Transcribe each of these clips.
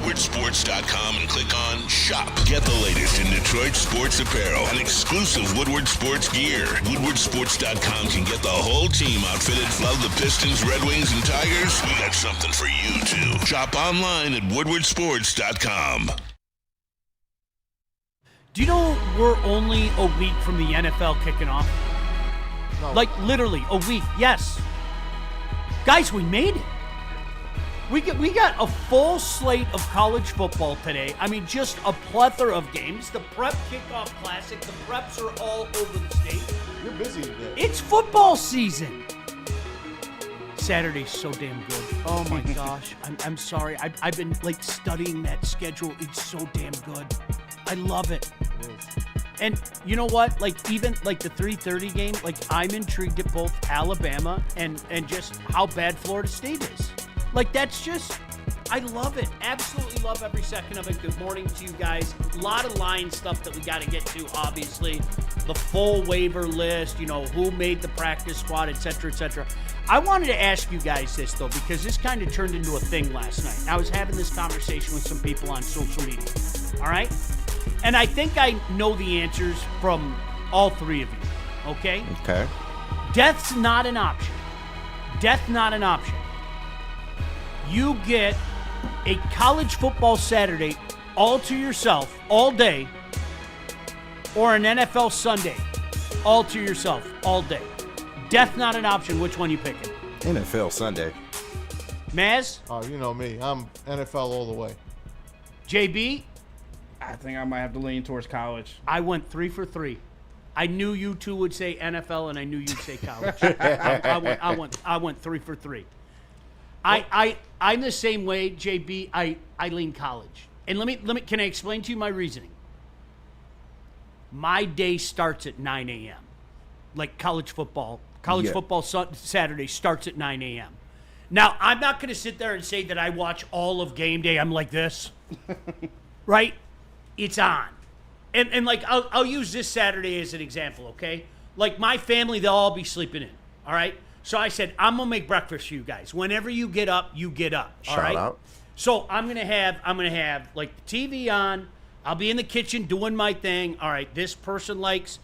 WoodwardSports.com and click on Shop. Get the latest in Detroit sports apparel and exclusive Woodward Sports gear. WoodwardSports.com can get the whole team outfitted. Love the Pistons, Red Wings, and Tigers? We got something for you, too. Shop online at WoodwardSports.com. Do you know we're only a week from the NFL kicking off? No. Like, literally, a week. Yes. Guys, we made it. We got a full slate of college football today. I mean, just a plethora of games. The Prep Kickoff Classic. The Preps are all over the state. You're busy today. It's football season. Saturday's so damn good. Oh, my gosh. I'm sorry. I've been, like, studying that schedule. It's so damn good. I love it. It is. And you know what? Like, even like the 3:30 game, like, I'm intrigued at both Alabama and just how bad Florida State is. Like, that's just, I love it. Absolutely love every second of it. Good morning to you guys. A lot of line stuff that we got to get to, obviously. The full waiver list, you know, who made the practice squad, et cetera, et cetera. I wanted to ask you guys this, though, because this kind of turned into a thing last night. I was having this conversation with some people on social media, all right? And I think I know the answers from all three of you, okay? Okay. Death's not an option. Death not an option. You get a college football Saturday all to yourself, all day, or an NFL Sunday all to yourself, all day. Death not an option. Which one you picking? NFL Sunday. Maz? Oh, you know me. I'm NFL all the way. JB? I think I might have to lean towards college. I went 3 for 3. I knew you two would say NFL, and I knew you'd say college. I went 3 for 3. I'm the same way, JB. I lean college. And let me can I explain to you my reasoning? My day starts at 9 a.m. Like college football. College football Saturday starts at 9 a.m. Now, I'm not going to sit there and say that I watch all of game day. I'm like this. Right? It's on. And like, I'll use this Saturday as an example, okay? Like, my family, they'll all be sleeping in, all right? So I said, I'm going to make breakfast for you guys. Whenever you get up, all right? Shout out. So I'm going to have, like, the TV on. I'll be in the kitchen doing my thing. All right, this person likes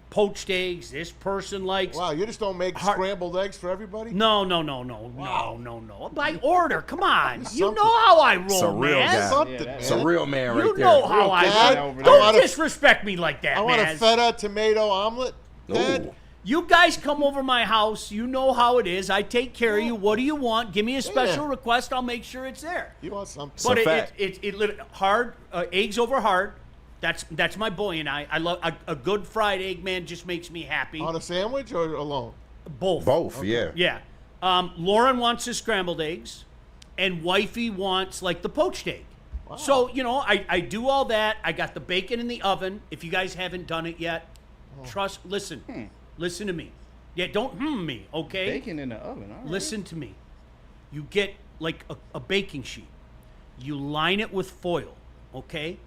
poached eggs. This person likes... Wow, you just don't make scrambled eggs for everybody? No. Wow. No. By order, come on. You Something. know how I roll, It's a real man. guy. Something, It's a man. real man right You there. know how I Dad, roll. I Don't want a- disrespect me like that, I want man. a feta tomato omelet. Dad. Ooh. You guys come over my house. You know how it is. I take care of you. What do you want? Give me a special request. I'll make sure it's there. You want something? But a fact. it hard eggs over hard. That's my boy and I. I love a good fried egg, man. Just makes me happy. On a sandwich or alone? Both. Both, yeah. Yeah. Lauren wants his scrambled eggs, and wifey wants like the poached egg. Wow. So you know, I do all that. I got the bacon in the oven. If you guys haven't done it yet, listen to me. Yeah, don't me, okay? Bacon in the oven. All right. Listen to me. You get like a baking sheet. You line it with foil, okay?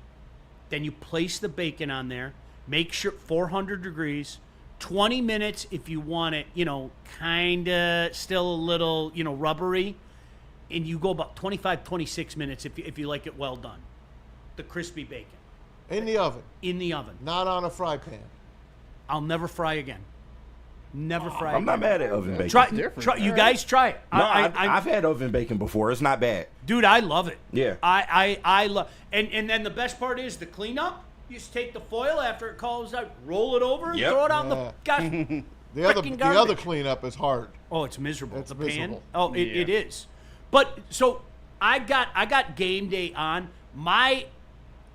Then you place the bacon on there. Make sure 400 degrees. 20 minutes if you want it, you know, kind of still a little, you know, rubbery. And you go about 25, 26 minutes if you like it well done. The crispy bacon. In the oven. In the oven. Not on a fry pan. I'll never fry again. Never fry again. I'm not mad at oven bacon. Try, different. you guys try it. No, I've had oven bacon before. It's not bad. Dude, I love it. Yeah. I love, and then the best part is the cleanup. You just take the foil after it calls out, roll it over, and Yep. throw it out in the Yeah. gosh. The other cleanup is hard. Oh, it's miserable. It's the miserable. pan. Oh, it is. But so I got game day on. My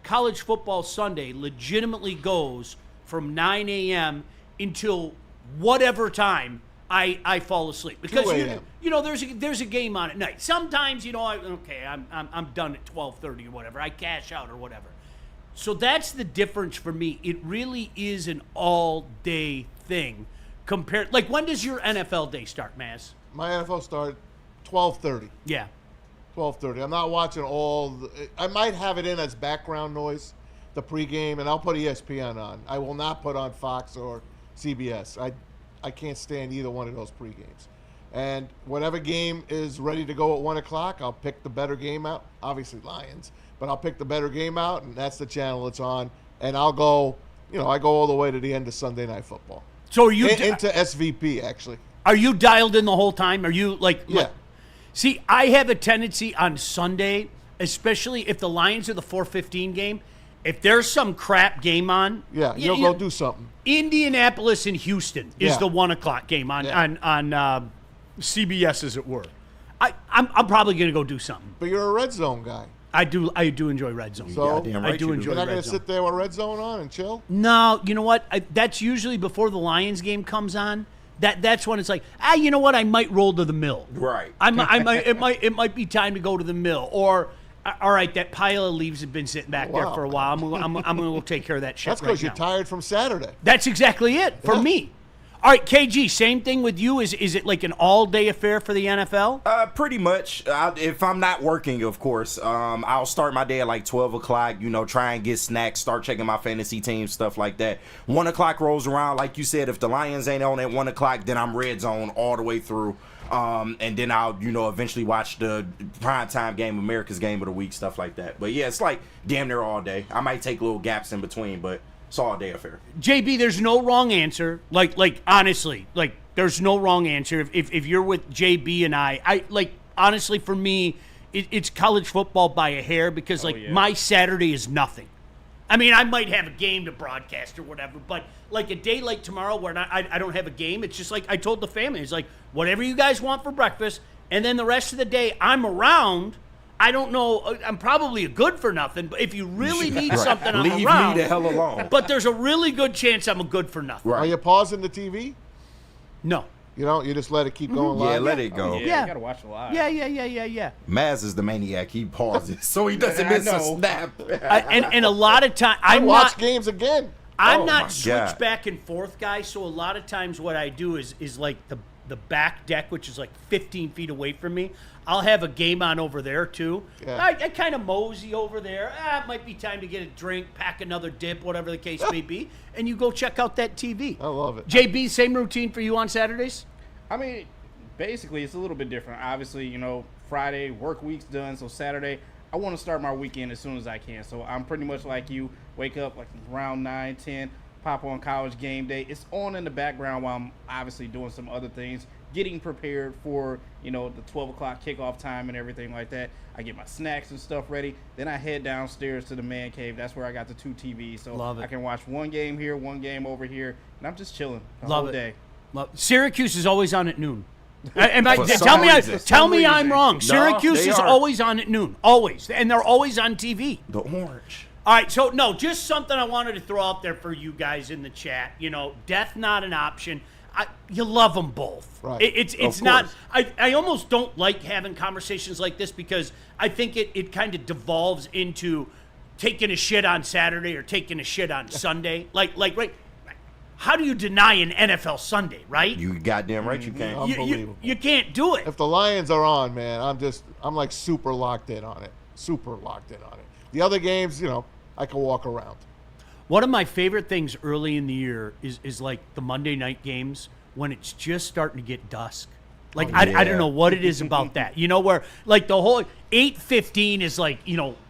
college football Sunday legitimately goes from 9 a.m. until whatever time I fall asleep because 2 a.m. you know there's a game on at night. Sometimes you know I'm done at 12:30 or whatever. I cash out or whatever. So that's the difference for me. It really is an all-day thing compared. Like, when does your NFL day start, Maz? My NFL start 12:30. Yeah. 12:30. I'm not watching I might have it in as background noise, the pregame, and I'll put ESPN on. I will not put on Fox or CBS. I can't stand either one of those pregames. And whatever game is ready to go at 1 o'clock, I'll pick the better game out. Obviously Lions, but I'll pick the better game out, and that's the channel it's on. And I'll go, I go all the way to the end of Sunday Night Football. So are you into SVP, actually. Are you dialed in the whole time? Are you Yeah. See, I have a tendency on Sunday, especially if the Lions are the 4:15 game, if there's some crap game on. Yeah, you'll go do something. Indianapolis and Houston is the 1 o'clock game on CBS, as it were. I'm probably going to go do something. But you're a red zone guy. I do enjoy Red Zone. So Goddamn right I do you do. enjoy You're not Red going to Zone. sit there with red zone on and chill? No, you know what? That's usually before the Lions game comes on. That's when it's like, you know what? I might roll to the mill. Right. I might. It might be time to go to the mill. Or, all right, that pile of leaves have been sitting back there for a while. I'm gonna go take care of that shit. That's because right you're now. tired from Saturday. That's exactly it for me. All right, KG, same thing with you. Is it like an all-day affair for the NFL? Pretty much. If I'm not working, of course, I'll start my day at like 12 o'clock, try and get snacks, start checking my fantasy team, stuff like that. 1 o'clock rolls around. Like you said, if the Lions ain't on at 1 o'clock, then I'm red zone all the way through. And then I'll, eventually watch the primetime game, America's Game of the Week, stuff like that. But yeah, it's like damn near all day. I might take little gaps in between, but it's all day affair. JB, there's no wrong answer. Like honestly, there's no wrong answer. If you're with JB and I honestly, for me, it's college football by a hair because my Saturday is nothing. I mean, I might have a game to broadcast or whatever, but like a day like tomorrow where I don't have a game, it's just like I told the family, it's like whatever you guys want for breakfast, and then the rest of the day I'm around. I don't know. I'm probably a good for nothing, but if you really need something, I'm Leave around. me the hell alone. But there's a really good chance I'm a good for nothing. Are you pausing the TV? No. You don't? You just let it keep going live? Yeah, let it go. Yeah. You gotta watch it live. Yeah. Maz is the maniac. He pauses so he doesn't miss a snap. And a lot of time I I'm watch not games again. I'm Oh not my switch God. back and forth guy. So a lot of times what I do is like the back deck, which is like 15 feet away from me. I'll have a game on over there too. Yeah. I kind of mosey over there. It might be time to get a drink, pack another dip, whatever the case may be, and you go check out that TV. I love it. JB, same routine for you on Saturdays? I mean, basically, it's a little bit different. Obviously, Friday, work week's done, so Saturday, I want to start my weekend as soon as I can. So I'm pretty much like you, wake up like around 9, 10, pop on College Game Day. It's on in the background while I'm obviously doing some other things, getting prepared for, the 12 o'clock kickoff time and everything like that. I get my snacks and stuff ready. Then I head downstairs to the man cave. That's where I got the 2 TVs. So Love it. I can watch one game here, one game over here, and I'm just chilling the Love whole it. day. Syracuse is always on at noon. For some Tell me reason. tell me I'm reason. wrong. No, Syracuse they is are. always on at noon. Always. And they're always on TV. The orange. All right, so no, just something I wanted to throw out there for you guys in the chat. Death not an option. You love them both. Right. It's Of not. course. I almost don't like having conversations like this because I think it kind of devolves into taking a shit on Saturday or taking a shit on Sunday. Like right. How do you deny an NFL Sunday, right? You goddamn right you can. Unbelievable. You can't do it. If the Lions are on, man, I'm like super locked in on it. Super locked in on it. The other games, I can walk around. One of my favorite things early in the year is like the Monday night games when it's just starting to get dusk. Like, I don't know what it is about that. Where like the whole 8:15 is like,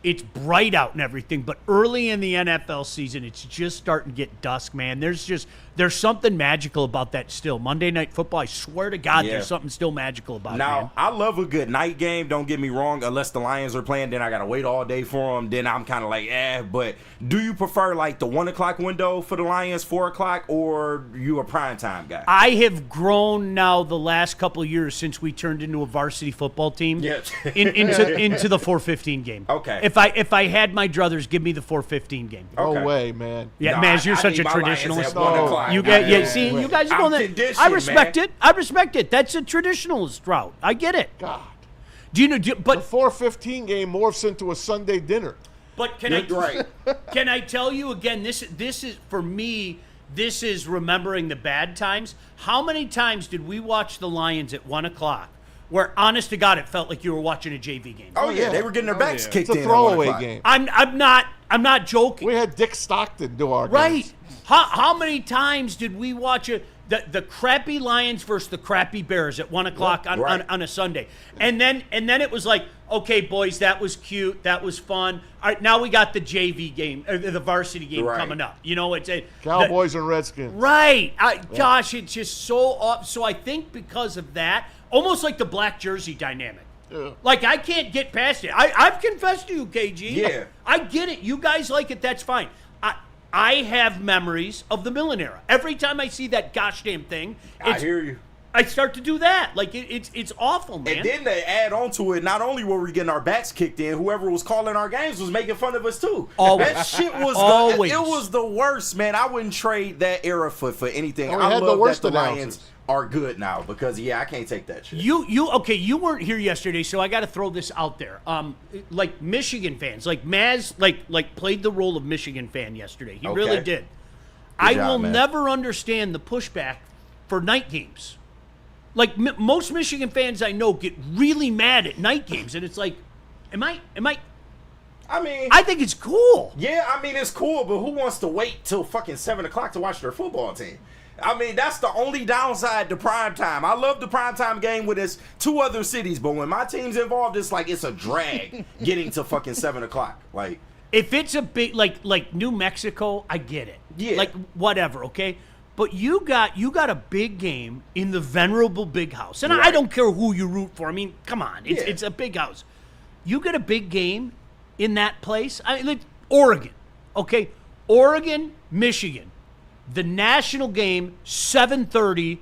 it's bright out and everything, but early in the NFL season, it's just starting to get dusk, man. There's something magical about that still. Monday Night Football, I swear to God, Yeah. there's something still magical about it, Now, man. I love a good night game, don't get me wrong. Unless the Lions are playing, then I got to wait all day for them. Then I'm kind of like, But do you prefer like the 1 o'clock window for the Lions, 4 o'clock, or you a primetime guy? I have grown now the last couple of years since we turned into a varsity football team Yes. into the 4:15 game. Okay. If I had my druthers, give me the 4:15 game. No Okay. way, man. Yeah, No, Maz, you're I such need a my Lions traditionalist. at 1 o'clock. You get, Yeah, yeah. See, yeah. you guys are I'm going that. I conditioned, respect man. it. I respect it. That's a traditionalist route. I get it. God. Do you know? The But 4:15 game morphs into a Sunday dinner. can I? You're right. Can I tell you again? This is for me. This is remembering the bad times. How many times did we watch the Lions at 1 o'clock? Where, honest to God, it felt like you were watching a JV game. Oh, yeah, yeah. they were getting their backs yeah. kicked It's a in. at 1 throwaway o'clock. game. I'm not joking. We had Dick Stockton do our Right. games. How many times did we watch the crappy Lions versus the crappy Bears at 1 o'clock on a Sunday. And then it was like, okay, boys, that was cute. That was fun. All right, now we got the JV game, the varsity game coming up. You know, it's a Cowboys and Redskins. Right. Gosh, it's just so off. So I think because of that, almost like the black jersey dynamic. Yeah. Like, I can't get past it. I've confessed to you, KG. Yeah. I get it. You guys like it. That's fine. I have memories of the Millen era. Every time I see that gosh damn thing, I hear you. I start to do that. Like, it's awful, man. And then they add on to it, not only were we getting our backs kicked in, whoever was calling our games was making fun of us too. Always. That shit was Always. it was the worst, man. I wouldn't trade that era for anything. And we I had the love worst that the announcers. Lions are good now because I can't take that shit. Okay, you weren't here yesterday, so I got to throw this out there. Like Michigan fans, like Maz, like played the role of Michigan fan yesterday. He really did. I will never understand the pushback for night games. Like most Michigan fans I know get really mad at night games, and it's like, am I? I mean, I think it's cool. Yeah, I mean it's cool, but who wants to wait till fucking 7 o'clock to watch their football team? I mean, that's the only downside to prime time. I love the prime time game with its 2 other cities, but when my team's involved, it's like it's a drag getting to fucking 7 o'clock. Like, if it's a big like New Mexico, I get it. Yeah. Like whatever, okay? But you got a big game in the venerable Big House. And I don't care who you root for. I mean, come on. It's a big house. You get a big game in that place. I mean, Oregon. Okay? Oregon, Michigan. The national game, 7:30,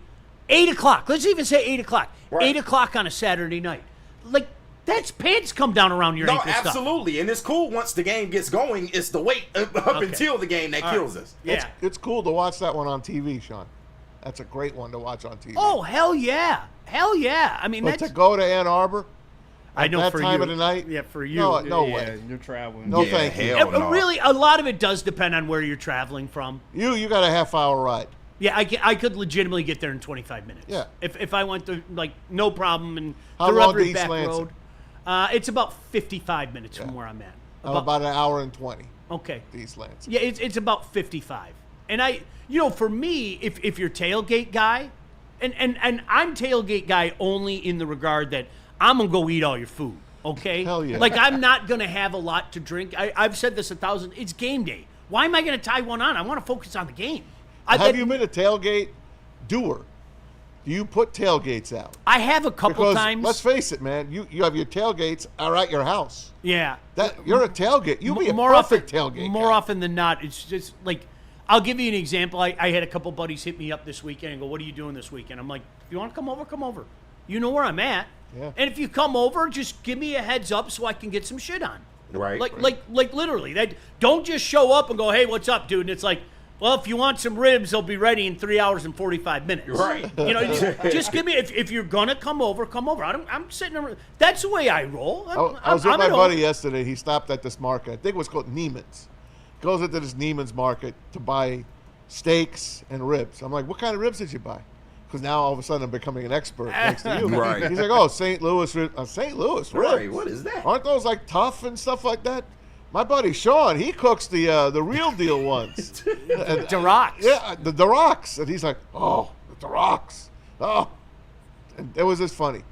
8 o'clock. Let's even say 8 o'clock. Right. 8 o'clock on a Saturday night. Like, that's pants come down around your ankle stuff. Absolutely. And it's cool once the game gets going. It's the wait up until the game that kills us. Yeah. It's cool to watch that one on TV, Sean. That's a great one to watch on TV. Oh, hell yeah. Hell yeah. I mean, But that's... to go to Ann Arbor I know that for time you. of the night? Yeah, for you. No Yeah, way. you're traveling. No, Yeah, thank you. hell no. Really, a lot of it does depend on where you're traveling from. You got a half-hour ride. Yeah, I could legitimately get there in 25 minutes. Yeah. If I went to, like, no problem, and How through long every to East back Lansing? road. It's about 55 minutes from where I'm at. About an hour and 20 Okay. to East Lansing. Yeah, it's about 55. And for me, if you're tailgate guy, and I'm tailgate guy only in the regard that I'm going to go eat all your food, okay? Hell yeah. Like, I'm not going to have a lot to drink. I've said this 1,000. It's game day. Why am I going to tie one on? I want to focus on the game. Have you been a tailgate doer? Do you put tailgates out? I have a couple Because times. let's face it, man. You have your tailgates are at your house. Yeah. You're a tailgate. You'd be a more perfect often, tailgate. More guy. often than not, it's just like, I'll give you an example. I had a couple buddies hit me up this weekend and go, "What are you doing this weekend?" I'm like, "If you want to come over, come over. You know where I'm at. Yeah. And if you come over, just give me a heads up so I can get some shit on." Right. Like literally. Don't just show up and go, "Hey, what's up, dude?" And it's like, well, if you want some ribs, they'll be ready in 3 hours and 45 minutes. Right. You know, just give me, if you're going to come over, come over. I'm sitting around. That's the way I roll. I was with my at buddy home. yesterday. He stopped at this market. I think it was called Neiman's. Goes into this Neiman's market to buy steaks and ribs. I'm like, what kind of ribs did you buy? Because now all of a sudden I'm becoming an expert thanks to you. Right. He's like, oh, St. Louis ribs. St. Louis ribs. Right. What is that? Aren't those like tough and stuff like that? My buddy Sean, he cooks the real deal ones. The rocks. Yeah, the rocks. And he's like, oh, the rocks. Oh. And it was just funny.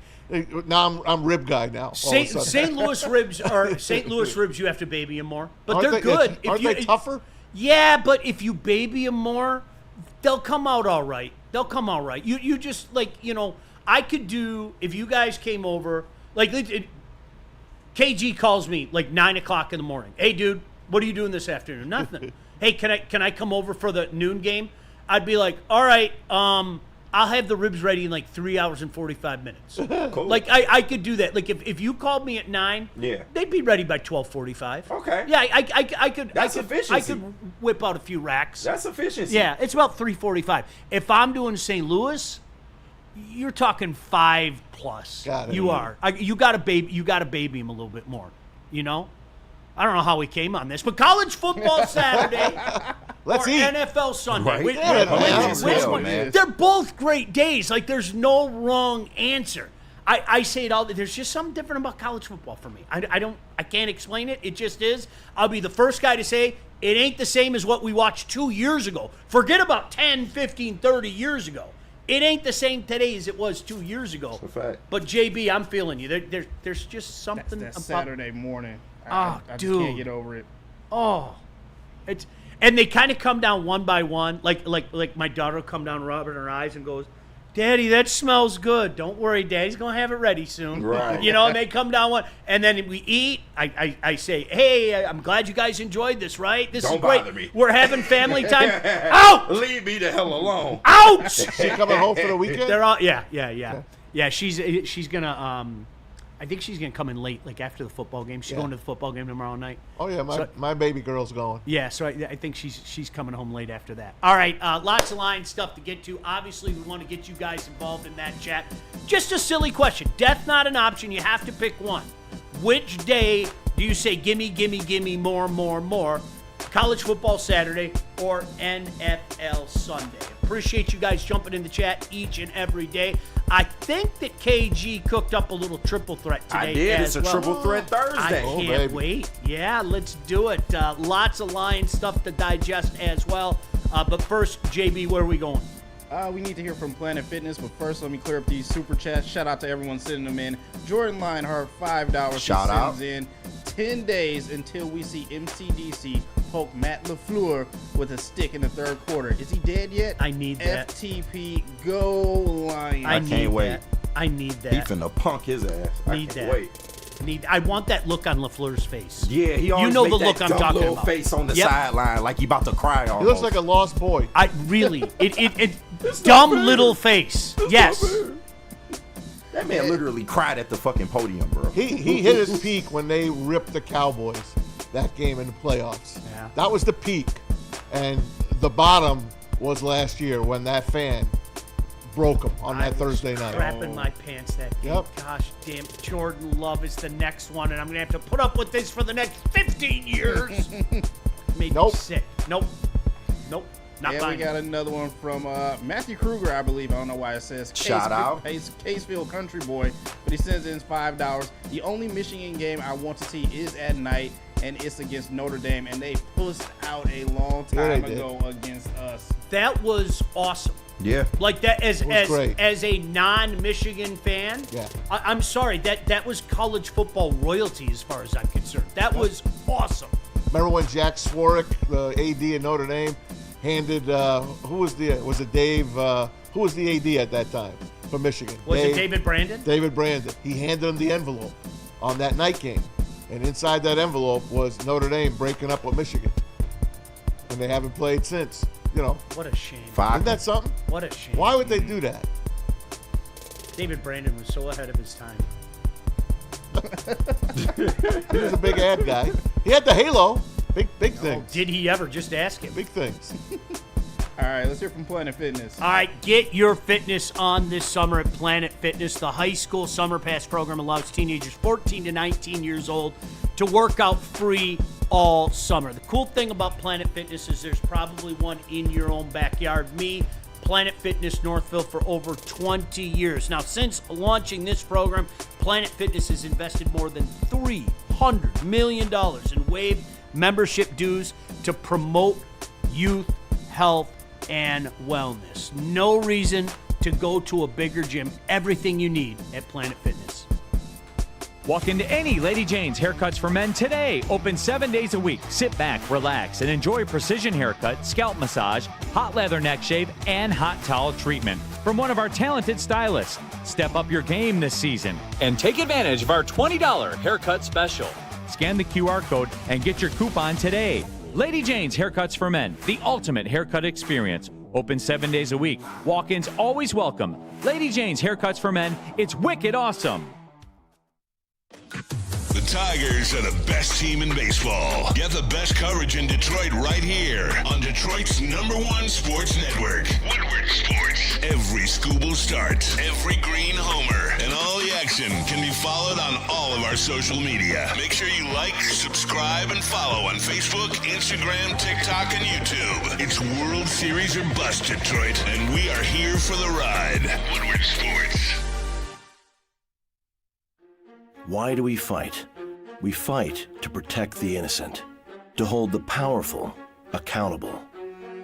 Now I'm rib guy now. St. Louis ribs are St. Louis ribs. You have to baby them more, but Aren't they're they- good. Aren't they tougher? Yeah, but if you baby them more, they'll come out all right. They'll come out right. You just I could do if you guys came over like. KG calls me like 9 o'clock in the morning. Hey, dude, what are you doing this afternoon? Nothing. Hey, can I come over for the noon game? I'd be like, all right, I'll have the ribs ready in like 3 hours and 45 minutes. Cool. Like I could do that. Like if you called me at 9, Yeah. they'd be ready by 12:45. Okay. Yeah, I could. That's I could efficiency. whip out a few racks. That's efficiency. Yeah, it's about 3:45. If I'm doing St. Louis, you're talking 5+. Got it. You are. You got to baby him a little bit more. You know. I don't know how we came on this, but college football Saturday Let's or eat. NFL Sunday. Right. Which Yeah, one? man. They're both great days. Like there's no wrong answer. I say it all. There's just something different about college football for me. I can't explain it. It just is. I'll be the first guy to say It ain't the same as what we watched 2 years ago. Forget about 10, 15, 30 years ago. It ain't the same today as it was 2 years ago. That's a fact. But JB, I'm feeling you. There's just something That's about Saturday morning. Oh, I just dude. can't get over it. Oh, and they kind of come down one by one. Like my daughter will come down, rubbing her eyes, and goes, "Daddy, that smells good. Don't worry, Daddy's gonna have it ready soon." Right. You know, and they come down one, and then we eat. I say, "Hey, I'm glad you guys enjoyed this. Right? This Don't is great. bother me. We're having family time." Out! Leave me the hell alone. Out! She coming home for the weekend? They're all yeah. She's gonna I think she's gonna come in late, like after the football game. She's going to the football game tomorrow night. Oh yeah, my baby girl's going. Yeah, so I think she's coming home late after that. All right, lots of line stuff to get to. Obviously, we want to get you guys involved in that chat. Just a silly question. Death not an option. You have to pick one. Which day do you say gimme, gimme, gimme, more, more, more? College football Saturday or NFL Sunday? Appreciate you guys jumping in the chat each and every day. I think that KG cooked up a little triple threat today. I did. as It's a well. triple threat Thursday. I Oh, can't baby. wait. Yeah, let's do it. Lots of Lion stuff to digest as well. But first, JB, where are we going? We need to hear from Planet Fitness, but first let me clear up these super chats. Shout out to everyone sending them in. Jordan Lionheart, $5. Shout out. Sends in 10 days until we see MCDC poke Matt LaFleur with a stick in the third quarter. Is he dead yet? I need that. FTP, go Lions. I need can't wait. that. I need He that. finna punk his ass. Need I can't that. wait. I want that look on LaFleur's face. Yeah, he always know make the that look I'm dumb talking little about. face on the Yep. sideline like he about to cry almost. He looks like a lost boy. I really, it dumb little face. Yes. That man literally cried at the fucking podium, bro. He hit his peak when they ripped the Cowboys that game in the playoffs. Yeah. That was the peak. And the bottom was last year when that fan broke him on that Thursday night. Crapping my pants that game. Yep. Gosh damn, Jordan Love is the next one, and I'm gonna have to put up with this for the next 15 years. Made Nope. me sick. Nope. Not And buying we got it. another one from Matthew Kruger, I believe. I don't know why it says Shout out. Casefield Country Boy, but he sends in $5. The only Michigan game I want to see is at night, and it's against Notre Dame, and they pushed out a long Yeah, time they did. ago against us. That was awesome. Yeah. Like that, was great. as a non-Michigan fan, Yeah. I'm sorry, that was college football royalty as far as I'm concerned. That was awesome. Remember when Jack Swarrick, the AD at Notre Dame, handed who was it Dave? Who was the AD at that time for Michigan? Was it David Brandon? David Brandon. He handed him the envelope on that night game, and inside that envelope was Notre Dame breaking up with Michigan, and they haven't played since. You know, What a shame. Five. isn't that something? What a shame. Why would they do that? David Brandon was so ahead of his time. He was a big ad guy. He had the halo. Big things. Did he ever? Just ask him. Big things. All right, let's hear from Planet Fitness. All right, get your fitness on this summer at Planet Fitness. The high school summer pass program allows teenagers 14 to 19 years old to work out free all summer. The cool thing about Planet Fitness is there's probably one in your own backyard. Me, Planet Fitness Northville for over 20 years. Now, since launching this program, Planet Fitness has invested more than $300 million in waived membership dues to promote youth health and wellness. No reason to go to a bigger gym. Everything you need at Planet Fitness. Walk into any Lady Jane's Haircuts for Men today. Open 7 days a week. Sit back, relax, and enjoy precision haircut, scalp massage, hot leather neck shave, and hot towel treatment from one of our talented stylists. Step up your game this season and take advantage of our $20 haircut special. Scan the QR code and get your coupon today. Lady Jane's Haircuts for Men, the ultimate haircut experience. Open 7 days a week. Walk-ins always welcome. Lady Jane's Haircuts for Men, it's wicked awesome. The Tigers are the best team in baseball. Get the best coverage in Detroit right here on Detroit's #1 sports network, Woodward Sports. Every Scooble start, every green homer, and all the action can be followed on all of our social media. Make sure you like, subscribe, and follow on Facebook, Instagram, TikTok, and YouTube. It's World Series or bust, Detroit, and we are here for the ride. Woodward Sports. Why do we fight? We fight to protect the innocent. to hold the powerful accountable,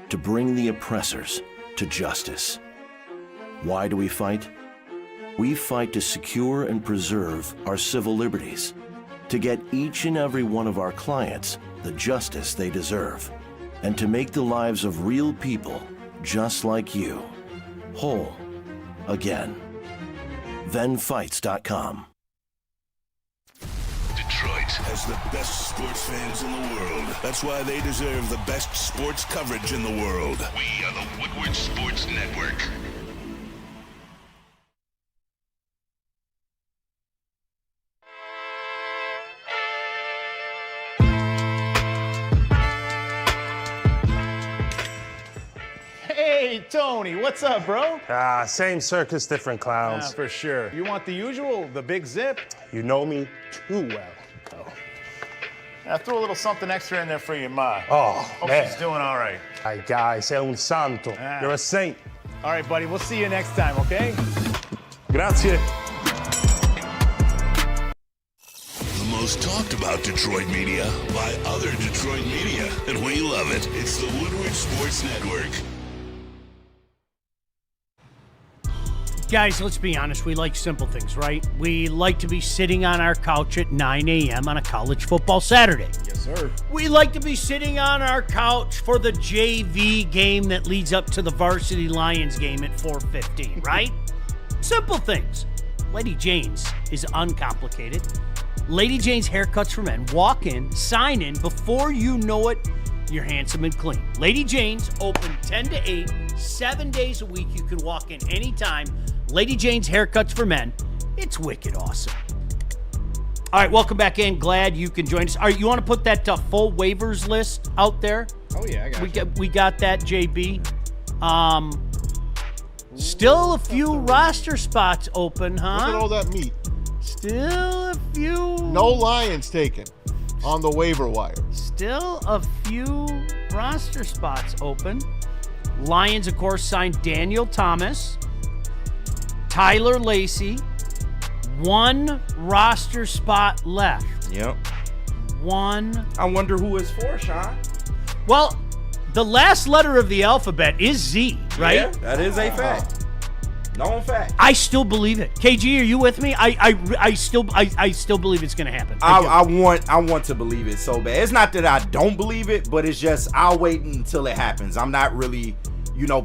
to bring the oppressors to justice. Why do we fight? We fight to secure and preserve our civil liberties, to get each and every one of our clients the justice they deserve, and to make the lives of real people just like you whole again. ThenFights.com. Detroit has the best sports fans in the world. That's why they deserve the best sports coverage in the world. We are the Woodward Sports Network. Hey, Tony, what's up, bro? Same circus, different clowns. For sure. You want the usual, the big zip? You know me too well. I threw a little something extra in there for your ma. Oh, Hope man. she's doing all right. Ay, guy, sei un santo. Ah. You're a saint. All right, buddy, we'll see you next time, okay? Grazie. The most talked about Detroit media by other Detroit media, and we love it. It's the Woodward Sports Network. Guys, let's be honest. We like simple things, right? We like to be sitting on our couch at 9 a.m. on a college football Saturday. Yes, sir. We like to be sitting on our couch for the JV game that leads up to the varsity Lions game at 4:15, right? Simple things. Lady Jane's is uncomplicated. Lady Jane's Haircuts for Men. Walk in, sign in. Before you know it, you're handsome and clean. Lady Jane's open 10 to 8, 7 days a week. You can walk in anytime. Lady Jane's Haircuts for Men. It's wicked awesome. All right, welcome back in. Glad you can join us. All right, you want to put that full waivers list out there? Oh, yeah, I got you. We got that, JB. Still a few roster spots open, huh? Look at all that meat. Still a few. No Lions taken on the waiver wire. Still a few roster spots open. Lions, of course, signed Daniel Thomas, Tyler Lacey. One roster spot left. Yep. One. I wonder who it's for, Sean. Well, the last letter of the alphabet is Z, right? Yeah, that is a fact. Known fact. I still believe it. KG, are you with me? I still believe it's going to happen. I want to believe it so bad. It's not that I don't believe it, but it's just I'll wait until it happens. I'm not really,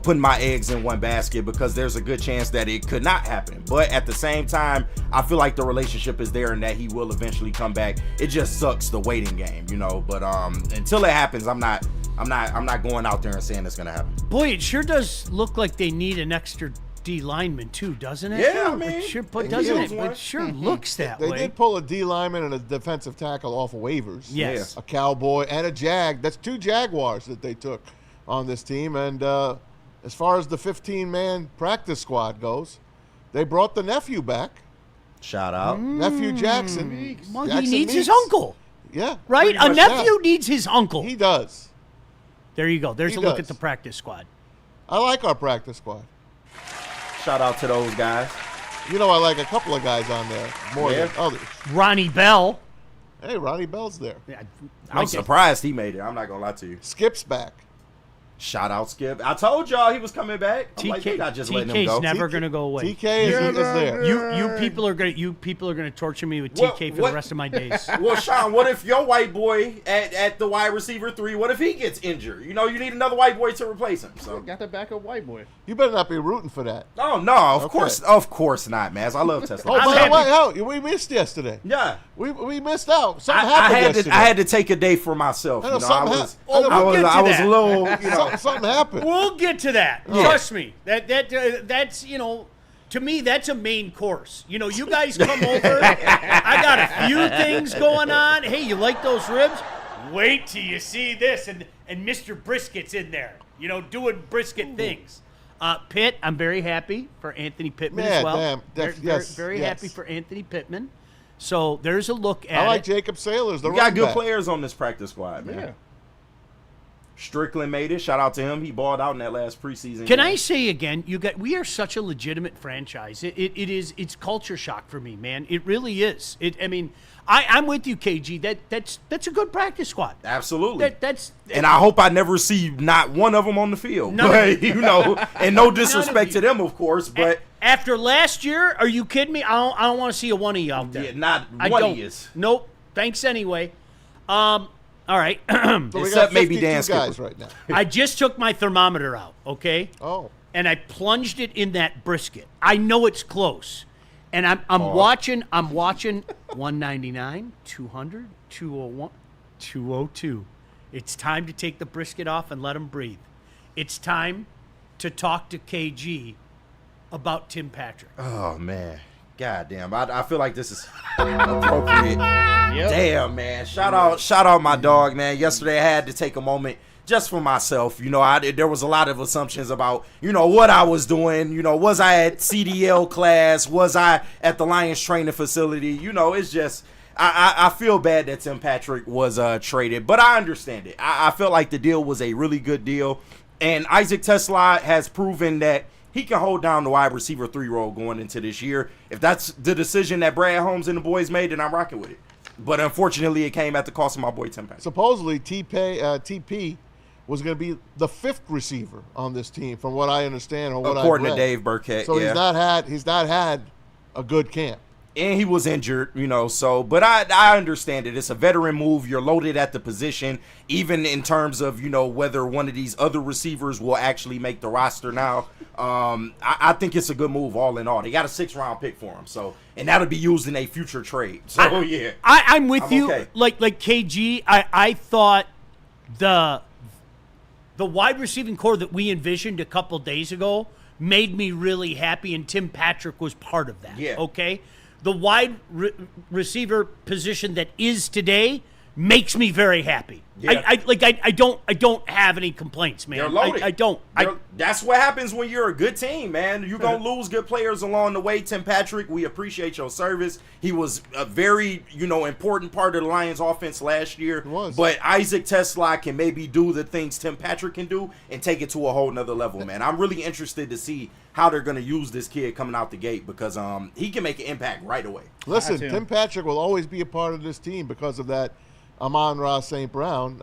putting my eggs in one basket because there's a good chance that it could not happen. But at the same time, I feel like the relationship is there and that he will eventually come back. It just sucks the waiting game, But until it happens, I'm not going out there and saying it's gonna happen. Boy, it sure does look like they need an extra D lineman too, doesn't it? Yeah, I mean, it sure, they doesn't use it? one. It sure looks that They way. did pull a D lineman and a defensive tackle off of waivers. Yes. A Cowboy and a Jag. That's 2 Jaguars that they took on this team. And as far as the 15-man practice squad goes, they brought the nephew back. Shout out. Nephew Jackson. Well, Jackson he needs his Meeks. uncle, Yeah. right? pretty A much nephew that. needs his uncle. He does. There you go. There's He a look does. at the practice squad. I like our practice squad. Shout out to those guys. I like a couple of guys on there more than others. Ronnie Bell. Hey, Ronnie Bell's there. Yeah, I'm surprised he made it. I'm not gonna lie to you. Skip's back. Shout out Skip. I told y'all he was coming back. I'm like, they not just letting him TK's go. never gonna go away. TK is there. You people are gonna torture me with TK for the rest of my days. Well, Sean, what if your white boy at the wide receiver 3? What if he gets injured? You need another white boy to replace him. So Got the backup white boy. You better not be rooting for that. oh no, of Okay. course not, man. I love Tesla. Oh, I'm by the happy. way, we missed yesterday. Yeah. We missed out. Something I happened had yesterday. I had to take a day for myself. I know, I something was happened. We'll get to I was that. a little, Something happened. We'll get to that. Trust me. That's to me that's a main course. You guys come over. I got a few things going on. Hey, you like those ribs? Wait till you see this, and Mr. Brisket's in there. Doing brisket things. Pitt, I'm very happy for Anthony Pittman as well. Very yes. happy for Anthony Pittman. So there's a look at I like it. Jacob Sailors. The we got running good back. players on this practice squad, man. Yeah. Strickland made it. Shout out to him. He balled out in that last preseason. Can game. I say again, we are such a legitimate franchise. It's culture shock for me, man. It really is. I'm with you, KG. That's a good practice squad. Absolutely. That's and I hope I never see not one of them on the field. But, and no disrespect to them, of course. But after last year, are you kidding me? I don't want to see a one of you out there. Yeah, not one of you. Nope. Thanks anyway. All right. So Except maybe Dan guys Skipper. right now. I just took my thermometer out, okay? Oh. And I plunged it in that brisket. I know it's close. And I'm watching 199, 200, 201, 202. It's time to take the brisket off and let him breathe. It's time to talk to KG about Tim Patrick. Oh, man. God damn. I feel like this is appropriate. Damn, man. Shout out my dog, man. Yesterday I had to take a moment just for myself. There was a lot of assumptions about, what I was doing. Was I at CDL class? Was I at the Lions training facility? It's just, I feel bad that Tim Patrick was traded, but I understand it. I felt like the deal was a really good deal. And Isaac Tesla has proven that he can hold down the wide receiver 3 role going into this year. If that's the decision that Brad Holmes and the boys made, then I'm rocking with it. But unfortunately, it came at the cost of my boy Tim Patrick. Supposedly, TP was going to be the 5th receiver on this team, from what I understand or what according I've to read. Dave Burkett. So yeah. he's not had a good camp. And he was injured, but I understand it. It's a veteran move. You're loaded at the position, even in terms of, whether one of these other receivers will actually make the roster now. I think it's a good move all in all. They got a 6th-round pick for him, and that'll be used in a future trade. So, yeah. I'm with you. Okay. Like KG, I thought the wide receiving core that we envisioned a couple days ago made me really happy, and Tim Patrick was part of that. Yeah. Okay? The wide receiver position that is today makes me very happy. Yeah. I don't have any complaints, man. They're loaded. I don't. That's what happens when you're a good team, man. You're going to lose good players along the way. Tim Patrick, we appreciate your service. He was a very, important part of the Lions offense last year. He was. But Isaac Tesla can maybe do the things Tim Patrick can do and take it to a whole nother level, man. I'm really interested to see how they're going to use this kid coming out the gate because he can make an impact right away. Listen, Tim Patrick will always be a part of this team because of that Amon-Ra St. Brown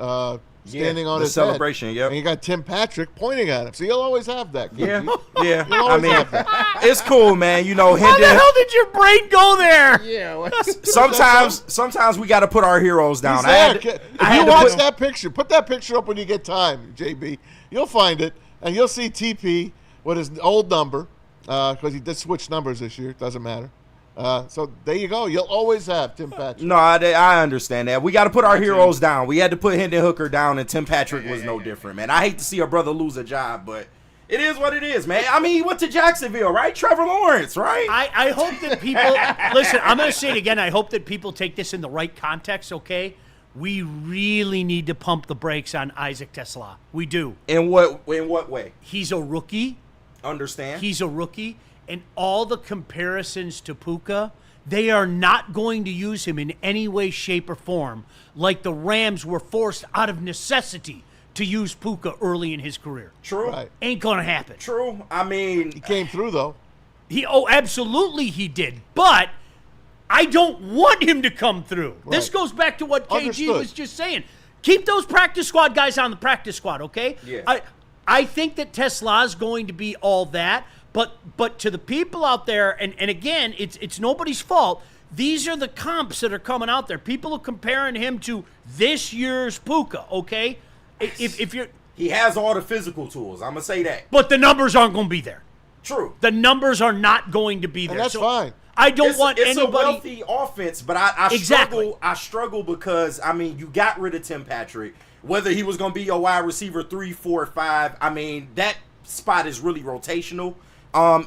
standing on the his celebration, head. yep. And you got Tim Patrick pointing at him. So you'll always have that. Yeah. You'll always have that. It's cool, man. How the hell did your brain go there? Yeah. Sometimes we got to put our heroes down. If you watch that picture, put that picture up when you get time, JB. You'll find it, and you'll see TP with his old number because he did switch numbers this year. Doesn't matter. So there you go. You'll always have Tim Patrick. No, I understand that. We got to put our heroes down. We had to put Hendon Hooker down, and Tim Patrick was no different, man. I hate to see a brother lose a job, but it is what it is, man. I mean, he went to Jacksonville, right? Trevor Lawrence, right? I hope that people listen. I'm going to say it again. I hope that people take this in the right context. Okay, we really need to pump the brakes on Isaac Tesla. We do. In what way? He's a rookie. Understand? He's a rookie. And all the comparisons to Puka, they are not going to use him in any way, shape, or form like the Rams were forced out of necessity to use Puka early in his career. True. Right. Ain't going to happen. True. I mean, He came through, though. Absolutely he did. But I don't want him to come through. Right. This goes back to what KG Understood. was just saying. Keep those practice squad guys on the practice squad, okay? Yeah. I think that Tesla's going to be all that. But to the people out there, and again, it's nobody's fault. These are the comps that are coming out there. People are comparing him to this year's Puka, okay? If you're, he has all the physical tools. I'm gonna say that. but the numbers aren't going to be there. True. The numbers are not going to be there. And that's fine. I don't want it's anybody. a wealthy offense, but I Exactly. struggle because you got rid of Tim Patrick. Whether he was gonna be a wide receiver 3, 4, 5, that spot is really rotational.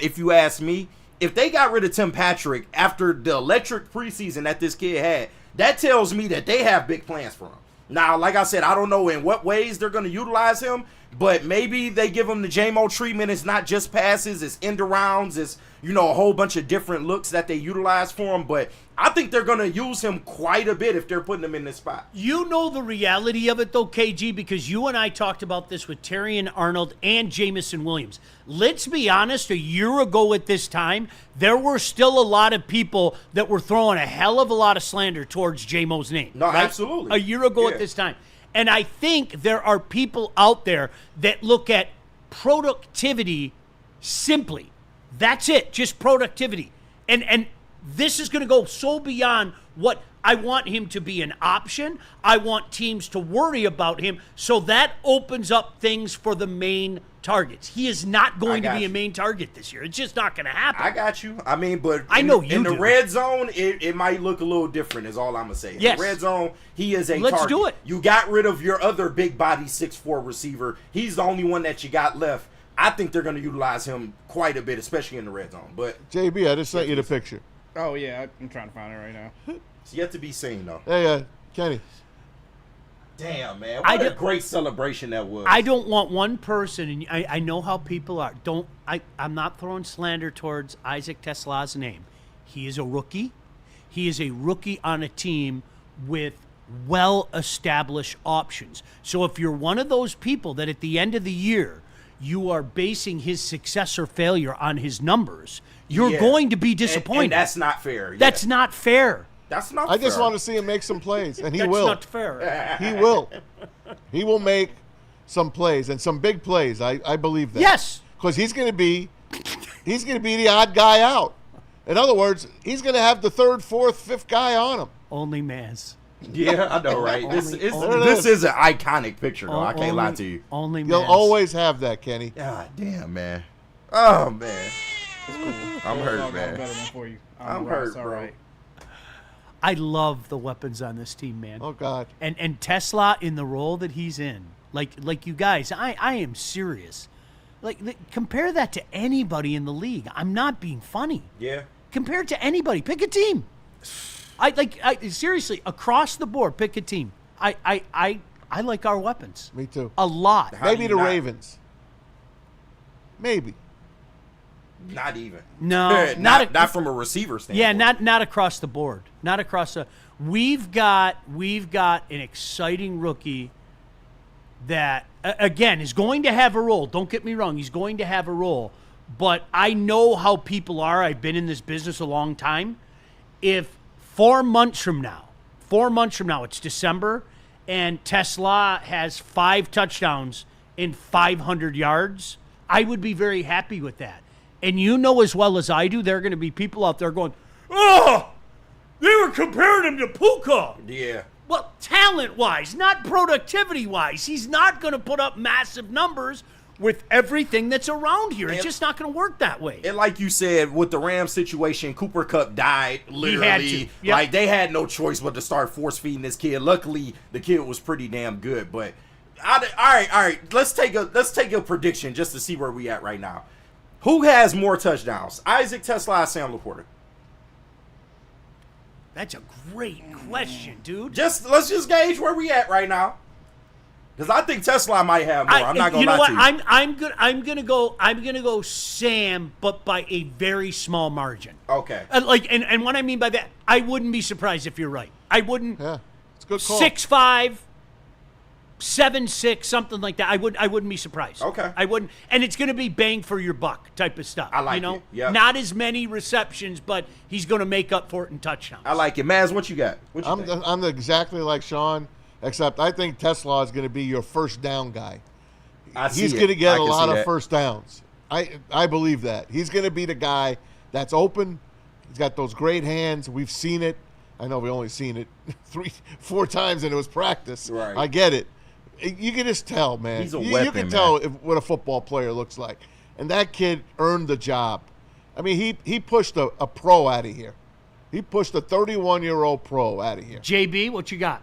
If you ask me, if they got rid of Tim Patrick after the electric preseason that this kid had, that tells me that they have big plans for him. Now, like I said, I don't know in what ways they're going to utilize him, But maybe they give him the JMO treatment. It's not just passes, it's end arounds, it's, you know, a whole bunch of different looks that they utilize for him. But I think they're going to use him quite a bit if they're putting him in this spot. You know the reality of it, though, KG, because you and I talked about this with Terry and Arnold and Jamison Williams. Let's be honest, a year ago at this time, there were still a lot of people that were throwing a hell of a lot of slander towards JMO's name. No, right? absolutely. A year ago at this time. And I think there are people out there that look at productivity simply. That's it, just productivity. And this is going to go so beyond what I want him to be an option. I want teams to worry about him. So that opens up things for the main targets. He is not going to be a main target this year. It's just not going to happen. I got you. I mean, but I know you in the do. red zone, it might look a little different, is all I'm going to say. Yes. In the red zone, he is a Let's target. do it. You got rid of your other big body 6'4" receiver. He's the only one that you got left. I think they're going to utilize him quite a bit, especially in the red zone. But JB, I just sent you the picture. Oh, yeah, I'm trying to find it right now. it's yet to be seen, though. Hey, Kenny. Damn, man. What a great celebration that was. I don't want one person, and I know how people are. I'm not throwing slander towards Isaac Tesla's name. He is a rookie. He is a rookie on a team with well-established options. So if you're one of those people that at the end of the year, you are basing his success or failure on his numbers, you're going to be disappointed. And that's not fair. That's not fair. That's not fair. I just want to see him make some plays, and he That's will. not fair. He will. He will make some plays, and some big plays. I believe that. Yes. Because he's going to be the odd guy out. In other words, he's going to have the third, fourth, fifth guy on him. Only Maz. Yeah, I know, right? This only- is an iconic picture, though. I can't lie to you. Only You'll Maz. always have that, Kenny. God damn, man. Oh, man. I'm hurt, I'll got a man. better one for you. I'm hurt, bro. I love the weapons on this team, man. Oh, God. And Tesla in the role that he's in, like you guys, I am serious. Compare that to anybody in the league. I'm not being funny. Yeah. Compare it to anybody. Pick a team. I seriously, across the board, pick a team. I like our weapons. Me too. A lot. Maybe the Ravens. Maybe. Not even. No, not from a receiver standpoint. Yeah, not across the board. Not across the. We've got an exciting rookie that again is going to have a role. Don't get me wrong, he's going to have a role. But I know how people are. I've been in this business a long time. If 4 months from now, it's December, and Tesla has 5 touchdowns and 500 yards, I would be very happy with that. And you know as well as I do, there are going to be people out there going, oh, they were comparing him to Puka. Yeah. Well, talent-wise, not productivity-wise. He's not going to put up massive numbers with everything that's around here. It's just not going to work that way. And like you said, with the Rams situation, Cooper Kupp died literally. He had to. Yep. Like, they had no choice but to start force-feeding this kid. Luckily, the kid was pretty damn good. But, all right. Let's take a prediction just to see where we at right now. Who has more touchdowns? Isaac Tesla or Sam Laporta? That's a great question, dude. Let's just gauge where we at right now. Because I think Tesla might have more. I'm not gonna lie to you. I'm gonna go Sam, but by a very small margin. Okay. And what I mean by that, I wouldn't be surprised if you're right. I wouldn't. Yeah, it's a good call. 6'5", 7'6", something like that. I wouldn't be surprised. Okay. I wouldn't, and it's going to be bang for your buck type of stuff. I like you know? it. Yep. Not as many receptions, but he's going to make up for it in touchdowns. I like it. Maz, what you got? What you think? I'm exactly like Sean, except I think Tesla is going to be your first down guy. He's going to get a lot of first downs. I believe that. He's going to be the guy that's open. He's got those great hands. We've seen it. I know we only seen it 3-4 times and it was practice. Right. I get it. You can just tell, man. He's a you weapon, can tell what a football player looks like. And that kid earned the job. I mean, he pushed a pro out of here. He pushed a 31-year-old pro out of here. JB, what you got?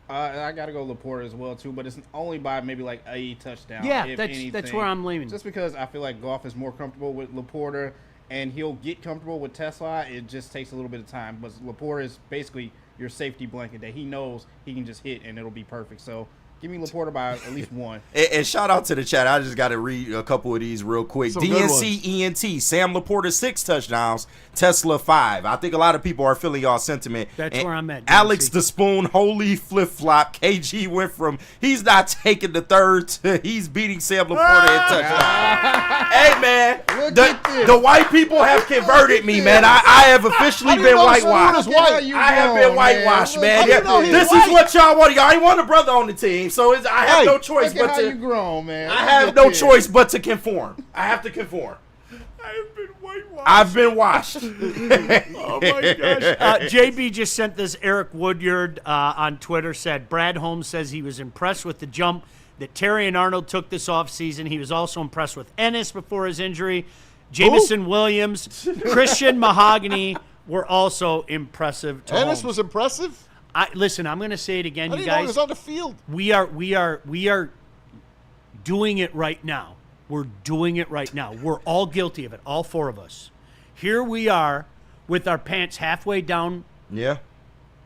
I got to go Laporta as well, too, but it's only by maybe like a touchdown. Yeah, if that's anything. where I'm leaning. Just because I feel like Goff is more comfortable with Laporta, and he'll get comfortable with Tesla. It just takes a little bit of time. But Laporta is basically your safety blanket that he knows he can just hit, and it'll be perfect. So Give me Laporta by at least 1. And shout out to the chat. I just got to read a couple of these real quick. Some good ones. DNC ENT, Sam Laporta 6 touchdowns, Tesla 5. I think a lot of people are feeling y'all sentiment. That's And where I'm at, Alex DNC. the Spoon, holy flip flop. KG went from he's not taking the third to he's beating Sam Laporta in touchdown. Hey man, Look at this. the white people have converted me, man. I have officially How do you been know Spoon whitewashed. is white? I have been whitewashed, man. How do you know he's This white? is what y'all want. Y'all ain't want a brother on the team, so I have Hey, no choice Look at but how you to. grown, man. I have no choice but to conform. I have to conform. I have been whitewashed. I've been washed. Oh my gosh. JB just sent this. Eric Woodyard on Twitter said Brad Holmes says he was impressed with the jump that Terry and Arnold took this offseason. He was also impressed with Ennis before his injury. Jamison Williams, Christian Mahogany were also impressive to Ennis Holmes. was impressive. Listen, I'm going to say it again, I you didn't know he guys. was on the field. We are doing it right now. We're doing it right now. We're all guilty of it, all 4 of us. Here we are with our pants halfway down, Yeah.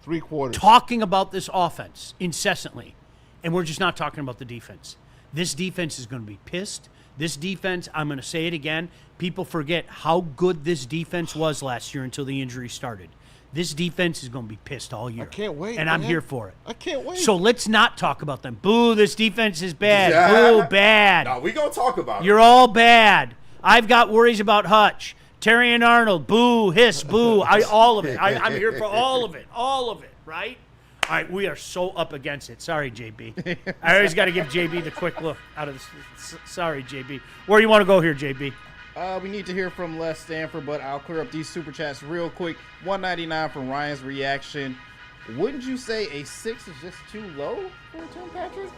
3 quarters. talking about this offense incessantly, and we're just not talking about the defense. This defense is going to be pissed. This defense, I'm going to say it again, people forget how good this defense was last year until the injury started. This defense is going to be pissed all year. I can't wait, And I'm man. here for it. I can't wait. So let's not talk about them. Boo, this defense is bad. Yeah. Boo, bad. No, we gonna talk about You're all bad. I've got worries about Hutch. Terry and Arnold, boo, hiss, boo. All of it. I'm here for all of it. All of it, right? All right, we are so up against it. Sorry, JB. I always got to give JB the quick look out of this. Sorry, JB. Where do you want to go here, JB? We need to hear from Les Stanford, but I'll clear up these super chats real quick. 199 from Ryan's reaction. Wouldn't you say a 6 is just too low for Tim Patrick?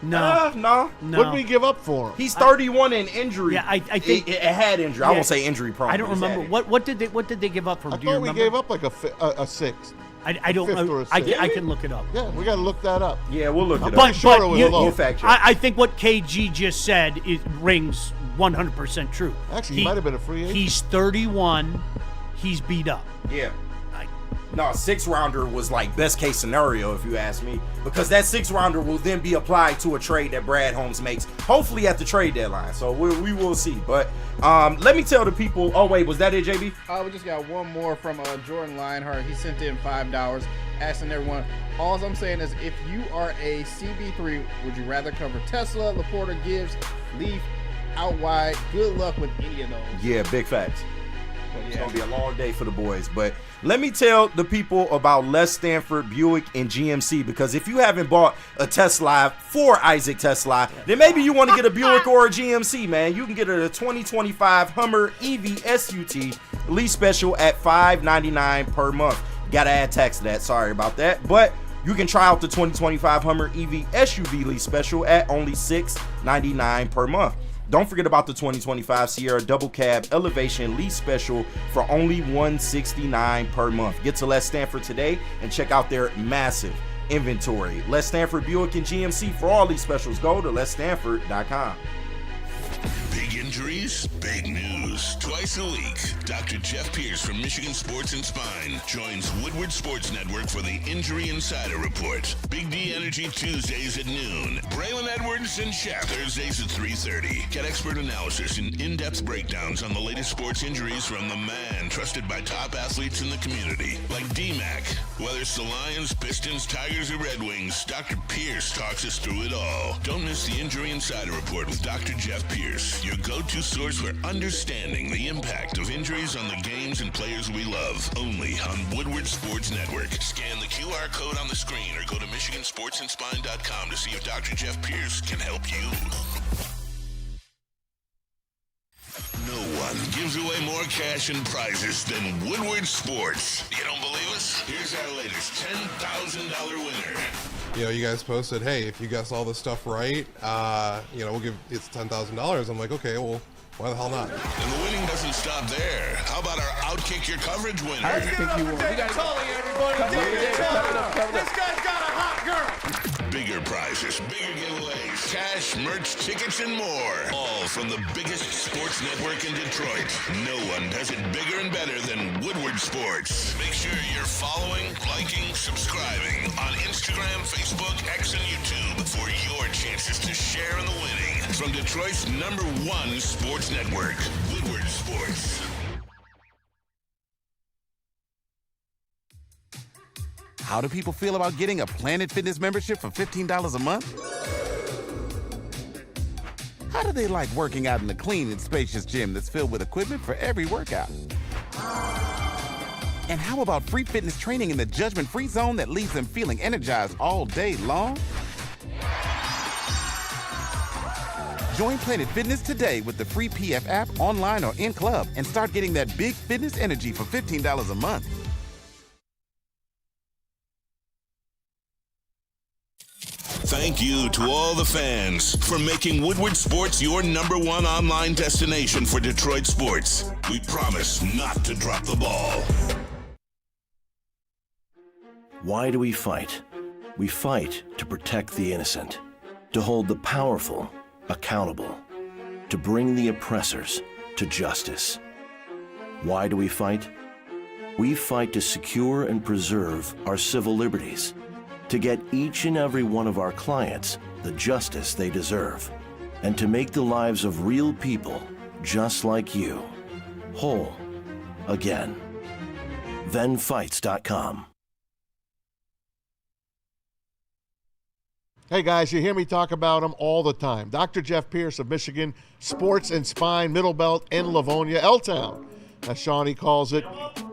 No. No. No. What did we give up for him? He's 31 in injury. Yeah, I think- it had injury. I Yeah. won't say injury prone. I don't but he's had remember. it. What did they give up from? I Do you thought we remember? gave up like a 6. I don't. fifth or a I sixth. can look it up. Yeah, we got to look that up. Yeah, we'll look it up. But, sure it but was you, low. We'll fact check. I think what KG just said rings 100% true. Actually, he might have been a free agent. He's 31. He's beat up. Yeah. No, a 6-rounder was like best case scenario, if you ask me, because that 6-rounder will then be applied to a trade that Brad Holmes makes, hopefully at the trade deadline. So we will see. But let me tell the people. Oh wait, was that it, JB? We just got one more from Jordan Lionheart. He sent in $5, asking everyone. All I'm saying is, if you are a CB3, would you rather cover Tesla, Laporta, Gibbs, Leaf, out wide? Good luck with any of those. Yeah, big facts. It's Yeah. gonna be a long day for the boys. But let me tell the people about Les Stanford, Buick, and GMC, because if you haven't bought a Tesla for Isaac Tesla, then maybe you want to get a Buick or a GMC, man. You can get a 2025 Hummer EV SUT lease special at $599 per month. Gotta add tax to that. Sorry about that. But you can try out the 2025 Hummer EV SUV lease special at only $699 per month. Don't forget about the 2025 Sierra Double Cab Elevation Lease Special for only $169 per month. Get to Les Stanford today and check out their massive inventory. Les Stanford, Buick, and GMC for all these specials. Go to lesstanford.com. Big injuries, big news. Twice a week, Dr. Jeff Pierce from Michigan Sports and Spine joins Woodward Sports Network for the Injury Insider Report. Big D Energy Tuesdays at noon. Braylon Edwards and Shep Thursdays at 3:30. Get expert analysis and in-depth breakdowns on the latest sports injuries from the man trusted by top athletes in the community, like D-Mac. Whether it's the Lions, Pistons, Tigers, or Red Wings, Dr. Pierce talks us through it all. Don't miss the Injury Insider Report with Dr. Jeff Pierce, your go-to source for understanding the impact of injuries on the games and players we love. Only on Woodward Sports Network. Scan the QR code on the screen or go to MichiganSportsandSpine.com to see if Dr. Jeff Pierce can help you. No one gives away more cash and prizes than Woodward Sports. You don't believe us? Here's our latest $10,000 winner. You know, you guys posted, hey, if you guess all this stuff right, you know, we'll give it's $10,000. I'm like, okay, well, why the hell not? And the winning doesn't stop there. How about our Outkick Your Coverage winner? I think you won. We got everybody. This guy's got a hot Bigger prizes, bigger giveaways, cash, merch, tickets, and more. All from the biggest sports network in Detroit. No one does it bigger and better than Woodward Sports. Make sure you're following, liking, subscribing on Instagram, Facebook, X, and YouTube for your chances to share in the winning. From Detroit's #1 sports network, Woodward Sports. How do people feel about getting a Planet Fitness membership for $15 a month? How do they like working out in a clean and spacious gym that's filled with equipment for every workout? And how about free fitness training in the judgment-free zone that leaves them feeling energized all day long? Join Planet Fitness today with the free PF app, online or in club, and start getting that big fitness energy for $15 a month. Thank you to all the fans for making Woodward Sports your #1 online destination for Detroit sports. We promise not to drop the ball. Why do we fight? We fight to protect the innocent, to hold the powerful accountable, to bring the oppressors to justice. Why do we fight? We fight to secure and preserve our civil liberties, to get each and every one of our clients the justice they deserve, and to make the lives of real people just like you whole again. ThenFights.com. Hey guys, you hear me talk about him all the time. Dr. Jeff Pierce of Michigan, Sports and Spine, Middle Belt, and Livonia, L-Town, as Shawnee calls it.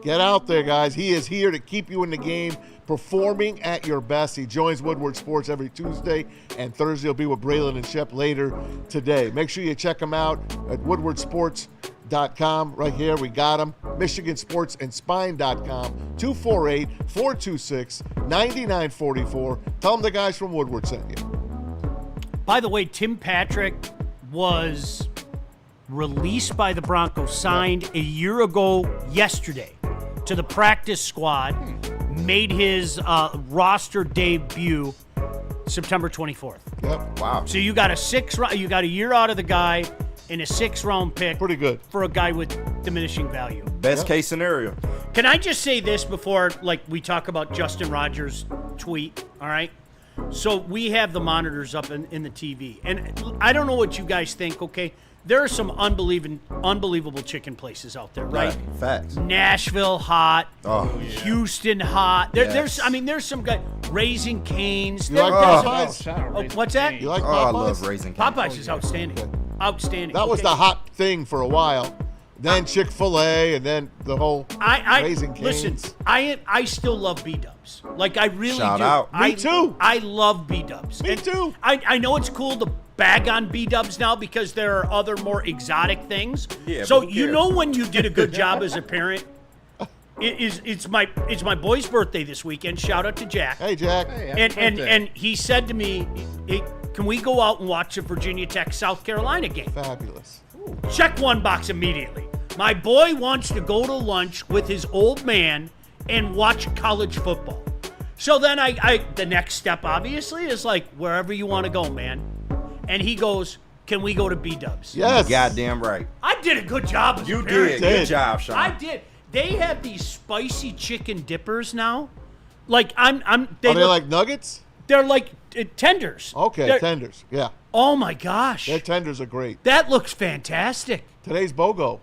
Get out there, guys. He is here to keep you in the game, performing at your best. He joins Woodward Sports every Tuesday, and Thursday will be with Braylon and Shep later today. Make sure you check him out at woodwardsports.com. Right here, we got him. MichiganSportsAndSpine.com, 248-426-9944. Tell them the guys from Woodward sent you. By the way, Tim Patrick was released by the Broncos, signed a year ago yesterday to the practice squad, made his roster debut September 24th. Yep. Wow. So you got you got a year out of the guy and a 6th-round pick. Pretty good for a guy with diminishing value. Best case scenario. Can I just say this before, we talk about Justin Rogers' tweet? All right. So we have the monitors up in the TV, and I don't know what you guys think. Okay. There are some unbelievable chicken places out there, right? Facts. Nashville hot, Houston hot. There's some guy Raising Cane's. You like Popeyes? What's that? You like Popeyes? I love Raising Cane's. Popeyes is outstanding. Outstanding. That was the hot thing for a while. Then Chick-fil-A, and then the whole Raising Cane's. Listen, I still love B-dubs. I really Shout do. out. Me too. I love B-dubs. Me too. I know it's cool to bag on B-dubs now because there are other more exotic things. Yeah, so but who you cares? know when you did a good job as a parent. It's my boy's birthday this weekend. Shout out to Jack. Hey, Jack. Hey, And he said to me, hey, can we go out and watch a Virginia Tech South Carolina game? Fabulous. Check one box immediately. My boy wants to go to lunch with his old man and watch college football. So then I the next step obviously is wherever you want to go, man. And he goes, can we go to B-dubs? Yes. Goddamn right. I did a good job as You a parent. did. Good job, Sean. I did. They have these spicy chicken dippers now. Are they like nuggets? They're like tenders. Okay, tenders. Yeah. Oh my gosh. Their tenders are great. That looks fantastic. Today's BOGO.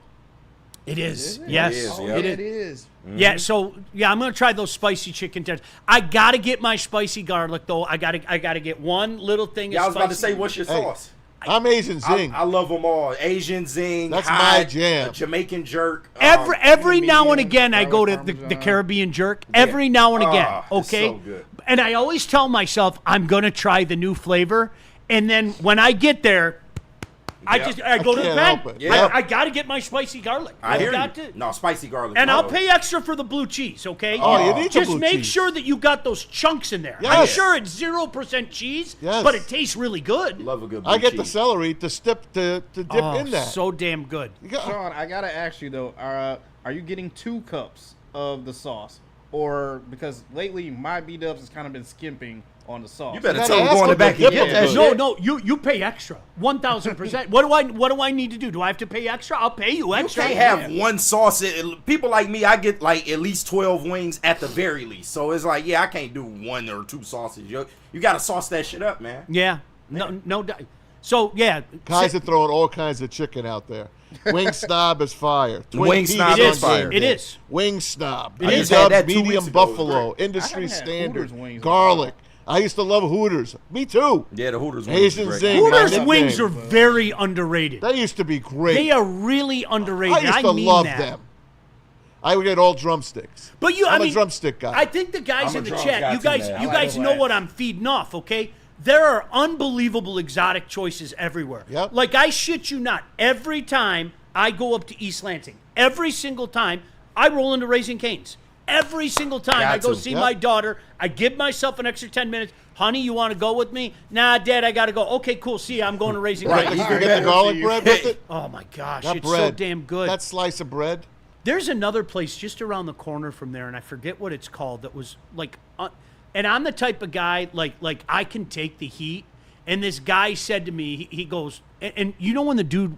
It is. Yes. It is, Oh, yeah. it is. Mm-hmm. Yeah, so I'm gonna try those spicy chicken tenders. I gotta get my spicy garlic though. I gotta get one little thing. Yeah, I of was about to spicy- say, what's your Hey, sauce? I'm Asian Zing. I love them all. Asian zing. That's hot, my jam. Jamaican jerk. Every now and medium, again, I go to garlic the parmesan. Caribbean jerk. Every now and again, it's okay. so good. And I always tell myself I'm gonna try the new flavor, and then when I get there, I go to the can't pen. help it. Yeah. I gotta get my spicy garlic. I hear got you. to. No, spicy garlic. And no. I'll pay extra for the blue cheese, okay? Oh, you need the Just blue make cheese. sure that you got those chunks in there. I'm Yes. sure it's 0% cheese, Yes. but it tastes really good. Love a good blue I get the cheese. celery to dip in that. So damn good. You got- Sean, I gotta ask you though, are you getting 2 cups of the sauce, or because lately my B-dubs has kind of been skimping on the sauce. You better gotta tell him ask going him back to and dip get that it. shit. No, you pay extra, 1,000%. What do I need to do? Do I have to pay extra? I'll pay you You extra. can't have one sauce. People like me, I get like at least 12 wings at the very least. So it's like, yeah, I can't do 1 or 2 sauces. You got to sauce that shit up, man. Yeah, no doubt. So yeah, Guys are throwing all kinds of chicken out there. Wing Snob is fire. Twin Wing Peaks Snob on is fire. game It day. is. Wing Snob. I just B-dub, had that 2 medium weeks ago. It was buffalo. great. Industry I haven't had standard. Hooters wings in a Garlic. I used to love Hooters. Me too. Yeah, the Hooters wings Asian is great. Zing. Hooters my wings nickname. are very underrated. They used to be great. They are really underrated. I used to mean love that. them. I would get all drumsticks. But I'm a a drumstick guy. I think the guys I'm a in the drum chat, guy you too, guys, man. you I guys like know the what I'm feeding off, okay? There are unbelievable exotic choices everywhere. Yep. Like I shit you not, every time I go up to East Lansing, every single time I roll into Raising Cane's. Every single time Got I go to. see Yep. my daughter, I give myself an extra 10 minutes. Honey, you want to go with me? Nah, Dad, I got to go. Okay, cool. See ya. I'm going to Raising Right, Cane's. you can get the garlic bread with it. Oh my gosh, That it's bread. so damn good. That slice of bread. There's another place just around the corner from there, and I forget what it's called. That was like, and I'm the type of guy like I can take the heat. And this guy said to me, he goes, and you know when the dude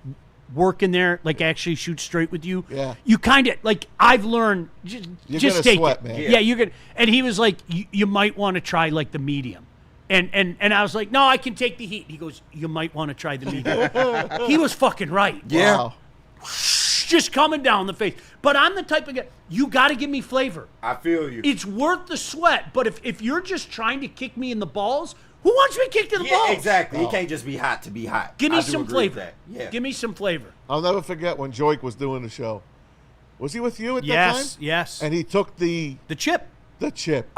working there like actually shoots straight with you, Yeah. you kind of like I've learned just You're just gonna take sweat, it, man. Yeah, you're gonna. And he was like, you might want to try like the medium. And I was like, no, I can take the heat. He goes, you might want to try the medium. He was fucking right. Yeah. Wow. Just coming down the face. But I'm the type of guy, you got to give me flavor. I feel you. It's worth the sweat. But if you're just trying to kick me in the balls, who wants to be kicked in the Yeah, balls? exactly. It can't just be hot to be hot. Give me I do some agree with flavor. that. Yeah. Give me some flavor. I'll never forget when Joik was doing the show. Was he with you at that time? Yes. And he took the chip. chip.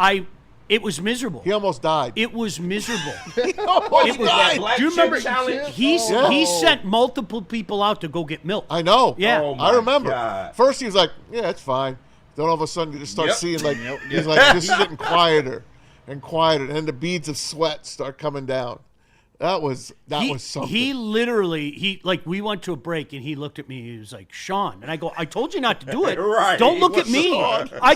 It was miserable. He almost died. It was miserable. He almost died. Do you remember? challenge? He Yeah. sent multiple people out to go get milk. I know. Yeah. Oh, I my remember. God. First he was like, yeah, it's fine. Then all of a sudden you just start Yep. seeing like he's like just getting quieter and quieter, and the beads of sweat start coming down. That was something. He literally like we went to a break and he looked at me. He was like, Sean, and I go, I told you not to do it. Right. Don't look at What's me. on? I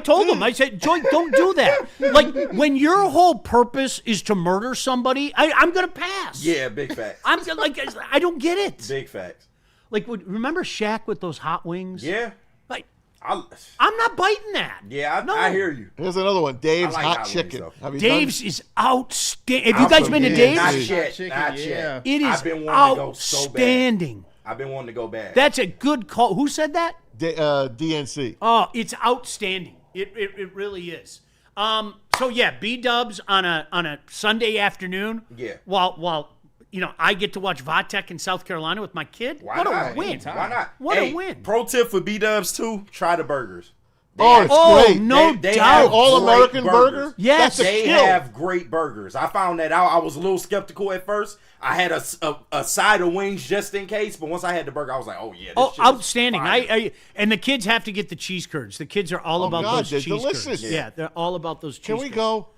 told him. I said, Joy, don't do that. Like when your whole purpose is to murder somebody, I'm gonna pass. Yeah, big facts. I'm like I don't get it. Big facts. Like remember Shaq with those hot wings? Yeah. Like I'm not biting that. Yeah, No. I hear you. Here's another one. Dave's I like hot hot chicken. wings, though. Have you Dave's is outstanding. Have you guys been to Yeah. Dave's? Not Yeah. yet. Chicken, Not yeah. yet. It is I've been wanting to go so bad. outstanding. I've been wanting to go bad. That's a good call. Who said that? DNC. Oh, it's outstanding. It really is. So yeah, B-dubs on a Sunday afternoon. Yeah. While I get to watch Vatek in South Carolina with my kid. Why What not? a win! Anytime. Why not? What Hey, a win! Pro tip for B-dubs too, try the burgers. Oh, it's Oh great. no They doubt. have All great American burgers. burger? Yes. That's a They skill. have great burgers. I found that out. I was a little skeptical at first. I had a side of wings just in case, but once I had the burger, I was like, oh yeah, this Oh, shit is outstanding! fire. And the kids have to get the cheese curds. The kids are all Oh, about God, those they're cheese delicious. curds. Yeah, they're all about those cheese Can we curds. go?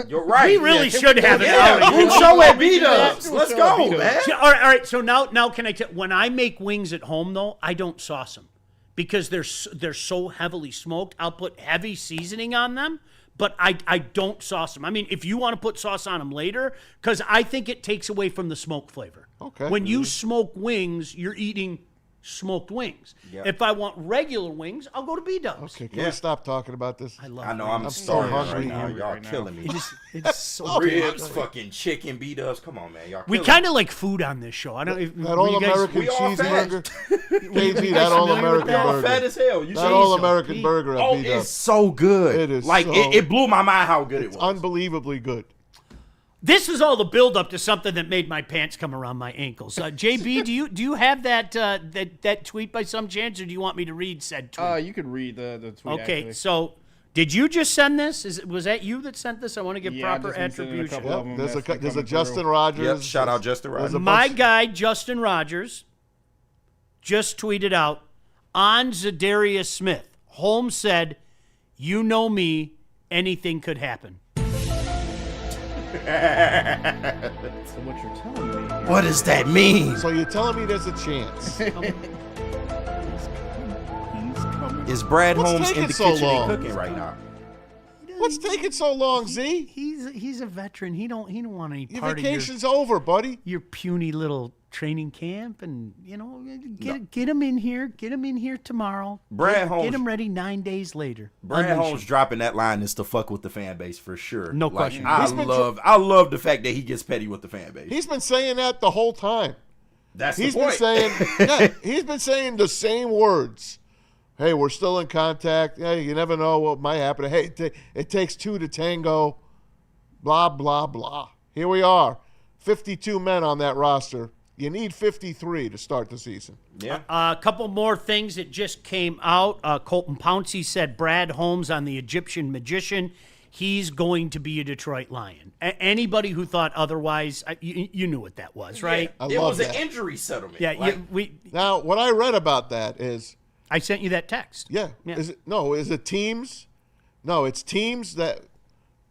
You're right. We really should have it. Yeah, out. group show at B-dubs. Group Let's show go, at B-dubs. man. All right. So now can I tell? When I make wings at home, though, I don't sauce them because they're so heavily smoked. I'll put heavy seasoning on them, but I don't sauce them. I mean, if you want to put sauce on them later, because I think it takes away from the smoke flavor. Okay. When you smoke wings, you're eating smoked wings. Yep. If I want regular wings, I'll go to B-dubs. Okay, can we stop talking about this? I love. I know I'm wings. so starving hungry right now. here Y'all right now. killing me. It's so Ribs, fucking chicken, B-dubs. Come on, man. Y'all We killing kind of like food on this show. I don't. If, That were you guys- all-American we all fat. cheeseburger. KG, that all-American me. Y'all burger. fat as hell. You That see? all-American Pete. burger at Oh, B-Dub. it's so good. It is like so- it blew my mind how good it It's was. unbelievably good. This is all the build-up to something that made my pants come around my ankles. JB, do you have that tweet by some chance, or do you want me to read said tweet? You could read the tweet. Okay, actually. so did you just send this? Was that you that sent this? I want to give Yeah, I've proper just been sending a attribution. couple of Yep. them There's that's been a coming Justin through. Rogers. Yep, shout out Justin There's Rogers. a My bunch- guy Justin Rogers just tweeted out on Zadarius Smith. Holmes said, "You know me, anything could happen." So what you're telling me? What does that mean? So you're telling me there's a chance? Is Brad What's Holmes in taking the so kitchen long? and cooking right now? What's taking so long, Z? He's a veteran. He don't want any Your part of vacation's over, buddy. your puny little training camp, and get him in here. Get him in here tomorrow. Brad Holmes- get him ready 9 days later. Brad Unleash Holmes him. dropping that line is to fuck with the fan base for sure. No Like, question. I love the fact that he gets petty with the fan base. He's been saying that the whole time. That's He's the been point. saying, he's been saying the same words. Hey, we're still in contact. Hey, you never know what might happen. Hey, it takes two to tango. Blah, blah, blah. Here we are. 52 men on that roster. You need 53 to start the season. Yeah. A couple more things that just came out. Colton Pouncey said Brad Holmes on the Egyptian Magician. He's going to be a Detroit Lion. Anybody who thought otherwise, you knew what that was, right? I it love was that. an injury settlement. Yeah. Like, Now, what I read about that is, I sent you that text. yeah. Is it teams? No, it's teams that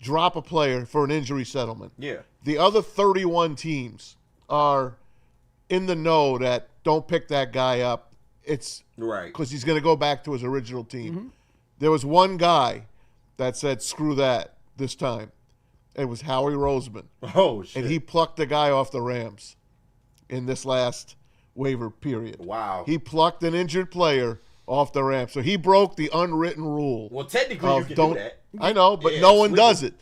drop a player for an injury settlement. Yeah. The other 31 teams are in the know that don't pick that guy up. It's Right. because he's going to go back to his original team. There was one guy that said, screw that this time. It was Howie Roseman. Oh, shit. And he plucked the guy off the Rams in this last waiver period. Wow. He plucked an injured player off the Rams. So he broke the unwritten rule. Well, technically, you of can don't. do that. I know, but Yeah, no one absolutely. does it.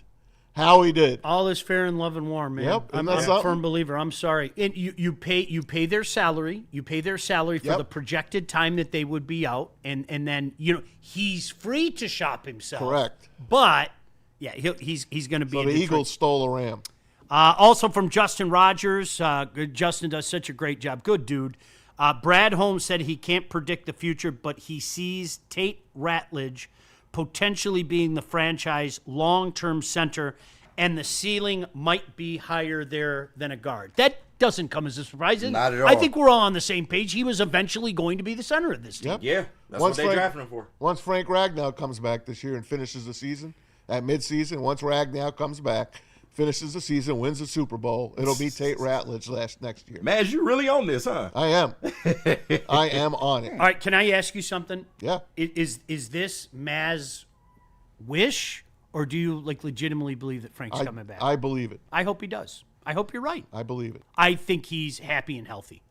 Howie did. All is fair in love and war, man. Yep, I'm isn't that a something? firm believer. I'm sorry. You pay their salary. You pay their salary for Yep. the projected time that they would be out, and then he's free to shop himself. Correct. But yeah, he's going to be. So in the Detroit. Eagles stole a Ram. Also from Justin Rogers. Justin does such a great job. Good dude. Brad Holmes said he can't predict the future, but he sees Tate Ratledge potentially being the franchise long-term center, and the ceiling might be higher there than a guard. That doesn't come as a surprise. Not at all. I think we're all on the same page. He was eventually going to be the center of this team. Yep. Yeah. That's Once what they drafted him for. Once Frank Ragnow comes back this year and finishes the season at midseason, once Ragnow comes back, finishes the season, wins the Super Bowl, it'll be Tate Ratledge next year. Man, you really on this, huh? I am. I am on it. All right, can I ask you something? Yeah. Is this Maz's wish, or do you legitimately believe that Frank's coming back? I believe it. I hope he does. I hope you're right. I believe it. I think he's happy and healthy.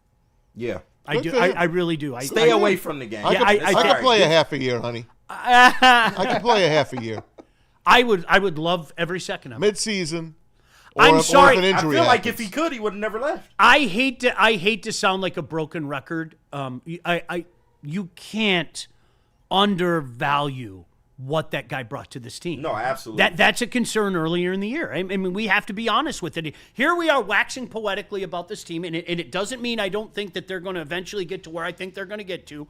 Yeah. I Good do. for him. I really do. Stay away from the game. I Yeah, could, I I could play a half a year, honey. I could play a half a year. I would love every second of it. Mid-season. Or I'm if, sorry. Or if an I injury feel like happens. if he could, he would have never left. I hate to sound like a broken record. You can't undervalue what that guy brought to this team. No, absolutely. That's a concern earlier in the year. I mean, we have to be honest with it. Here we are waxing poetically about this team, and it doesn't mean I don't think that they're going to eventually get to where I think they're going to get to.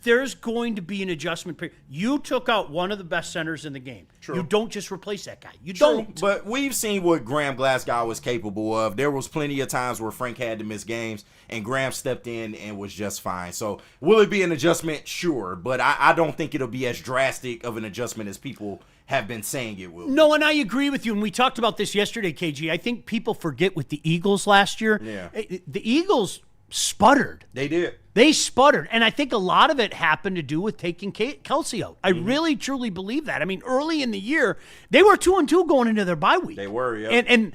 There's going to be an adjustment period. You took out one of the best centers in the game. True. You don't just replace that guy. You True, don't. but we've seen what Graham Glasgow was capable of. There was plenty of times where Frank had to miss games, and Graham stepped in and was just fine. So will it be an adjustment? Sure, but I don't think it'll be as drastic of an adjustment as people have been saying it will. No, and I agree with you. And we talked about this yesterday, KG. I think people forget with the Eagles last year. Yeah. The Eagles sputtered. They did. They sputtered. And I think a lot of it happened to do with taking Kelsey out. I really, truly believe that. I mean, early in the year, they were 2-2 going into their bye week. They were, yeah. And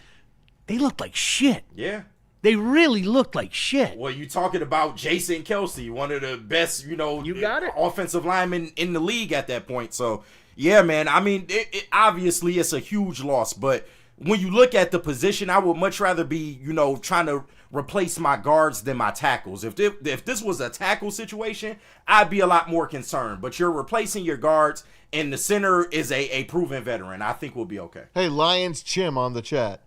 they looked like shit. Yeah. They really looked like shit. Well, you talking about Jason Kelsey, one of the best, You got it. offensive linemen in the league at that point. So, yeah, man. I mean, obviously it's a huge loss, but when you look at the position, I would much rather be, trying to replace my guards than my tackles. If this was a tackle situation, I'd be a lot more concerned. But you're replacing your guards, and the center is a proven veteran. I think we'll be okay. Hey, Lions Chim on the chat.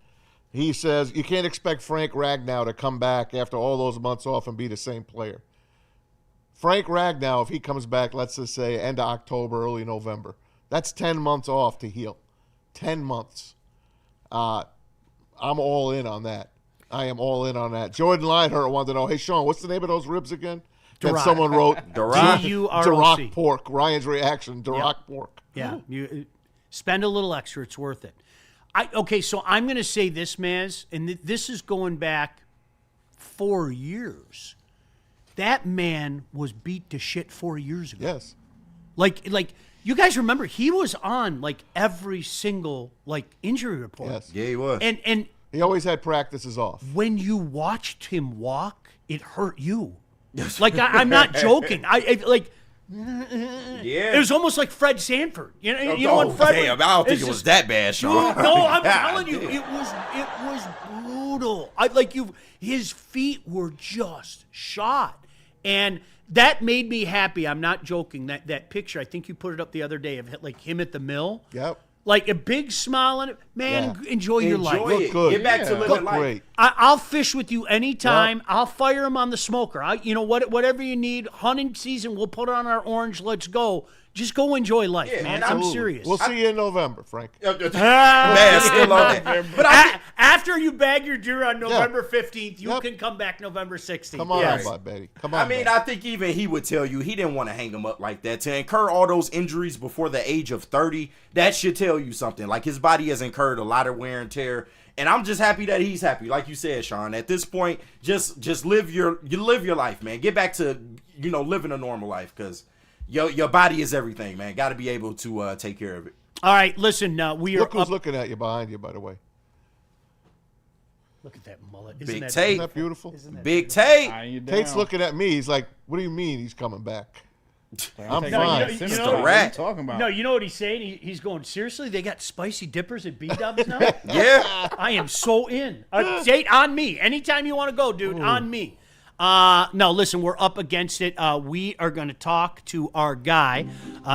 He says, you can't expect Frank Ragnow to come back after all those months off and be the same player. Frank Ragnow, if he comes back, let's just say end of October, early November, that's 10 months off to heal. 10 months. I'm all in on that. I am all in on that. Jordan Lionheart wanted to know, hey, Sean, what's the name of those ribs again? And Duroc. someone wrote Duroc. D-U-R-O-C. Duroc pork. Ryan's reaction, Duroc pork. Yeah, you spend a little extra; it's worth it. Okay, so I'm going to say this, Maz, and this is going back 4 years. That man was beat to shit 4 years ago. Yes. Like You guys remember he was on like every single like injury report. Yes. Yeah, he was. And He always had practices off. when you watched him walk, it hurt you. Like I'm not joking. I like. Yeah. It was almost like Fred Sanford. You know when Fred. Damn, I don't think it's it was just- that bad, Sean. Dude, no, I'm telling you, it was brutal. His feet were just shot, and that made me happy. I'm not joking. That picture, I think you put it up the other day of like him at the mill. Yep. Like a big smile on it. Man, enjoy your life. Enjoy it. good. Get back to living Look life. great. I'll fish with you anytime. I'll fire him on the smoker. Whatever you need. Hunting season, we'll put on our orange. Let's go. Just go enjoy life, Yeah, man. absolutely. I'm serious. We'll see you in November, Frank. Man, still on that. But After you bag your deer on November 15th, you can come back November 16th. Come on, Yes. my baby. Come on. I mean, baby. I think even he would tell you he didn't want to hang him up like that. To incur all those injuries before the age of 30, that should tell you something. Like, his body has incurred a lot of wear and tear. And I'm just happy that he's happy. Like you said, Sean, at this point, just live your life, man. Get back to, living a normal life, because your body is everything, man. Got to be able to take care of it. All right, listen, we are Look who's up. looking at you behind you, by the way. Look at that mullet. Big Isn't Tate. that beautiful? Big Tate. Eyeing you Tate's down. looking at me. He's like, what do you mean he's coming back? I'm Taking fine. it you serious. know- What are you rat. talking about? No, you know what he's saying? He's going, seriously? They got spicy dippers at B-Dubs now? Yeah. I am so in. Date on me. Anytime you want to go, dude, on me. No, listen, we're up against it. We are going to talk to our guy.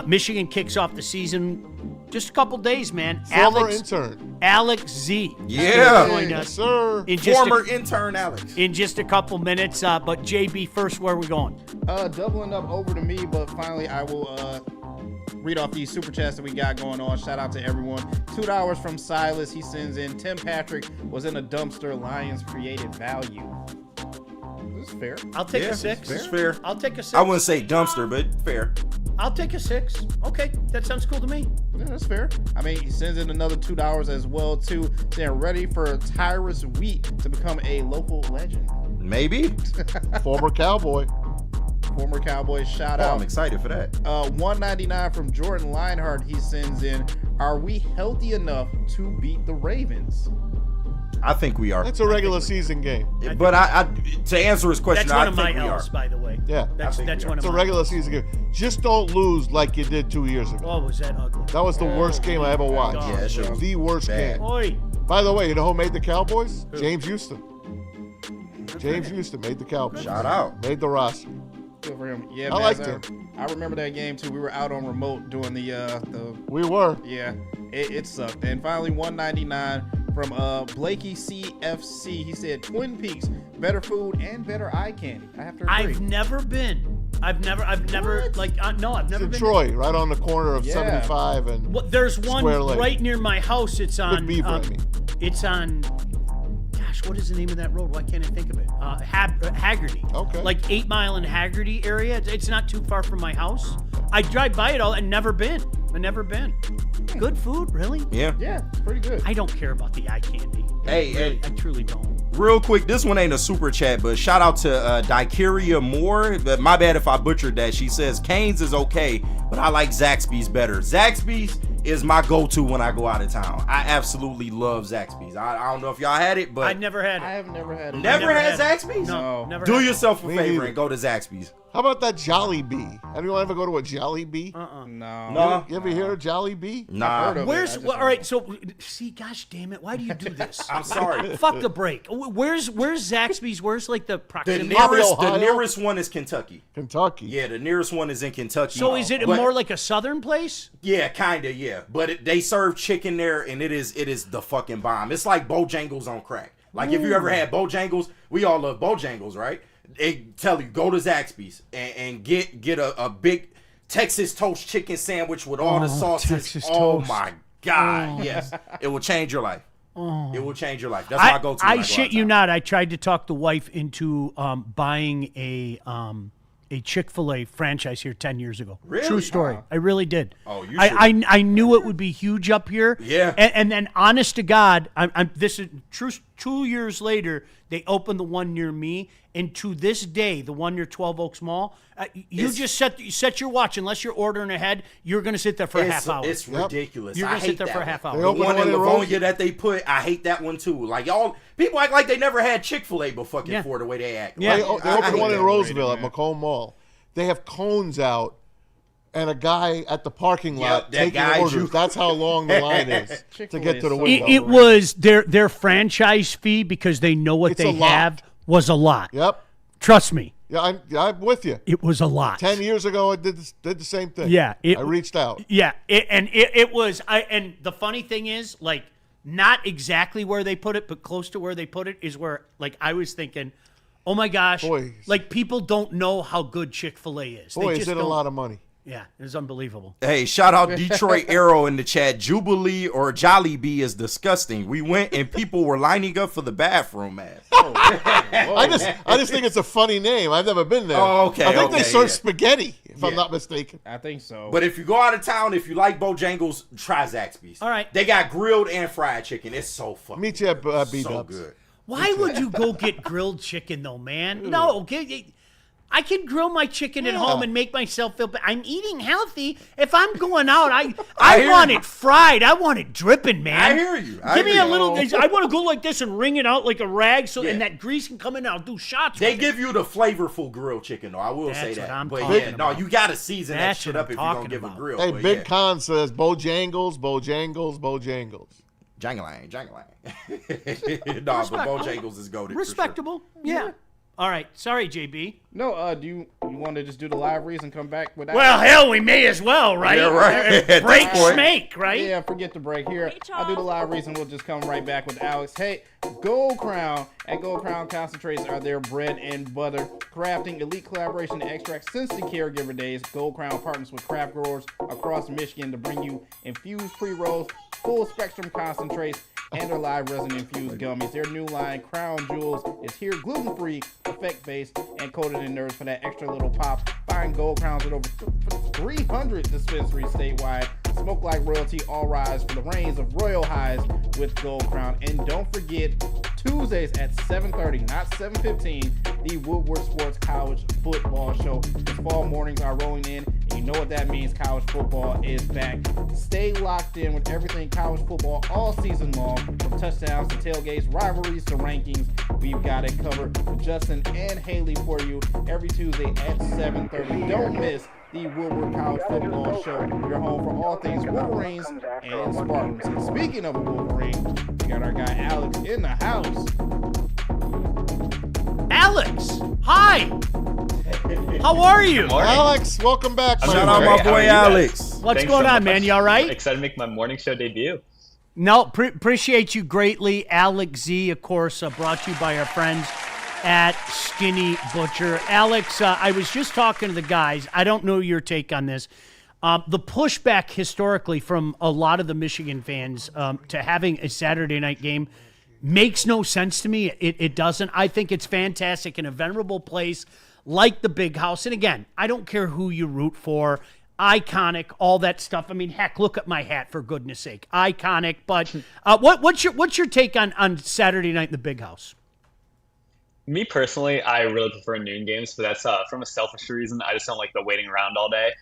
Michigan kicks off the season just a couple days, man. Former intern. Alex Z. Yeah. Join Yes, us sir. in just Former intern Alex. in just a couple minutes. But JB, first, where are we going? Doubling up over to me, but finally I will read off these super chats that we got going on. Shout out to everyone. $2 from Silas. He sends in, Tim Patrick was in a dumpster. Lions created value. This is fair. I'll take Yeah, a 6. it's fair. I'll take a 6. I wouldn't say dumpster, but fair. I'll take a 6. Okay, that sounds cool to me. Yeah, that's fair. I mean, he sends in another $2 as well, too. They're ready for Tyrus Wheat to become a local legend. Maybe. Former Cowboy. Former Cowboys, shout Oh, I'm out. excited for that. $1.99 from Jordan Lionheart. He sends in, are we healthy enough to beat the Ravens? I think we are. That's a regular season game. But I to answer his question, That's one I of my think we are. L's, by the way. Yeah. That's think we one are. of It's a my regular season game. Just don't lose like you did 2 years ago. Oh, was that ugly? That was the worst game I ever watched. God. Yeah, sure. The worst Bad. game. Oi. By the way, you know who made the Cowboys? James Houston. James Houston made the Cowboys. Shout out. Made the roster. Good for him. Yeah, I man, liked so him. I remember that game too. We were out on remote doing the We were. yeah. It sucked. And finally, $1.99 from Blakey CFC. He said, Twin Peaks, better food and better eye candy. I have to agree. I've never been. I've never like no, I've never been. Detroit, right on the corner of Yeah. 75 and Well, there's one Square Lake. right near my house. It's on. Beaver, I mean. It's on. Gosh, what is the name of that road? Why can't I think of it? Haggerty. Okay. Like 8 Mile and Haggerty area. It's not too far from my house. I drive by it all and never been. I've never been. Good food, really? Yeah. Yeah, it's pretty good. I don't care about the eye candy. Hey, I truly don't. real quick, this one ain't a super chat, but shout out to Daikiria Moore. My bad if I butchered that. She says Cane's is okay, but I like Zaxby's better. Zaxby's is my go-to when I go out of town. I absolutely love Zaxby's. I don't know if y'all had it, but I've never had it. I have never had it. Never had had it. Zaxby's? No, never. Do had it. yourself a Me favor neither. and go to Zaxby's. How about that Jolly Bee? Anyone ever go to a Jolly Bee? No. No. You ever hear of Jolly Bee? Nah. heard of it. Where's I just all right? So see, gosh damn it, why do you do this? I'm sorry. Fuck the break. Where's Zaxby's? Where's like the The proximity? Ohio? nearest one is Kentucky. Kentucky. Yeah, the nearest one is in Kentucky. So is it But- more like a southern place? Yeah, kinda, yeah. But they serve chicken there, and it is the fucking bomb. It's like Bojangles on crack. Like if you ever had Bojangles, we all love Bojangles, right? They tell you go to Zaxby's and get a big Texas toast chicken sandwich with all the sauces. Texas oh toast. my God, yes, it will change your life. It will change your life. That's my go-to. when I go shit out of you town. not. I tried to talk the wife into buying a Chick-fil-A franchise here 10 years ago. Really? True story. I really did. Oh, you I knew it would be huge up here. Yeah. And then, honest to God, this is 2 years later, they opened the one near me, and to this day, the one near 12 Oaks Mall, you just set your watch. Unless you're ordering ahead, you're going to sit there for a half hour. It's ridiculous. You're going to sit there for a half hour. The one in Livonia that they put, I hate that one too. Like y'all, people act like they never had Chick-fil-A before for the way they act. Yeah. They opened one in Roseville at Macomb Mall. They have cones out. And a guy at the parking lot taking orders. That's how long the line is to get to the window. It was their franchise fee because they know what they have was a lot. Yep. Trust me. Yeah, I'm with you. It was a lot. 10 years ago, I did the same thing. Yeah. I reached out. Yeah. It was. And the funny thing is, like, not exactly where they put it, but close to where they put it is where, like, I was thinking, oh my gosh, like, people don't know how good Chick-fil-A is. Boy, is it a lot of money. Yeah, it was unbelievable. Hey, shout out Detroit Arrow in the chat. Jubilee or Jollibee is disgusting. We went and people were lining up for the bathroom, man. I just think it's a funny name. I've never been there. Oh, okay. I think they serve spaghetti, if I'm not mistaken. I think so. But if you go out of town, if you like Bojangles, try Zaxby's. All right. They got grilled and fried chicken. It's so fucking Meet you at B-Dubs. so good. Why would you go get grilled chicken, though, man? No, I can grill my chicken at home and make myself feel. I'm eating healthy. If I'm going out, I want it fried. I want it dripping, man. I hear you. Give me a little. I want to go like this and wring it out like a rag, and that grease can come in. And I'll do shots. They give you the flavorful grilled chicken, though. I will say that. No, you got to season that shit up if you're gonna give a grill. Hey, Big Con says Bojangles, Bojangles, Bojangles. Jangling. No, but Bojangles is goated. Respectable. Yeah. All right. Sorry, JB. No, do you want to just do the live reads and come back with that? Well, hell, we may as well, right? Yeah, right. Break snake, right? Yeah, forget the break here. I'll do the live reads and we'll just come right back with Alex. Hey, Gold Crown and Gold Crown concentrates are their bread and butter. Crafting elite collaboration extracts since the caregiver days. Gold Crown partners with craft growers across Michigan to bring you infused pre-rolls, full spectrum concentrates, and their live resin infused gummies. Their new line, Crown Jewels, is here gluten-free, effect-based, and coated in nerds for that extra little pop. Find Gold Crowns at over 300 dispensaries statewide. Smoke like royalty, all rise for the reigns of royal highs with Gold Crown. And don't forget, Tuesdays at 7:30, not 7:15, the Woodward Sports College Football Show. The fall mornings are rolling in, and you know what that means. College football is back. Stay locked in with everything college football all season long, from touchdowns to tailgates, rivalries to rankings. We've got it covered with Justin and Haley for you every Tuesday at 7:30. Don't miss the Woodward College Football Show, your home for all things Wolverines and Spartans. And speaking of a Wolverine, we got our guy Alex in the house. Alex, hi. How are you? Alex, welcome back. Shout out my boy Alex. What's going on, man? You all right? Excited to make my morning show debut. No, appreciate you greatly. Alex Z, of course, brought to you by our friends at Skinny Butcher. Alex, I was just talking to the guys. I don't know your take on this. The pushback historically from a lot of the Michigan fans to having a Saturday night game makes no sense to me. It doesn't. I think it's fantastic in a venerable place like the Big House. And again, I don't care who you root for. Iconic, all that stuff. I mean, heck, look at my hat, for goodness sake. Iconic. But what's your take on Saturday night in the Big House? Me personally, I really prefer noon games, but that's from a selfish reason. I just don't like the waiting around all day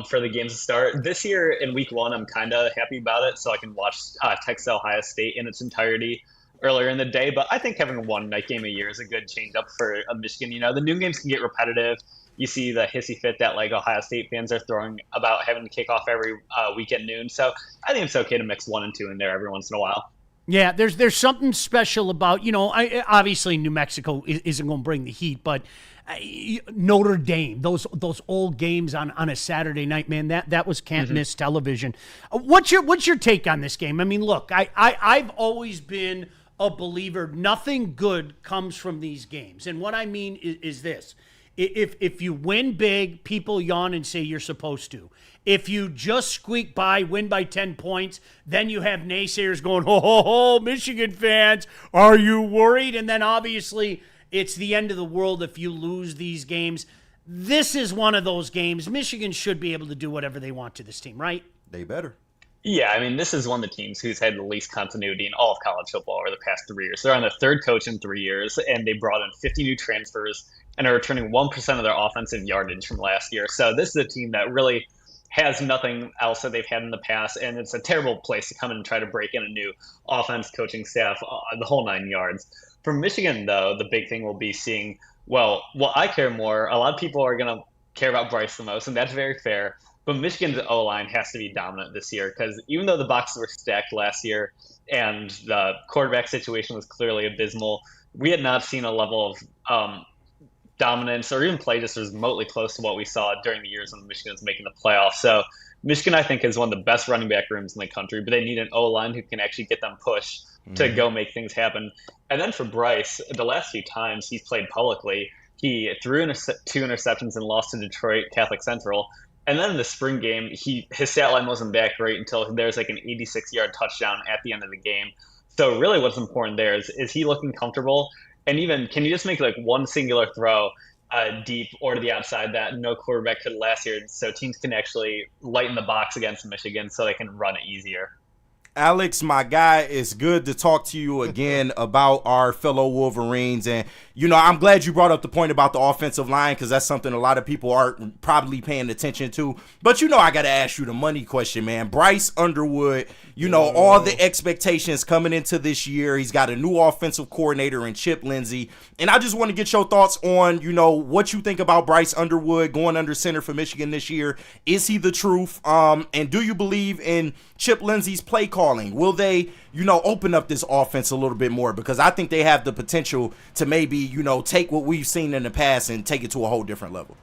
for the games to start. This year in week one, I'm kind of happy about it, so I can watch Texas Ohio State in its entirety earlier in the day. But I think having one night game a year is a good change up for Michigan. You know, the noon games can get repetitive. You see the hissy fit that like Ohio State fans are throwing about having to kick off every week at noon. So I think it's okay to mix 1 and 2 in there every once in a while. Yeah, there's something special about, obviously New Mexico isn't going to bring the heat, but Notre Dame, those old games on a Saturday night, man, that was can't miss television. What's your take on this game? I mean, look, I've always been a believer nothing good comes from these games. And what I mean is this. If you win big, people yawn and say you're supposed to. If you just squeak by, win by 10 points, then you have naysayers going, ho, Michigan fans, are you worried? And then obviously it's the end of the world if you lose these games. This is one of those games. Michigan should be able to do whatever they want to this team, right? They better. Yeah, I mean, this is one of the teams who's had the least continuity in all of college football over the past 3 years. They're on their third coach in 3 years, and they brought in 50 new transfers and are returning 1% of their offensive yardage from last year. So this is a team that really has nothing else that they've had in the past, and it's a terrible place to come in and try to break in a new offense, coaching staff, the whole 9 yards. For Michigan, though, the big thing will be seeing, well, what I care more, a lot of people are going to care about Bryce the most, and that's very fair. But Michigan's O-line has to be dominant this year because even though the boxes were stacked last year and the quarterback situation was clearly abysmal, we had not seen a level of dominance or even play just remotely close to what we saw during the years when Michigan was making the playoffs. So Michigan, I think, is one of the best running back rooms in the country, but they need an O-line who can actually get them push to go make things happen. And then for Bryce, the last few times he's played publicly, he threw 2 interceptions and lost to Detroit Catholic Central. And then in the spring game, his stat line wasn't that great until there's like an 86-yard touchdown at the end of the game. So really what's important there is he looking comfortable? And even, can you just make like one singular throw deep or to the outside that no quarterback could last year so teams can actually lighten the box against Michigan so they can run it easier? Alex, my guy, it's good to talk to you again about our fellow Wolverines. And, you know, I'm glad you brought up the point about the offensive line because that's something a lot of people aren't probably paying attention to. But, you know, I got to ask you the money question, man. Bryce Underwood, you know, all the expectations coming into this year. He's got a new offensive coordinator in Chip Lindsey. And I just want to get your thoughts on, you know, what you think about Bryce Underwood going under center for Michigan this year. Is he the truth? And do you believe in Chip Lindsey's play calling? Will they, you know, open up this offense a little bit more? Because I think they have the potential to maybe, you know, take what we've seen in the past and take it to a whole different level.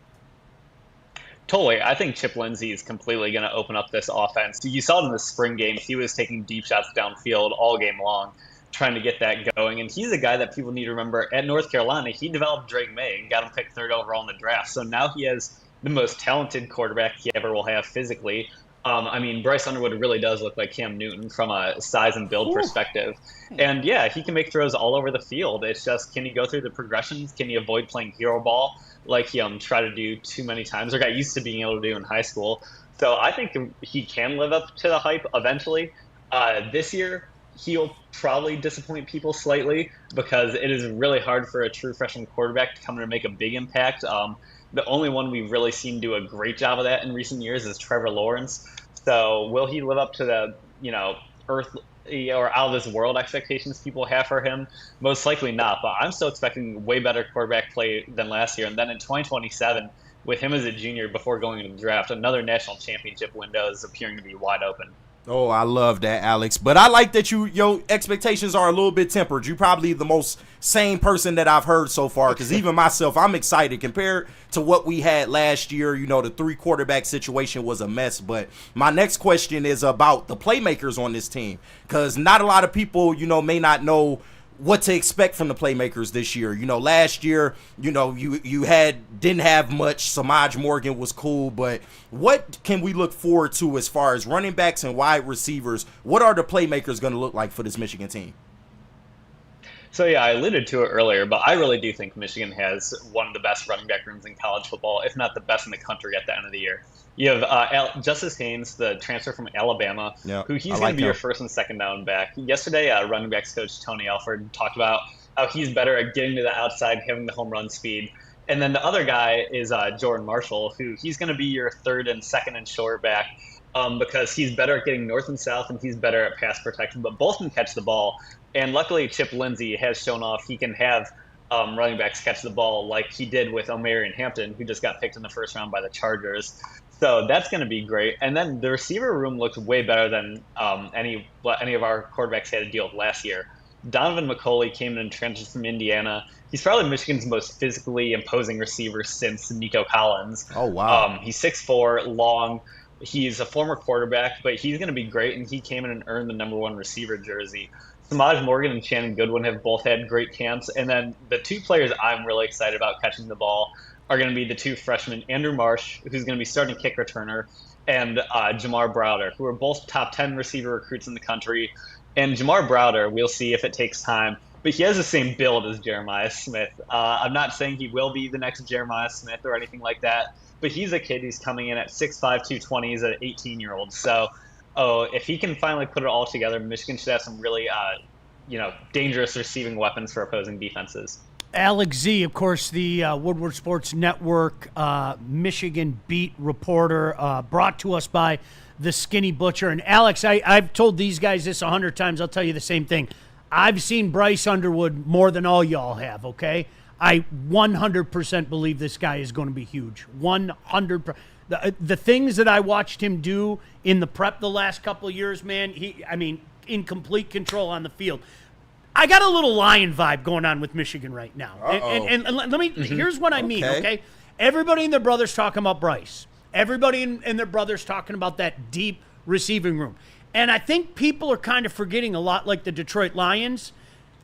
Totally. I think Chip Lindsey is completely going to open up this offense. You saw it in the spring game. He was taking deep shots downfield all game long, trying to get that going. And he's a guy that people need to remember. At North Carolina, he developed Drake May and got him picked 3rd overall in the draft. So now he has the most talented quarterback he ever will have physically. I mean, Bryce Underwood really does look like Cam Newton from a size and build perspective. And, yeah, he can make throws all over the field. It's just, can he go through the progressions? Can he avoid playing hero ball like he tried to do too many times or got used to being able to do in high school? So I think he can live up to the hype eventually. This year, he'll probably disappoint people slightly because it is really hard for a true freshman quarterback to come in and make a big impact. The only one we've really seen do a great job of that in recent years is Trevor Lawrence. So will he live up to the, you know, earth or out of this world expectations people have for him? Most likely not, but I'm still expecting way better quarterback play than last year. And then in 2027, with him as a junior before going into the draft, another national championship window is appearing to be wide open. Oh, I love that, Alex. But I like that your expectations are a little bit tempered. You're probably the most sane person that I've heard so far because even myself, I'm excited compared to what we had last year. You know, the 3 quarterback situation was a mess. But my next question is about the playmakers on this team because not a lot of people, you know, may not know what to expect from the playmakers this year. You know, last year, you know, you didn't have much. Samaj Morgan was cool, but what can we look forward to as far as running backs and wide receivers? What are the playmakers going to look like for this Michigan team? So, yeah, I alluded to it earlier, but I really do think Michigan has one of the best running back rooms in college football, if not the best in the country at the end of the year. You have Justice Haynes, the transfer from Alabama, who he's going to be your first and second down back. Yesterday, running backs coach Tony Alford talked about how he's better at getting to the outside, having the home run speed. And then the other guy is Jordan Marshall, who he's going to be your third and second and short back because he's better at getting north and south and he's better at pass protection, but both can catch the ball. And luckily, Chip Lindsey has shown off he can have running backs catch the ball like he did with Omarion Hampton, who just got picked in the first round by the Chargers. So that's going to be great. And then the receiver room looks way better than any of our quarterbacks had to deal with last year. Donovan McCulley came in and transitioned from Indiana. He's probably Michigan's most physically imposing receiver since Nico Collins. Oh, wow. He's 6'4", long. He's a former quarterback, but he's going to be great, and he came in and earned the #1 receiver jersey. Samaj Morgan and Shannon Goodwin have both had great camps. And then the 2 players I'm really excited about catching the ball are going to be the 2 freshmen, Andrew Marsh, who's going to be starting kick returner, and Jamar Browder, who are both top 10 receiver recruits in the country. And Jamar Browder, we'll see if it takes time, but he has the same build as Jeremiah Smith. I'm not saying he will be the next Jeremiah Smith or anything like that, but he's a kid who's coming in at 6'5", 220. He's an 18-year-old. So if he can finally put it all together, Michigan should have some really, dangerous receiving weapons for opposing defenses. Alex Z, of course, the Woodward Sports Network Michigan beat reporter, brought to us by the Skinny Butcher. And Alex, I've told these guys this 100 times. I'll tell you the same thing. I've seen Bryce Underwood more than all y'all have, okay? I 100% believe this guy is going to be huge. 100%. The things that I watched him do in the prep the last couple of years, man, in complete control on the field. I got a little Lion vibe going on with Michigan right now. And let me, here's what I mean, okay? Everybody and their brother's talking about Bryce. Everybody and their brother's talking about that deep receiving room. And I think people are kind of forgetting, a lot like the Detroit Lions,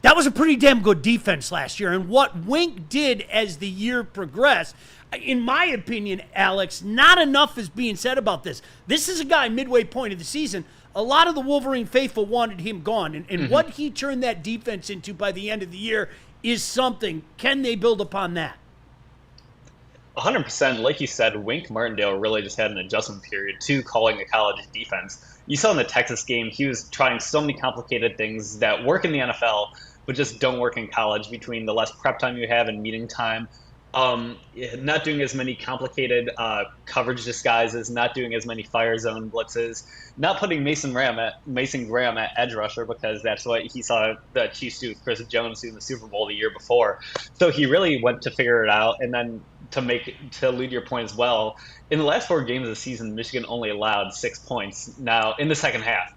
that was a pretty damn good defense last year. And what Wink did as the year progressed, in my opinion, Alex, not enough is being said about this. This is a guy midway point of the season. A lot of the Wolverine faithful wanted him gone. And what he turned that defense into by the end of the year is something. Can they build upon that? 100%. Like you said, Wink Martindale really just had an adjustment period to calling a college defense. You saw in the Texas game, he was trying so many complicated things that work in the NFL, but just don't work in college, between the less prep time you have and meeting time. Not doing as many complicated coverage disguises, not doing as many fire zone blitzes, not putting Mason Graham at edge rusher, because that's what he saw the Chiefs do with Chris Jones do in the Super Bowl the year before. So he really went to figure it out. And then to lead your point as well, in the last 4 games of the season, Michigan only allowed 6 points now in the second half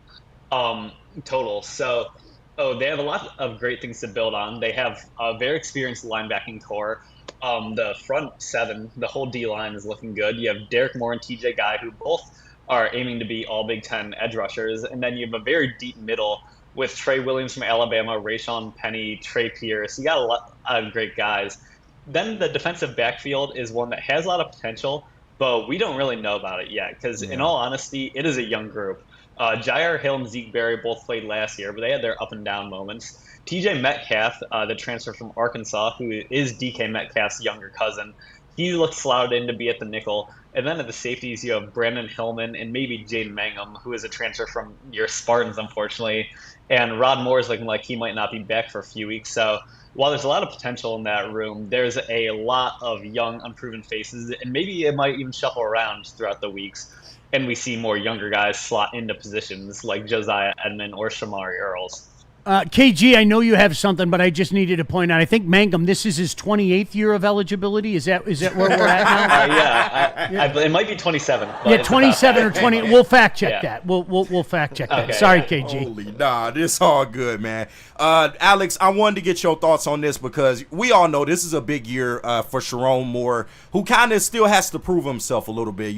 total. So they have a lot of great things to build on. They have a very experienced linebacking core. The front 7, the whole D-line is looking good. You have Derek Moore and TJ Guy, who both are aiming to be all Big Ten edge rushers. And then you have a very deep middle with Trey Williams from Alabama, Rayshon Penny, Trey Pierce. You got a lot of great guys. Then the defensive backfield is one that has a lot of potential, but we don't really know about it yet, because in all honesty, it is a young group. Jair Hill and Zeke Berry both played last year, but they had their up and down moments. TJ Metcalf, the transfer from Arkansas, who is DK Metcalf's younger cousin, he looks slotted in to be at the nickel. And then at the safeties, you have Brandon Hillman and maybe Jaden Mangum, who is a transfer from your Spartans, unfortunately. And Rod Moore is looking like he might not be back for a few weeks. So while there's a lot of potential in that room, there's a lot of young, unproven faces, and maybe it might even shuffle around throughout the weeks, and we see more younger guys slot into positions like Josiah Edmond or Shamari Earls. KG, I know you have something, but I just needed to point out, I think Mangum, this is his 28th year of eligibility. Is that where we're at now? It might be 27. Yeah, 27 or 20. We'll fact check that. We'll fact check that. Sorry, KG. Holy, nah, this all good, man. Alex, I wanted to get your thoughts on this, because we all know this is a big year for Sharon Moore, who kind of still has to prove himself a little bit.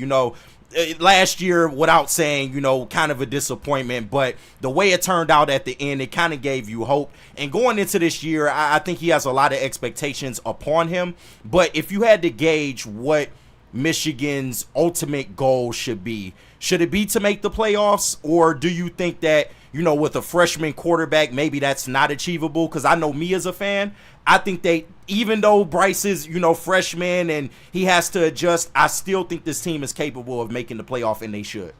Last year, without saying, kind of a disappointment, but the way it turned out at the end, it kind of gave you hope. And going into this year, I think he has a lot of expectations upon him. But if you had to gauge what Michigan's ultimate goal should it be to make the playoffs? Or do you think that, with a freshman quarterback, maybe that's not achievable? Because I know me as a fan, I think even though Bryce is, freshman and he has to adjust, I still think this team is capable of making the playoff, and they should.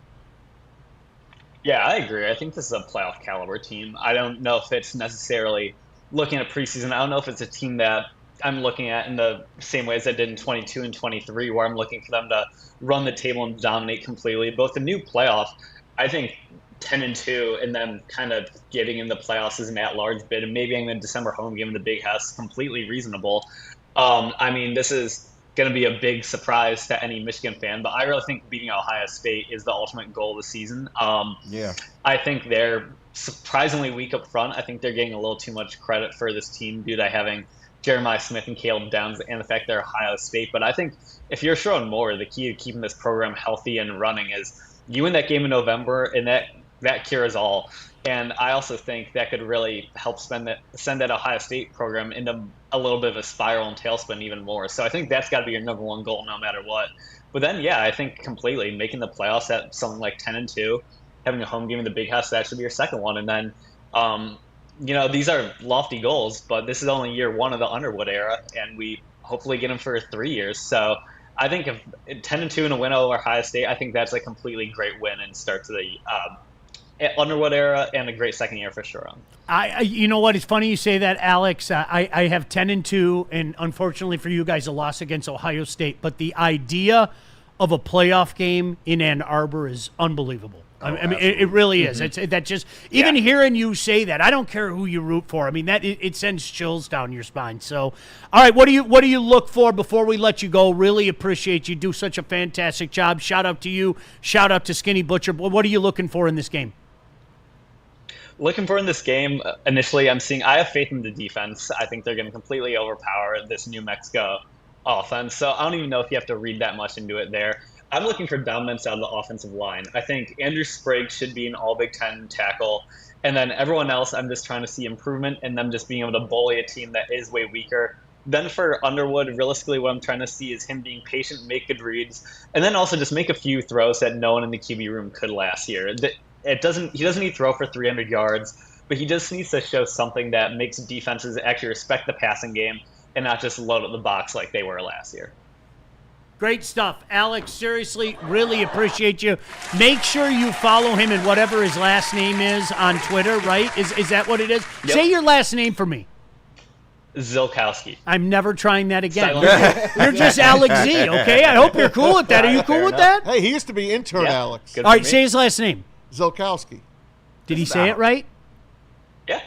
Yeah, I agree. I think this is a playoff caliber team. I don't know if it's necessarily looking at preseason. I don't know if it's a team that I'm looking at in the same way as I did in 22 and 23, where I'm looking for them to run the table and dominate completely. Both the new playoff, I think 10-2, and then kind of getting in the playoffs as an at-large bid, and maybe in the December home game in the Big House, completely reasonable. This is going to be a big surprise to any Michigan fan, but I really think beating Ohio State is the ultimate goal of the season. I think they're surprisingly weak up front. I think they're getting a little too much credit for this team due to having Jeremiah Smith and Caleb Downs and the fact they're Ohio State. But I think if you're Sharon Moore, the key to keeping this program healthy and running is you win that game in November, and that cures all. And I also think that could really help send that Ohio State program into a little bit of a spiral and tailspin even more. So I think that's got to be your number one goal no matter what. But then, I think completely making the playoffs at something like 10-2, having a home game in the Big House, that should be your second one. And then, these are lofty goals, but this is only year one of the Underwood era, and we hopefully get them for 3 years. So I think if 10-2 and a win over Ohio State, I think that's a completely great win and start to the Underwood era and a great second year for sure. You know what? It's funny you say that, Alex. I have 10-2, and unfortunately for you guys, a loss against Ohio State. But the idea of a playoff game in Ann Arbor is unbelievable. I mean, it really is. It's that just even hearing you say that, I don't care who you root for. I mean, that it sends chills down your spine. So, all right, what do you look for before we let you go? Really appreciate you do such a fantastic job. Shout out to you. Shout out to Skinny Butcher. What are you looking for in this game? Looking for in this game, initially, I have faith in the defense. I think they're going to completely overpower this New Mexico offense. So I don't even know if you have to read that much into it there. I'm looking for dominance out of the offensive line. I think Andrew Sprague should be an all Big Ten tackle. And then everyone else, I'm just trying to see improvement in them just being able to bully a team that is way weaker. Then for Underwood, realistically, what I'm trying to see is him being patient, make good reads, and then also just make a few throws that no one in the QB room could last year. He doesn't need to throw for 300 yards, but he just needs to show something that makes defenses actually respect the passing game and not just load up the box like they were last year. Great stuff. Alex, seriously, really appreciate you. Make sure you follow him in whatever his last name is on Twitter, right? Is that what it is? Yep. Say your last name for me. Zilkowski. I'm never trying that again. You're just Alex Z, okay? I hope you're cool with that. Are you cool with that? Hey, he used to be intern Alex. All right, say his last name. Zilkowski. Did he say it right? Yeah.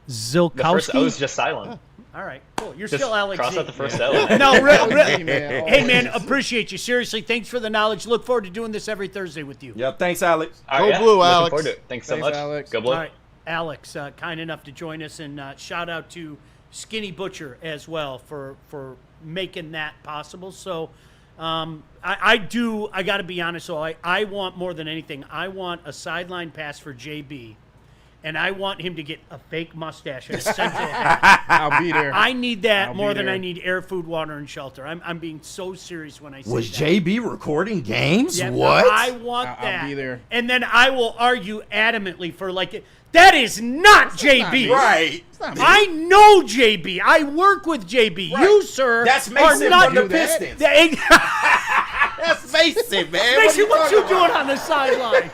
Zilkowski? The first O is just silent. All right, cool. You're just still Alex cross Z. out the first L. No, really. Hey, man, appreciate you. Seriously, thanks for the knowledge. Look forward to doing this every Thursday with you. Yep, thanks, Alex. Go Blue, Alex. Forward to it. Thanks so much. Alex. Go Blue. All right, Alex, kind enough to join us, and shout out to Skinny Butcher as well for making that possible. So I got to be honest, so I want more than anything, I want a sideline pass for JB. And I want him to get a fake mustache and a central hat. I'll be there. I need that more than I need air, food, water, and shelter. I'm being so serious when I say Was that. JB recording games? Yeah, what? I want that. I'll be there. And then I will argue adamantly for that is not JB. Right. I know JB. I work with JB. Right. You, sir, That's are Mason not from the Pistons. That's Mason, man. Mason, what you doing on the sideline?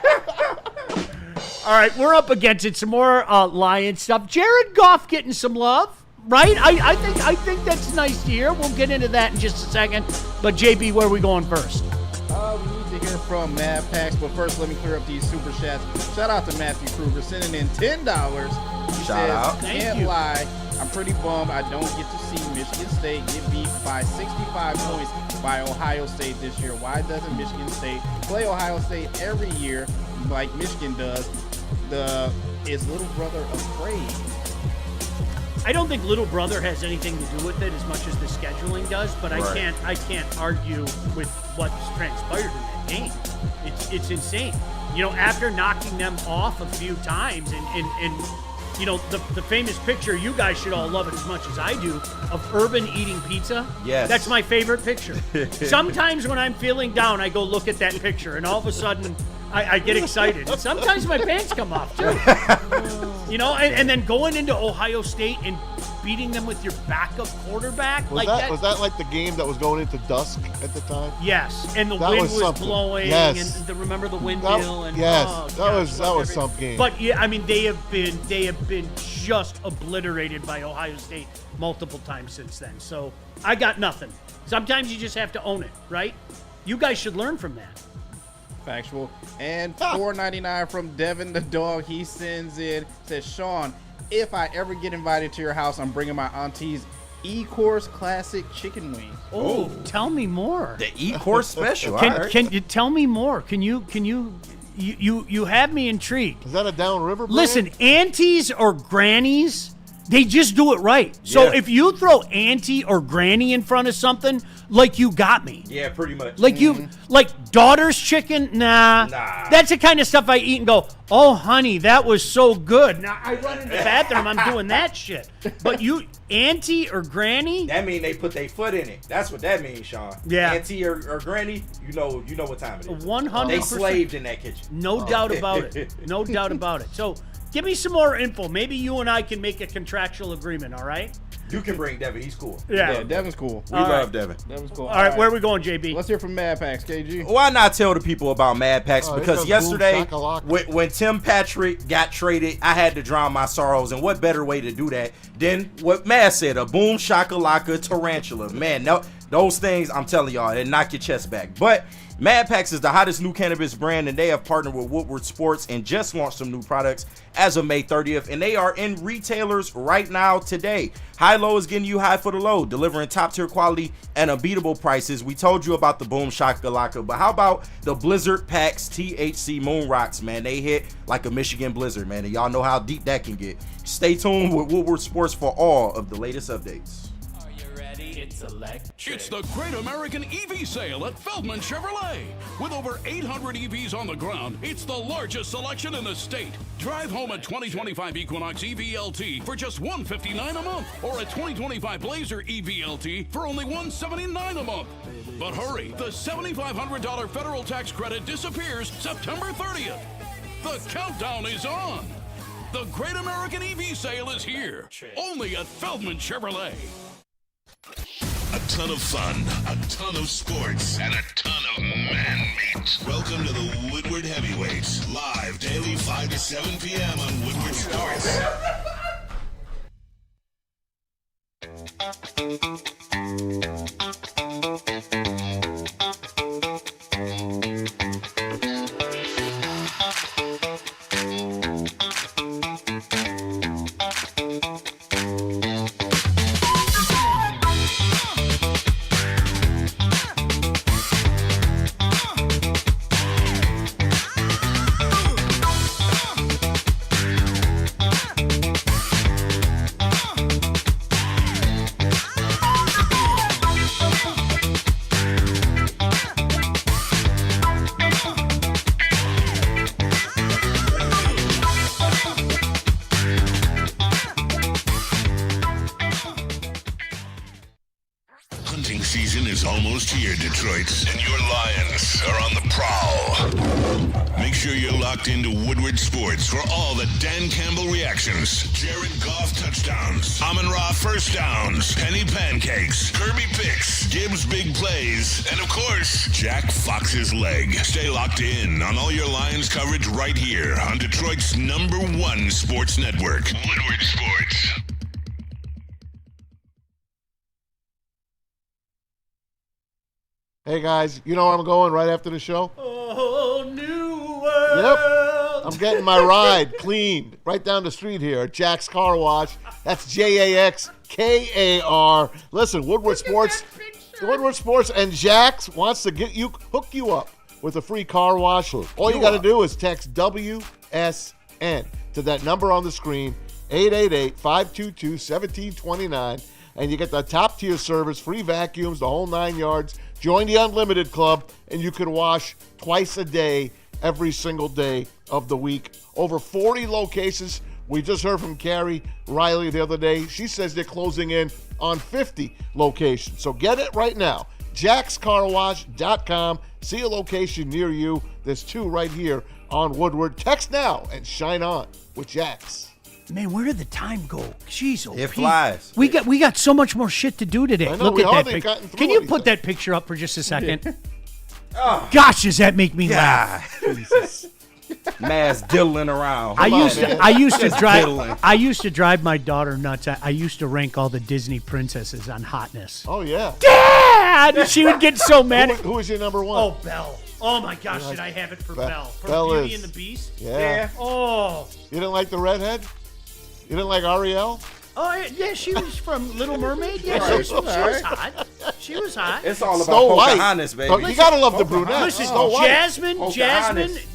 All right, we're up against it. Some more Lion stuff. Jared Goff getting some love, right? I think that's nice to hear. We'll get into that in just a second. But JB, where are we going first? We need to hear from Mad Pax, but first let me clear up these super chats. Shout out to Matthew Kruger sending in $10. He says, out. Can't lie, I'm pretty bummed I don't get to see Michigan State get beat by 65 points by Ohio State this year. Why doesn't Michigan State play Ohio State every year like Michigan does? Is little brother afraid? I don't think little brother has anything to do with it as much as the scheduling does, but Right. I can't argue with what's transpired in that game. It's insane. You know, after knocking them off a few times and you know, the famous picture, you guys should all love it as much as I do, of Urban eating pizza. Yes. That's my favorite picture. Sometimes when I'm feeling down, I go look at that picture, and all of a sudden I get excited. And sometimes my pants come off, too. You know, and then going into Ohio State and beating them with your backup quarterback. Was that like the game that was going into dusk at the time? Yes, and the That wind was was something. blowing, Yes. and remember the windmill, and yes, oh, that gosh, was some game. But yeah, I mean they have been just obliterated by Ohio State multiple times since then. So I got nothing. Sometimes you just have to own it, right? You guys should learn from that. Factual. And $4.99 from Devin the dog. He sends in, says, Sean, if I ever get invited to your house, I'm bringing my auntie's E-Course Classic Chicken Wing. Oh, tell me more. The E-Course special. Can you tell me more? Can you have me intrigued? Is that a downriver brand? Listen, aunties or grannies, they just do it right. So Yeah. if you throw auntie or granny in front of something, like you got me. Yeah, pretty much. Like like daughter's chicken, nah. That's the kind of stuff I eat and go, oh, honey, that was so good. Now I run in the bathroom, I'm doing that shit. But you, auntie or granny? That mean they put their foot in it. That's what that means, Sean. Yeah. Auntie or granny, you know what time it is. 100%. They slaved in that kitchen. No doubt about it. No doubt about it. So give me some more info. Maybe you and I can make a contractual agreement, all right? You can bring Devin. He's cool. Yeah, Devin's cool. We love Devin. Devin's cool. All right, where are we going, JB? Let's hear from Mad Packs, KG. Why not tell the people about Mad Packs? Oh, Because boom yesterday, shakalaka. when Tim Patrick got traded, I had to drown my sorrows. And what better way to do that than what Mad said, a boom shakalaka tarantula. Man, no, those things, I'm telling y'all, they knock your chest back. But Mad Packs is the hottest new cannabis brand, and they have partnered with Woodward Sports and just launched some new products as of May 30th, and they are in retailers right now today. High Low is getting you high for the low, delivering top-tier quality and unbeatable prices. We told you about the Boom Shakalaka, but how about the Blizzard Packs THC Moon Rocks, man? They hit like a Michigan blizzard, man, and y'all know how deep that can get. Stay tuned with Woodward Sports for all of the latest updates. It's electric. It's the Great American EV Sale at Feldman Chevrolet. With over 800 EVs on the ground, it's the largest selection in the state. Drive home a 2025 Equinox EVLT for just $159 a month, or a 2025 Blazer EVLT for only $179 a month. But hurry, the $7,500 federal tax credit disappears September 30th. The countdown is on. The Great American EV Sale is here, only at Feldman Chevrolet. A ton of fun, a ton of sports, and a ton of man meat. Welcome to the Woodward Heavyweights, live daily 5 to 7 p.m. on Woodward Sports. Hunting season is almost here, Detroit, and your Lions are on the prowl. Make sure you're locked into Woodward Sports for all the Dan Campbell reactions, Jared Goff touchdowns, Amon-Ra first downs, Penny pancakes, Kirby picks, Gibbs big plays, and of course, Jack Fox's leg. Stay locked in on all your Lions coverage right here on Detroit's #1 sports network, Woodward Sports. Hey guys, you know where I'm going right after the show? Oh, new world. Yep. I'm getting my ride cleaned right down the street here at Jack's Car Wash. That's JAXKAR. Listen, Woodward Sports and Jack's wants to hook you up with a free car wash. All you got to do is text WSN to that number on the screen, 888-522-1729, and you get the top tier service, free vacuums, the whole 9 yards. Join the Unlimited Club, and you can wash twice a day, every single day of the week. Over 40 locations. We just heard from Carrie Riley the other day. She says they're closing in on 50 locations. So get it right now. JacksCarWash.com. See a location near you. There's 2 right here on Woodward. Text now and shine on with Jax. Man, where did the time go? Jeez, It flies. We got so much more shit to do today. I know, Look we at that hardly picture. gotten through Can you anything. put that picture up for just a second? Oh. Gosh, does that make me laugh? Mass diddling around. I used to Just drive. diddling. I used to drive my daughter nuts. I used to rank all the Disney princesses on hotness. Oh, yeah. Dad, she would get so mad. Who was your number 1? Oh, Belle. Oh my gosh, did I have it for Belle? From Belle Beauty is. and the Beast. Yeah. Oh. You didn't like the redhead? You didn't like Ariel? Oh yeah, she was from Little Mermaid. Yeah, she was hot. She was hot. It's all about Snow White. Pocahontas, baby. Oh, you gotta love the brunette. Listen, Snow White.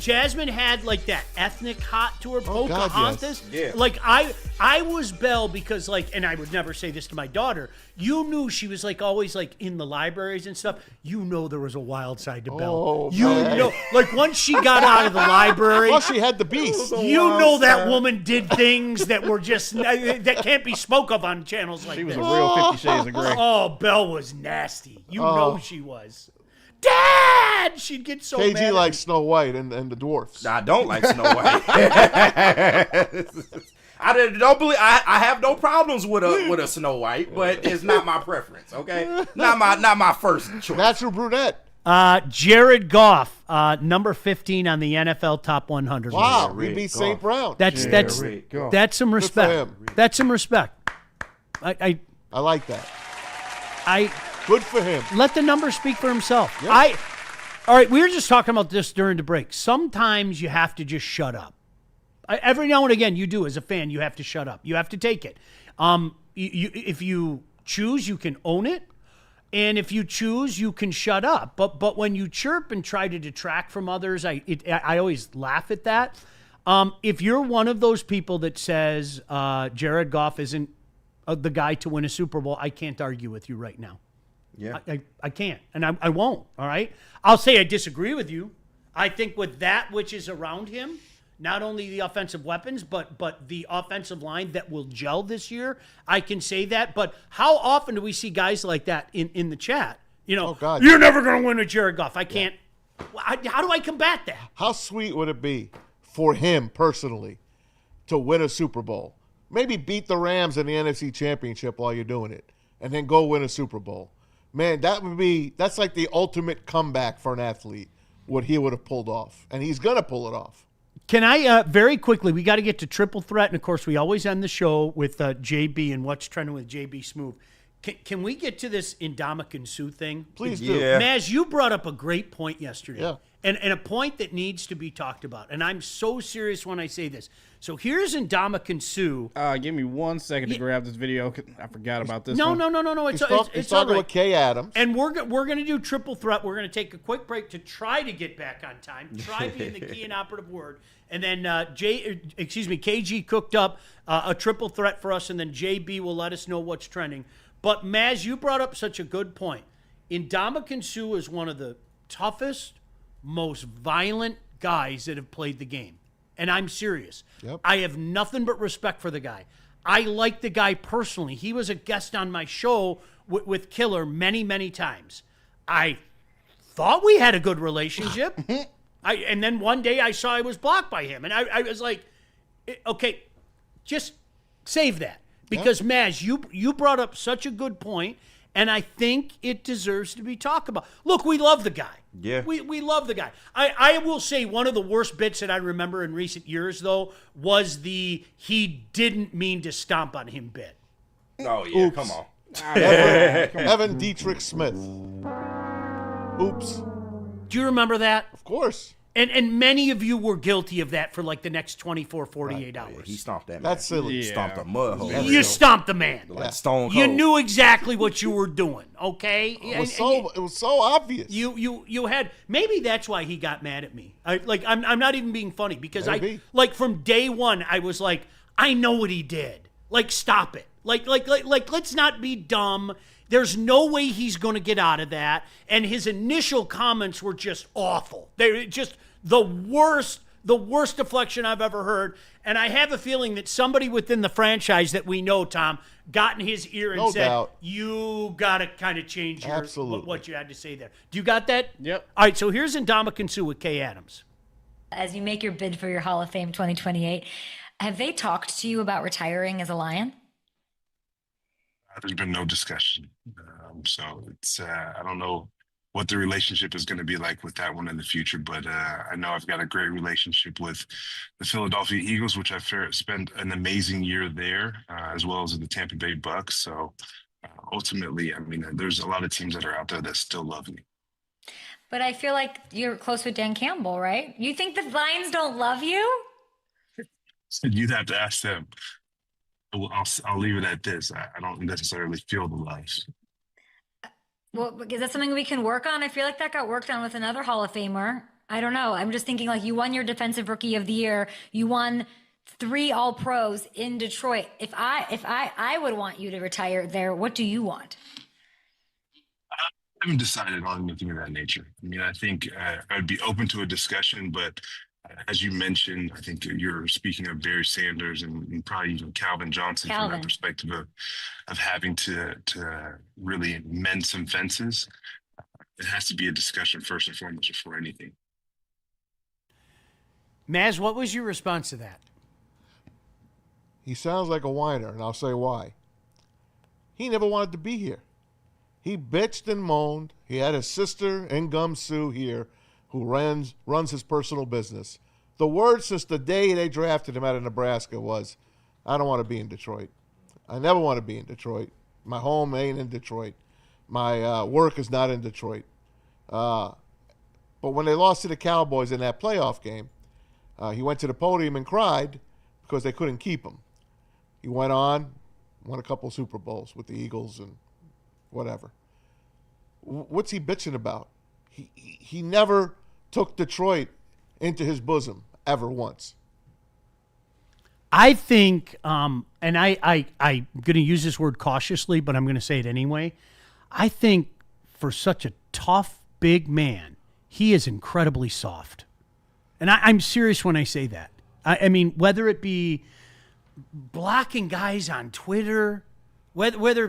Jasmine had like that ethnic hot to her. Oh, God, Pocahontas. yes. Yeah. Like I was Belle because and I would never say this to my daughter. You knew she was like always like in the libraries and stuff. You know there was a wild side to Belle. Oh, you man. know, like once she got out of the library. Plus, she had the beast. You know that woman did things that were just that can't be spoke of on channels like She was this. a real 50 Shades of Grey. Oh, Belle was nasty. You know she was. Dad! She'd get so mad. KG likes Snow White and the dwarfs. I don't like Snow White. don't believe I have no problems with a Snow White, but it's not my preference. Okay, not my first choice. Natural brunette. Jared Goff, number 15 on the NFL Top 100. Wow, list. he beat St. Brown. That's some respect. That's some respect. I like that. Good for him. Let the number speak for himself. Yep. All right, we were just talking about this during the break. Sometimes you have to just shut up. Every now and again, you do as a fan. You have to shut up. You have to take it. If you choose, you can own it. And if you choose, you can shut up. But when you chirp and try to detract from others, I always laugh at that. If you're one of those people that says Jared Goff isn't the guy to win a Super Bowl, I can't argue with you right now. Yeah, I can't, and I won't. All right, I'll say I disagree with you. I think with that which is around him, not only the offensive weapons, but the offensive line that will gel this year, I can say that. But how often do we see guys like that in the chat? You know, you're never going to win with Jared Goff. I can't. How do I combat that? How sweet would it be for him personally to win a Super Bowl? Maybe beat the Rams in the NFC Championship while you're doing it, and then go win a Super Bowl. Man, that's like the ultimate comeback for an athlete, what he would have pulled off. And he's going to pull it off. Can I, very quickly, we got to get to Triple Threat, and of course we always end the show with JB and what's trending with JB Smoove. Can we get to this Ndamukong Suh thing? Please do. Yeah. Maz, you brought up a great point yesterday. Yeah. And a point that needs to be talked about. And I'm so serious when I say this. So here's Ndamukong Suh. Give me 1 second to grab this video. I forgot about this. No. He's It's talking all right. with Kay Adams. And we're going to do Triple Threat. We're going to take a quick break to try to get back on time. Try being the key and operative word. And then KG cooked up a Triple Threat for us, and then JB will let us know what's trending. But Maz, you brought up such a good point. Ndamukong Suh is one of the toughest, most violent guys that have played the game. And I'm serious. Yep. I have nothing but respect for the guy. I like the guy personally. He was a guest on my show with Killer many, many times. I thought we had a good relationship. And then one day I saw I was blocked by him. And I was like, okay, just save that. Because, Maz, you brought up such a good point, and I think it deserves to be talked about. Look, we love the guy. Yeah. We love the guy. I will say one of the worst bits that I remember in recent years, though, was the he didn't mean to stomp on him bit. Oh, yeah, Oops. come on. Evan Dietrich Smith. Oops. Do you remember that? Of course. And many of you were guilty of that for like the next 24, 48 hours. He stomped that man. That's silly. He stomped a mud hole. You stomped the man. Like Stone Cold. You knew exactly what you were doing, okay? It was so obvious. You had, maybe that's why he got mad at me. I'm not even being funny, because Maybe. from day one I was like, I know what he did. Like, stop it. Like let's not be dumb. There's no way he's going to get out of that. And his initial comments were just awful. They were just the worst deflection I've ever heard. And I have a feeling that somebody within the franchise that we know, Tom, got in his ear and No said, doubt. you got to kind of change Absolutely. what you had to say there. Do you got that? Yep. All right, so here's Ndamukong Suh with Kay Adams. As you make your bid for your Hall of Fame 2028, have they talked to you about retiring as a Lion? There's been no discussion. So it's, I don't know what the relationship is going to be like with that one in the future, but I know I've got a great relationship with the Philadelphia Eagles, which I've spent an amazing year there, as well as the Tampa Bay Bucks. So ultimately, I mean, there's a lot of teams that are out there that still love me. But I feel like you're close with Dan Campbell, right? You think the Lions don't love you? So you'd have to ask them. I'll leave it at this. I don't necessarily feel the love. Well, is that something we can work on? I feel like that got worked on with another Hall of Famer. I don't know. I'm just thinking, like, you won your Defensive Rookie of the Year. You won 3 All-Pros in Detroit. If I would want you to retire there, what do you want? I haven't decided on anything of that nature. I mean, I think I'd be open to a discussion, but as you mentioned, I think you're speaking of Barry Sanders and probably even Calvin Johnson from that perspective of having to really mend some fences. It has to be a discussion first and foremost before anything. Maz, what was your response to that? he sounds like a whiner, and I'll say why. He never wanted to be here. He bitched and moaned. He had his sister, Ngum Sue, here, who runs his personal business. The word since the day they drafted him out of Nebraska was, I don't want to be in Detroit. I never want to be in Detroit. My home ain't in Detroit. My work is not in Detroit. But when they lost to the Cowboys in that playoff game, he went to the podium and cried because they couldn't keep him. He went on, won a couple Super Bowls with the Eagles and whatever. What's he bitching about? He never took Detroit into his bosom ever once. I think, and I'm going to use this word cautiously, but I'm going to say it anyway. I think for such a tough, big man, he is incredibly soft. And I'm serious when I say that. I mean, whether it be blocking guys on Twitter, whether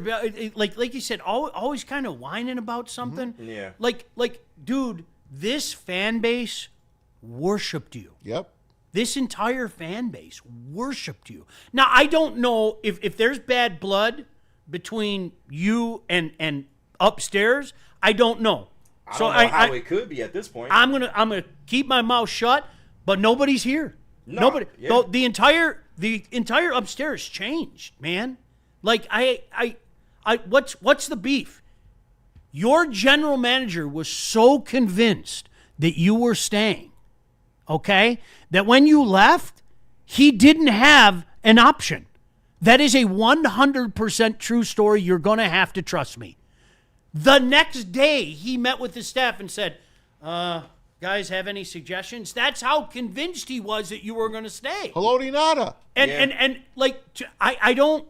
like you said, always kind of whining about something. Mm-hmm. Yeah. Like, dude, this fan base worshipped you. Yep. This entire fan base worshipped you. Now, I don't know if there's bad blood between you and upstairs. I don't know. I don't know how it could be at this point. I'm gonna keep my mouth shut, but nobody's here. No, Nobody. yeah. The entire upstairs changed, man. Like what's the beef? Your general manager was so convinced that you were staying, okay, that when you left, he didn't have an option. That is a 100% true story. You're going to have to trust me. The next day, he met with his staff and said, guys, have any suggestions? That's how convinced he was that you were going to stay. Hello, Nada. And like, I don't,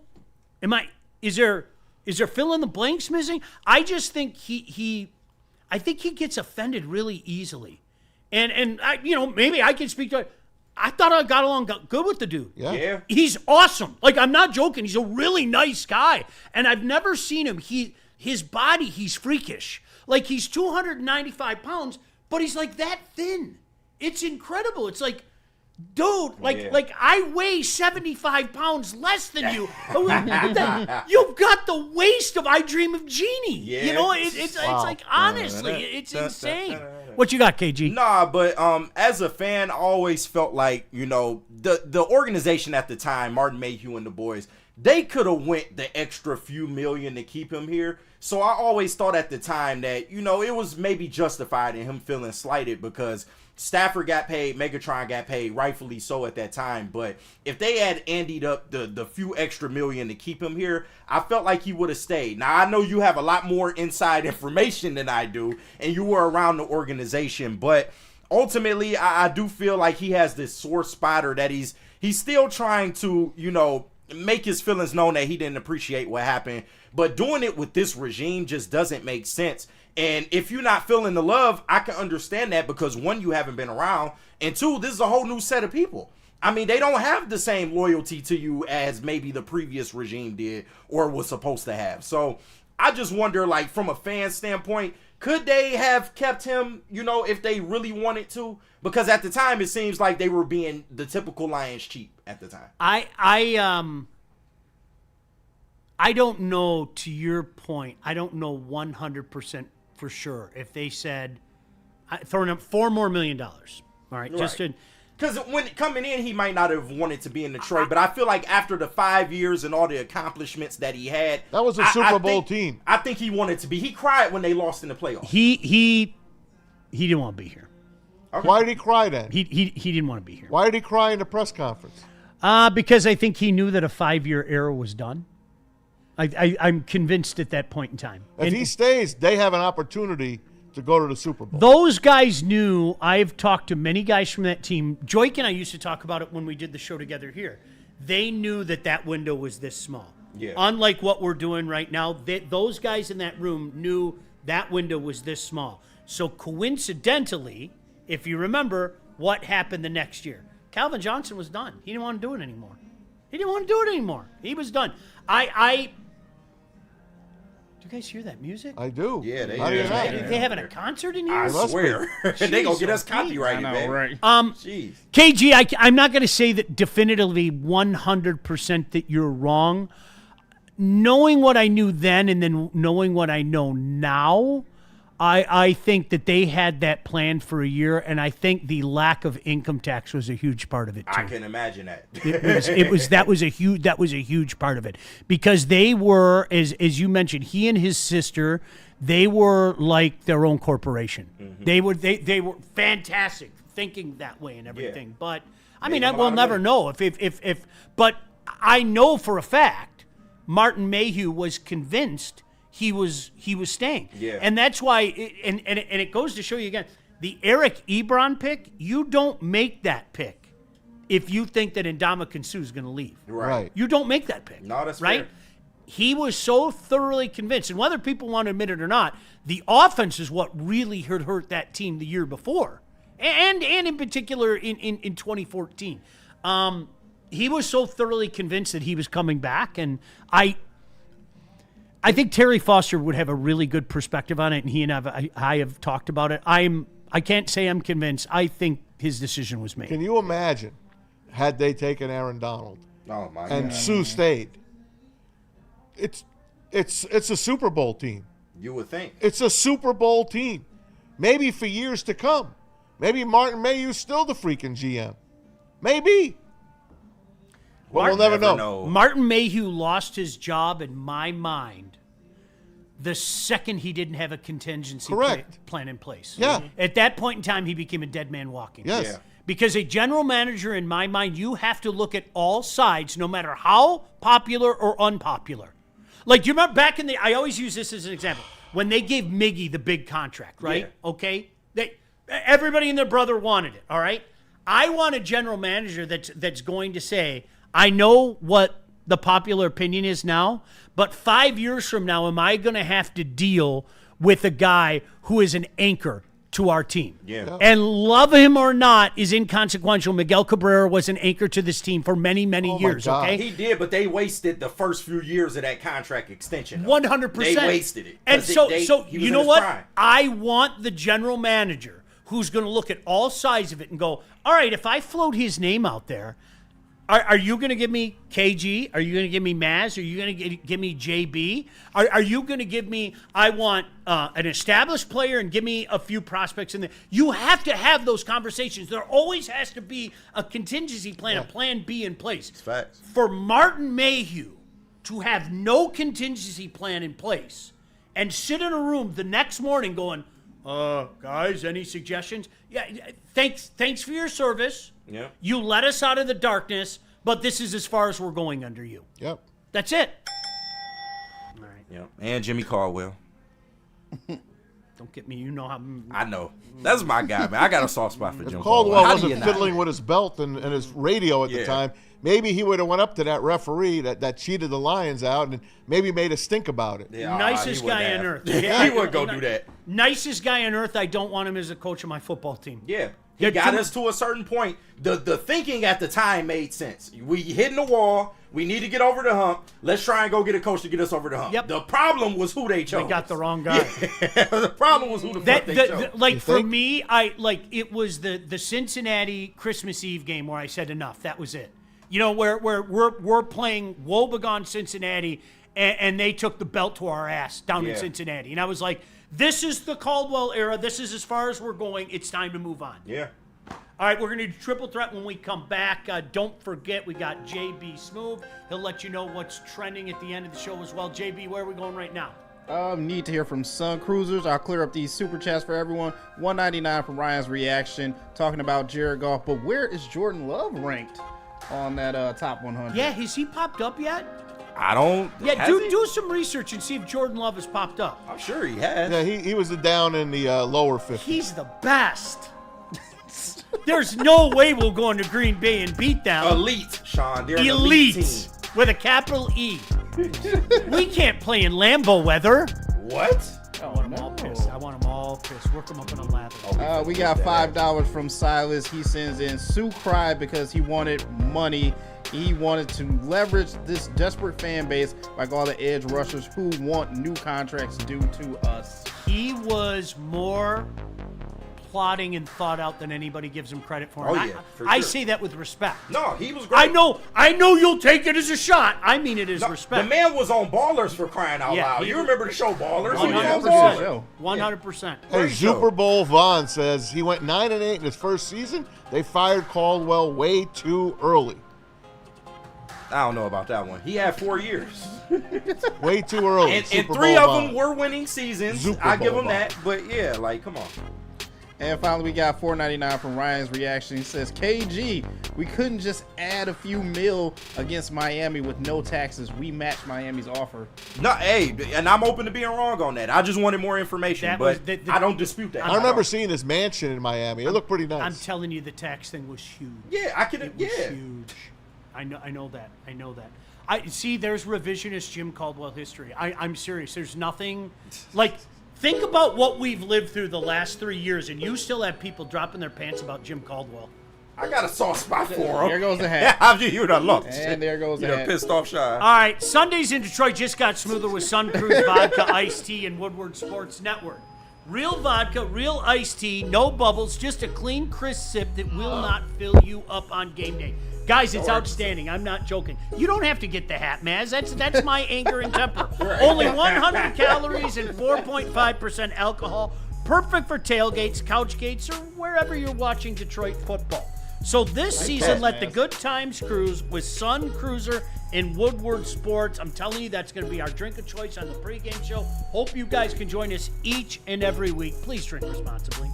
is there fill in the blanks missing? I just think I think he gets offended really easily. And I, maybe I can speak to it. I thought I got along good with the dude. Yeah. He's awesome. Like, I'm not joking. He's a really nice guy. And I've never seen him. His body, he's freakish. Like, he's 295 pounds, but he's like that thin. It's incredible. It's like, dude, like I weigh 75 pounds less than you. You've got the waist of I Dream of Jeannie. Yeah. It's like, honestly, it's insane. What you got, KG? Nah, but as a fan, I always felt like, the organization at the time, Martin Mayhew and the boys, they could have went the extra few million to keep him here. So I always thought at the time that, it was maybe justified in him feeling slighted because Stafford got paid, Megatron got paid, rightfully so at that time. But if they had andied up the few extra million to keep him here, I felt like he would have stayed. Now, I know you have a lot more inside information than I do, and you were around the organization. But ultimately, I do feel like he has this sore spot, or that he's still trying to, make his feelings known that he didn't appreciate what happened. But doing it with this regime just doesn't make sense. And if you're not feeling the love, I can understand that because, one, you haven't been around, and two, this is a whole new set of people. I mean, they don't have the same loyalty to you as maybe the previous regime did or was supposed to have. So I just wonder, like, from a fan standpoint, could they have kept him, if they really wanted to? Because at the time, it seems like they were being the typical Lions cheap at the time. I don't know, to your point, I don't know 100% for sure if they said, throwing up $4 more million. All right. Just to, because when coming in, he might not have wanted to be in Detroit, but I feel like after the 5 years and all the accomplishments that he had, that was a Super Bowl team. I think he wanted to be. He cried when they lost in the playoffs. He didn't want to be here. Okay. Why did he cry then? He didn't want to be here. Why did he cry in the press conference? Because I think he knew that a 5-year era was done. I'm convinced at that point in time. If he stays, they have an opportunity to go to the Super Bowl. Those guys knew. I've talked to many guys from that team. Joik and I used to talk about it when we did the show together here. They knew that window was this small. Yeah. Unlike what we're doing right now, those guys in that room knew that window was this small. So coincidentally, if you remember what happened the next year, Calvin Johnson was done. He didn't want to do it anymore. He was done. Do you guys hear that music? I do. Yeah, they How do you not? They having a concert in here? I swear. They gonna get us copyrighted, man. Right. Jeez. KG, I'm not going to say that definitively 100% that you're wrong. Knowing what I knew then and then knowing what I know now, I think that they had that planned for a year, and I think the lack of income tax was a huge part of it too. I can imagine that. That was a huge part of it, because they were, as you mentioned, he and his sister, they were like their own corporation. Mm-hmm. They were fantastic thinking that way and everything. Yeah. But I Made mean, them a we'll lot of never money. know if but I know for a fact Martin Mayhew was convinced he was staying. Yeah. And that's why and it goes to show you again, the Eric Ebron pick, you don't make that pick if you think that Ndamukong Suh is going to leave. Right. You don't make that pick. No, that's right. fair. He was so thoroughly convinced, and whether people want to admit it or not, the offense is what really hurt that team the year before, and in particular in 2014. He was so thoroughly convinced that he was coming back, and I think Terry Foster would have a really good perspective on it, and he and I have talked about it. I can't say I'm convinced. I think his decision was made. Can you imagine had they taken Aaron Donald Oh my and God. Sue stayed? It's a Super Bowl team. You would think. It's a Super Bowl team. Maybe for years to come. Maybe Martin Mayhew's still the freaking GM. Maybe. Well, we'll never know. Martin Mayhew lost his job, in my mind, the second he didn't have a contingency plan in place. Yeah. At that point in time, he became a dead man walking. Yes. Yeah. Because a general manager, in my mind, you have to look at all sides, no matter how popular or unpopular. Like, do you remember back in I always use this as an example, when they gave Miggy the big contract, right? Yeah. Okay? Everybody and their brother wanted it, all right? I want a general manager that's going to say, I know what the popular opinion is now, but 5 years from now, am I going to have to deal with a guy who is an anchor to our team? Yeah. And love him or not is inconsequential. Miguel Cabrera was an anchor to this team for many, many years, okay? He did, but they wasted the first few years of that contract extension. 100%. They wasted it. And so he was you in know his what? prime. I want the general manager who's going to look at all sides of it and go, all right, if I float his name out there, are you going to give me KG? Are you going to give me Maz? Are you going to give me JB? Are you going to give me, I want an established player and give me a few prospects in there? You have to have those conversations. There always has to be a contingency plan, a plan B in place. Facts. For Martin Mayhew to have no contingency plan in place and sit in a room the next morning going, guys, any suggestions? Yeah, thanks for your service. Yeah. You let us out of the darkness, but this is as far as we're going under you. Yep. That's it. All right. Yep. And Jimmy Caldwell. Don't get me. You know how. I know. That's my guy, man. I got a soft spot for Jimmy Caldwell How do you wasn't not? fiddling with his belt and his radio at the time. Maybe he would have went up to that referee that cheated the Lions out and maybe made us think about it. Yeah, Nicest guy on earth. He would go do that. Nicest guy on earth. I don't want him as a coach of my football team. Yeah. He got us to a certain point. The thinking at the time made sense. We hitting the wall. We need to get over the hump. Let's try and go get a coach to get us over the hump. Yep. The problem was who they chose. They got the wrong guy. The problem was who the fuck they chose. Like for me, it was the Cincinnati Christmas Eve game where I said enough. That was it. You know, where we're playing Wobegon Cincinnati, and they took the belt to our ass down in Cincinnati, and I was like, this is the Caldwell era. This is as far as we're going. It's time to move on. Yeah. All right, we're going to do Triple Threat when we come back. Don't forget, we got JB Smooth. He'll let you know what's trending at the end of the show as well. JB, where are we going right now? Need to hear from Sun Cruisers. I'll clear up these super chats for everyone. $1.99 from Ryan's reaction, talking about Jared Goff. But where is Jordan Love ranked on that top 100? Yeah, has he popped up yet? I don't. Yeah, do some research and see if Jordan Love has popped up. I'm sure he has. Yeah, he was down in the lower 50s. He's the best. There's no way we'll go into Green Bay and beat them. Elite, Sean. They're an elite team. With a capital E. We can't play in Lambeau weather. What? I want them all pissed. I want them all pissed. Work them up in a lather. We got $5 from Silas. He sends in, Sue cried because he wanted money. He wanted to leverage this desperate fan base like all the edge rushers who want new contracts due to us. He was more plotting and thought out than anybody gives him credit for. Oh, And yeah, for I sure. say that with respect. No, he was great. I know you'll take it as a shot. I mean it as respect. The man was on Ballers for crying out Yeah, loud. he You was- remember the show Ballers? 100%. 100%. Hey, Super Bowl Vaughn says he went 9-8 in his first season. They fired Caldwell way too early. I don't know about that one. He had 4 years. Way too early. And Super 3 Bowl of them Vaughn. were winning seasons. Super I give Bowl him that. But yeah, like, come on. And finally, we got $4.99 from Ryan's reaction. He says, KG, we couldn't just add a few mil against Miami with no taxes. We matched Miami's offer. No, hey, and I'm open to being wrong on that. I just wanted more information, That but was I don't dispute that. I remember seeing his mansion in Miami. It looked pretty nice. I'm telling you, the tax thing was huge. Yeah, I can. It was huge. I know that. I see. There's revisionist Jim Caldwell history. I'm serious. There's nothing like. Think about what we've lived through the last 3 years, and you still have people dropping their pants about Jim Caldwell. I got a soft spot for him. There goes the hat. You done lost. And there goes the You're hat. pissed off shy. All right, Sundays in Detroit just got smoother with Sun Cruise Vodka, Iced Tea, and Woodward Sports Network. Real vodka, real iced tea, no bubbles, just a clean, crisp sip that will not fill you up on game day. Guys, it's outstanding. I'm not joking. You don't have to get the hat, Maz. That's my anger and temper. Only 100 calories and 4.5% alcohol. Perfect for tailgates, couch gates, or wherever you're watching Detroit football. So this season, let the good times cruise with Sun Cruiser and Woodward Sports. I'm telling you, that's going to be our drink of choice on the pregame show. Hope you guys can join us each and every week. Please drink responsibly.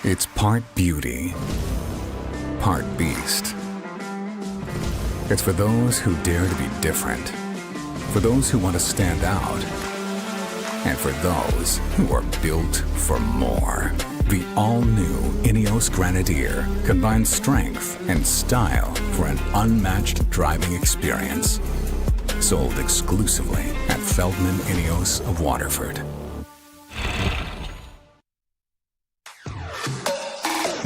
It's part beauty, part beast. It's for those who dare to be different, for those who want to stand out, and for those who are built for more. The all-new Ineos Grenadier combines strength and style for an unmatched driving experience. Sold exclusively at Feldman Ineos of Waterford.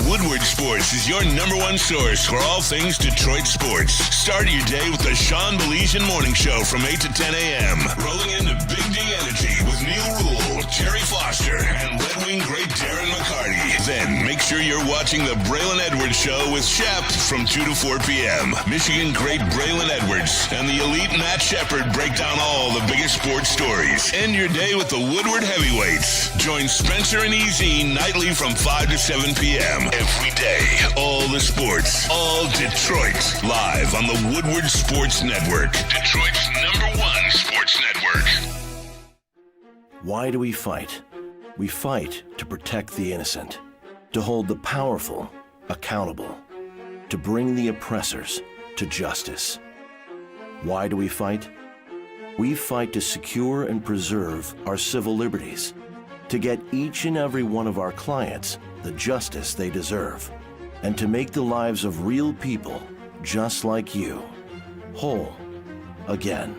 Woodward Sports is your #1 source for all things Detroit sports. Start your day with the Sean Baligian Morning Show from 8 to 10 a.m. Rolling into Big D Energy with Neil Rule, Terry Foster, and Red Wing great Darren McCarty. Then make sure you're watching the Braylon Edwards Show with Shep from 2 to 4 p.m. Michigan great Braylon Edwards and the elite Matt Shepard break down all the biggest sports stories. End your day with the Woodward Heavyweights. Join Spencer and EZ nightly from 5 to 7 p.m. Every day, all the sports, all Detroit, live on the Woodward Sports Network, Detroit's #1 sports network. Why do we fight? We fight to protect the innocent, to hold the powerful accountable, to bring the oppressors to justice. Why do we fight? We fight to secure and preserve our civil liberties, to get each and every one of our clients the justice they deserve, and to make the lives of real people just like you whole again.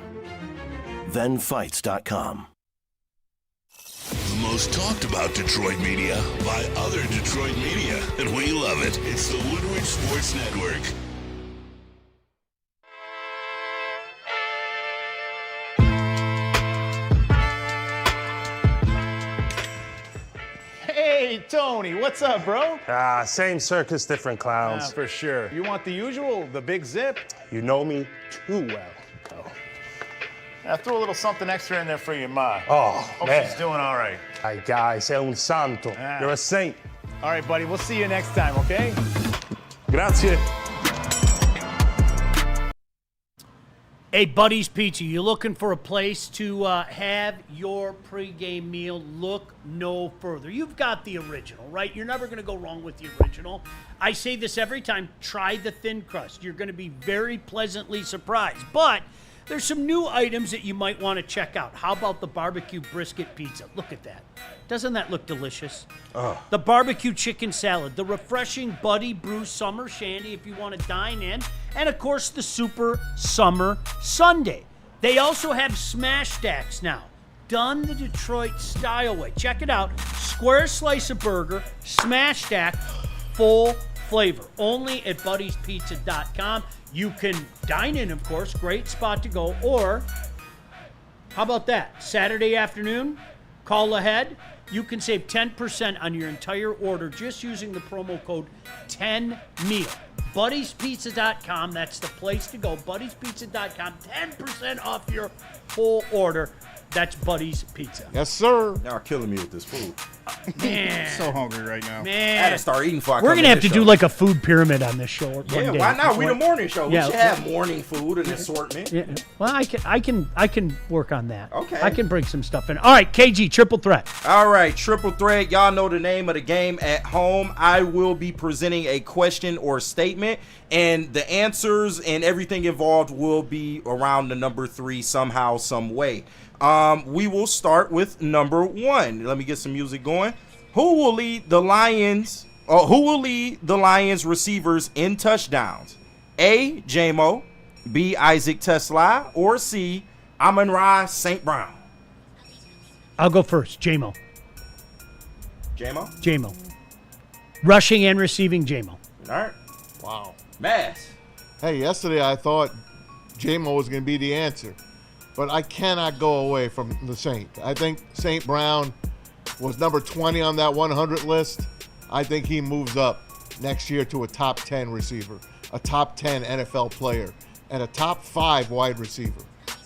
ThenFights.com. The most talked about Detroit media by other Detroit media, and we love it. It's the Woodward Sports Network. Hey, Tony, what's up, bro? Same circus, different clowns. For sure. You want the usual, the big zip? You know me too well. I threw a little something extra in there for your ma. Oh, Hope man. she's doing all right. Ay, guy, sei un santo. You're a saint. All right, buddy, we'll see you next time, okay? Grazie. Hey, Buddy's Pizza, you looking for a place to have your pregame meal? Look no further. You've got the original, right? You're never going to go wrong with the original. I say this every time. Try the thin crust. You're going to be very pleasantly surprised. But there's some new items that you might want to check out. How about the barbecue brisket pizza? Look at that. Doesn't that look delicious? The barbecue chicken salad, the refreshing Buddy Brew Summer Shandy if you want to dine in, and of course the Super Summer Sundae. They also have smash stacks now, done the Detroit style way. Check it out. Square slice of burger, smash stack, full flavor. Only at Buddy'sPizza.com. You can dine in, of course. Great spot to go. Or, how about that? Saturday afternoon, call ahead. You can save 10% on your entire order just using the promo code 10MEAL. Buddy'sPizza.com. That's the place to go. Buddy'sPizza.com. 10% off your full order. That's Buddy's Pizza. Yes, sir. Y'all are killing me with this food. Man. So hungry right now. Man. I had to start eating before I We're come going to have this to do show. like a food pyramid on this show one day. Why not? We the morning show. Yeah. We should have morning food and assortment. Yeah. Well, I can work on that. Okay. I can bring some stuff in. All right, KG, triple threat. All right, triple threat. Y'all know the name of the game at home. I will be presenting a question or statement, and the answers and everything involved will be around the number 3 somehow, some way. We will start with number 1. Let me get some music going. Who will lead the Lions? Who will lead the Lions receivers in touchdowns? A. J-Mo, B. Isaac Tesla, or C. Amon-Ra St. Brown? I'll go first. J-Mo. J-Mo? J-Mo. Rushing and receiving J-Mo. All right. Wow. Mass. Hey, yesterday I thought J-Mo was going to be the answer, but I cannot go away from the Saint. I think St. Brown was number 20 on that 100 list. I think he moves up next year to a top 10 receiver, a top 10 NFL player, and a top 5 wide receiver.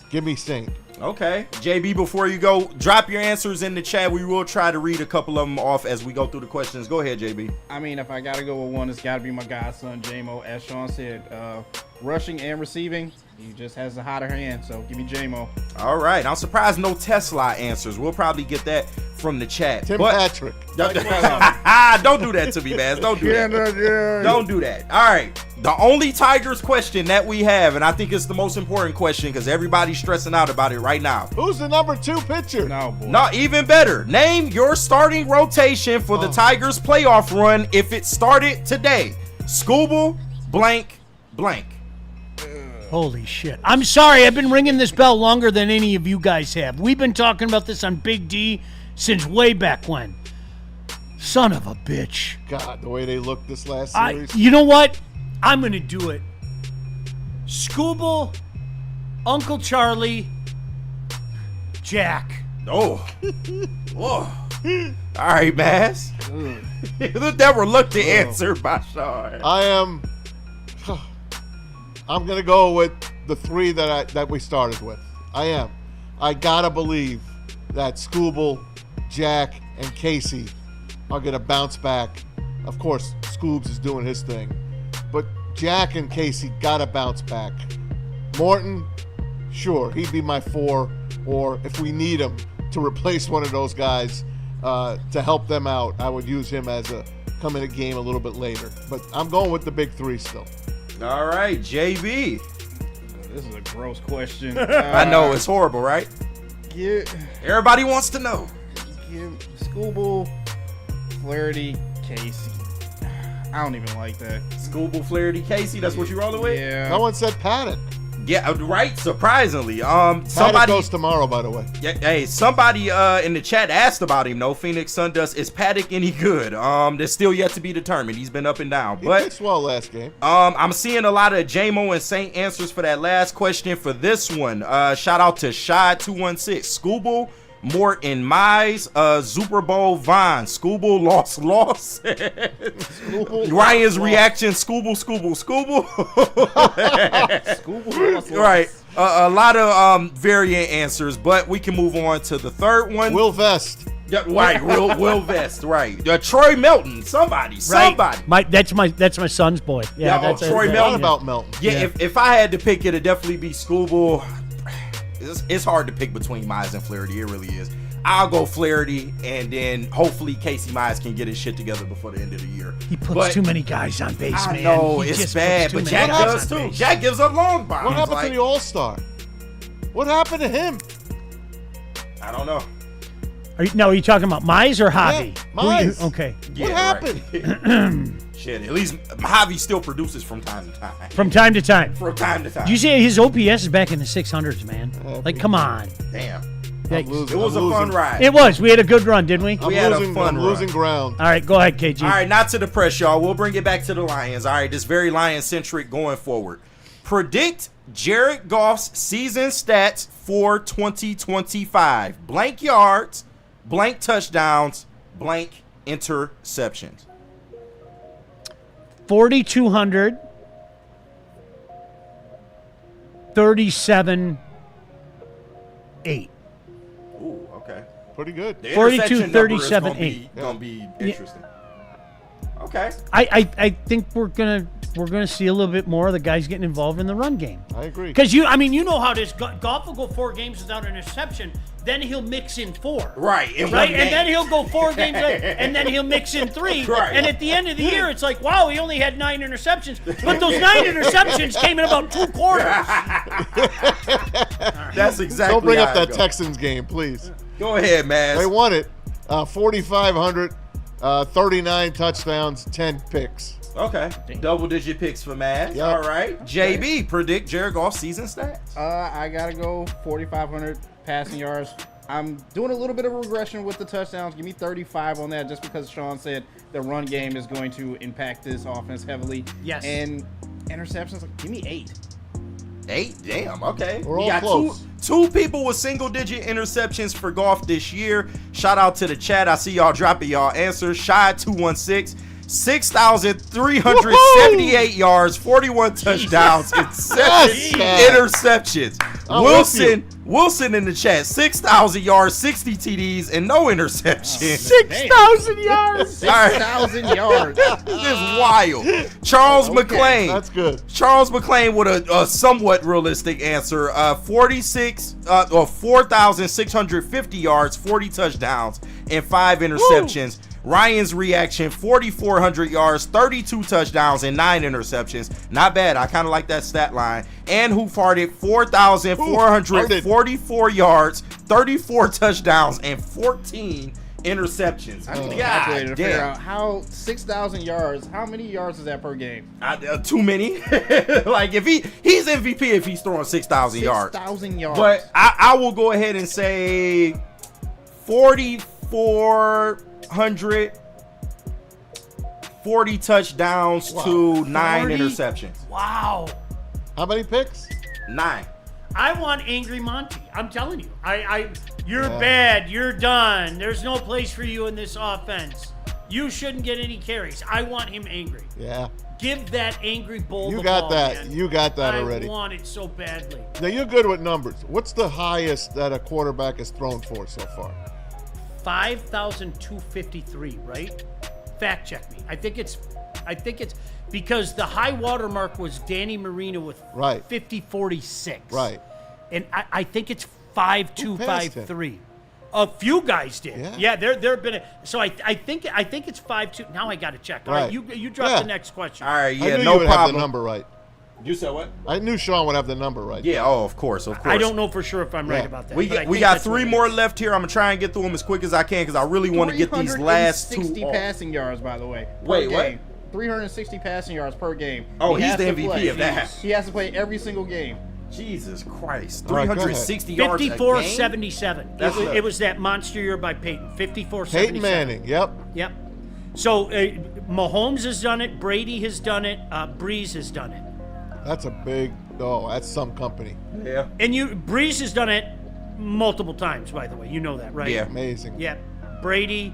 Give me Saint. Okay. JB, before you go, drop your answers in the chat. We will try to read a couple of them off as we go through the questions. Go ahead, JB. I mean, if I got to go with one, it's got to be my godson, J-Mo. As Sean said, rushing and receiving, he just has a hotter hand, so give me J-Mo. All right. I'm surprised no Tesla answers. We'll probably get that from the chat. Tim Patrick. Don't do that to me, man. Don't do that. Don't do that. All right. The only Tigers question that we have, and I think it's the most important question because everybody's stressing out about it right now. Who's the number 2 pitcher? No, boy. No, even better. Name your starting rotation for the Tigers playoff run if it started today. Scooble, blank, blank. Holy shit. I'm sorry. I've been ringing this bell longer than any of you guys have. We've been talking about this on Big D since way back when. Son of a bitch. God, the way they looked this last series. You know what? I'm going to do it. Scooble, Uncle Charlie, Jack. Oh. Whoa. All right, Mass. That reluctant answer by Sean. I'm gonna go with the 3 that we started with. I gotta believe that Scooble, Jack, and Casey are gonna bounce back. Of course, Scoobs is doing his thing, but Jack and Casey gotta bounce back. Morton, sure, he'd be my 4, or if we need him to replace one of those guys to help them out, I would use him as a come in a game a little bit later. But I'm going with the big 3 still. All right, JB. This is a gross question. I know, it's horrible, right? Everybody wants to know. Scooble, Flaherty, Casey. I don't even like that. Scooble, Flaherty, Casey, that's what you rolling with? Yeah. No one said Paddock. Yeah, right. Surprisingly, Paddock somebody goes tomorrow, by the way. Yeah, hey, somebody in the chat asked about him. No, Phoenix Sundust, is Paddock any good? That's still yet to be determined. He's been up and down, He but pitched well last game. I'm seeing a lot of J-Mo and Saint answers for that last question. For this one, shout out to Shy216, Scooble, Morton, Mize, Super Bowl, Vaughn, Scooble, lost. Ryan's reaction, Scooble. Right. A lot of variant answers, but we can move on to the third one. Will Vest. Yeah, right, Will Vest, right. Troy Melton, somebody. That's my son's boy. Yeah, that's Troy Melton. About Melton. Yeah, If I had to pick it, it'd definitely be Scooble. It's hard to pick between Mize and Flaherty. It really is. I'll go Flaherty, and then hopefully Casey Mize can get his shit together before the end of the year. He puts too many guys on base, man. I know, He it's just bad, puts but too many Jack guys does on too. base. Jack gives up long bombs. What happened to the All-Star? What happened to him? I don't know. Are you talking about Mize or Javi? Yeah, Mize. Okay. What happened? Right. Shit, at least Javi still produces from time to time. From time to time. From time to time. Did you say his OPS is back in the 600s, man? Like, come on. Damn. Yikes. losing. It was I'm a fun losing. ride. It was. We had a good run, didn't we? We had a I'm fun losing run. ground. All right, go ahead, KG. All right, not to depress y'all. We'll bring it back to the Lions. All right, this very Lion-centric going forward. Predict Jared Goff's season stats for 2025. Blank yards, blank touchdowns, blank interceptions. 4,200, 37, 8. Ooh, okay. Pretty good. The 42, interception number is 37, gonna be- 8. Gonna be interesting. Okay. I think we're gonna see a little bit more of the guys getting involved in the run game. I agree. Because you know how this Goff will go 4 games without an interception, then he'll mix in 4. Right. in Right, one and then game. he'll go 4 games, and then he'll mix in 3. Right. And at the end of the year, it's like, wow, he only had 9 interceptions, but those 9 interceptions came in about 2 quarters. That's exactly. Don't bring how up it that goes. Texans game, please. Go ahead, man. They won it. 4,500, 39 touchdowns, 10 picks. Okay. Double-digit picks for Maz. Yep. All right. JB, predict Jared Goff's season stats. I gotta go 4,500 passing yards. I'm doing a little bit of regression with the touchdowns. Give me 35 on that, just because Sean said the run game is going to impact this offense heavily. Yes. And interceptions, give me 8. 8? Damn, okay. We're We all got close. two people with single-digit interceptions for Goff this year. Shout out to the chat. I see y'all dropping y'all answers. Shy216. 6,378 yards, 41 touchdowns, and 7 interceptions. I'm with you. Wilson in the chat, 6,000 yards, 60 TDs, and no interceptions. 6,000 yards. 6,000 yards. This is wild. Charles McClain. That's good. Charles McClain with a somewhat realistic answer. 4,650 yards, 40 touchdowns, and 5 interceptions. Ryan's reaction, 4,400 yards, 32 touchdowns, and 9 interceptions. Not bad. I kind of like that stat line. And who farted 4,444 yards, 34 touchdowns, and 14 interceptions. I need a God calculator to figure damn. out how 6,000 yards, how many yards is that per game? Too many. Like, if he's MVP if he's throwing 6,000 yards. 6,000 yards. But I will go ahead and say 4,440 touchdowns to 9 40? interceptions. Wow. How many picks? 9. I want Angry Monty. I'm telling you. You're Yeah. bad. You're done. There's no place for you in this offense. You shouldn't get any carries. I want him angry. Yeah. Give that angry bull You the got ball, that. man. You got that already. I want it so badly. Now, you're good with numbers. What's the highest that a quarterback has thrown for so far? 5,253, right? Fact check me. I think it's because the high water mark was Danny Marino with Right. 50-46. Right. And I think it's Who passed 5,253. A few guys did. Yeah. There've been so I think it's 5-2. Now I got to check. All right, Right. you drop Yeah. the next question. All right, I yeah, knew no you would have problem. the number right. You said what? I knew Sean would have the number right. Yeah, of course. I don't know for sure if I'm right about that. We but I got think that's 3 what it more is. left here. I'm going to try and get through them as quick as I can because I really want to get these last 2 360 off. passing yards, by the way. per Wait, what? game. 360 passing yards per game. Oh, He he's has the to MVP play. of that. He has to play every single game. Jesus Christ. All right, go ahead. 360 yards a game? 54-77. That's It was that monster year by Peyton. 54-77. Peyton Manning. Yep. Yep. So Mahomes has done it. Brady has done it. Breeze has done it. That's a big. Oh, that's some company. Yeah. And Breeze has done it multiple times, by the way. You know that, right? Yeah. Amazing. Yeah. Brady,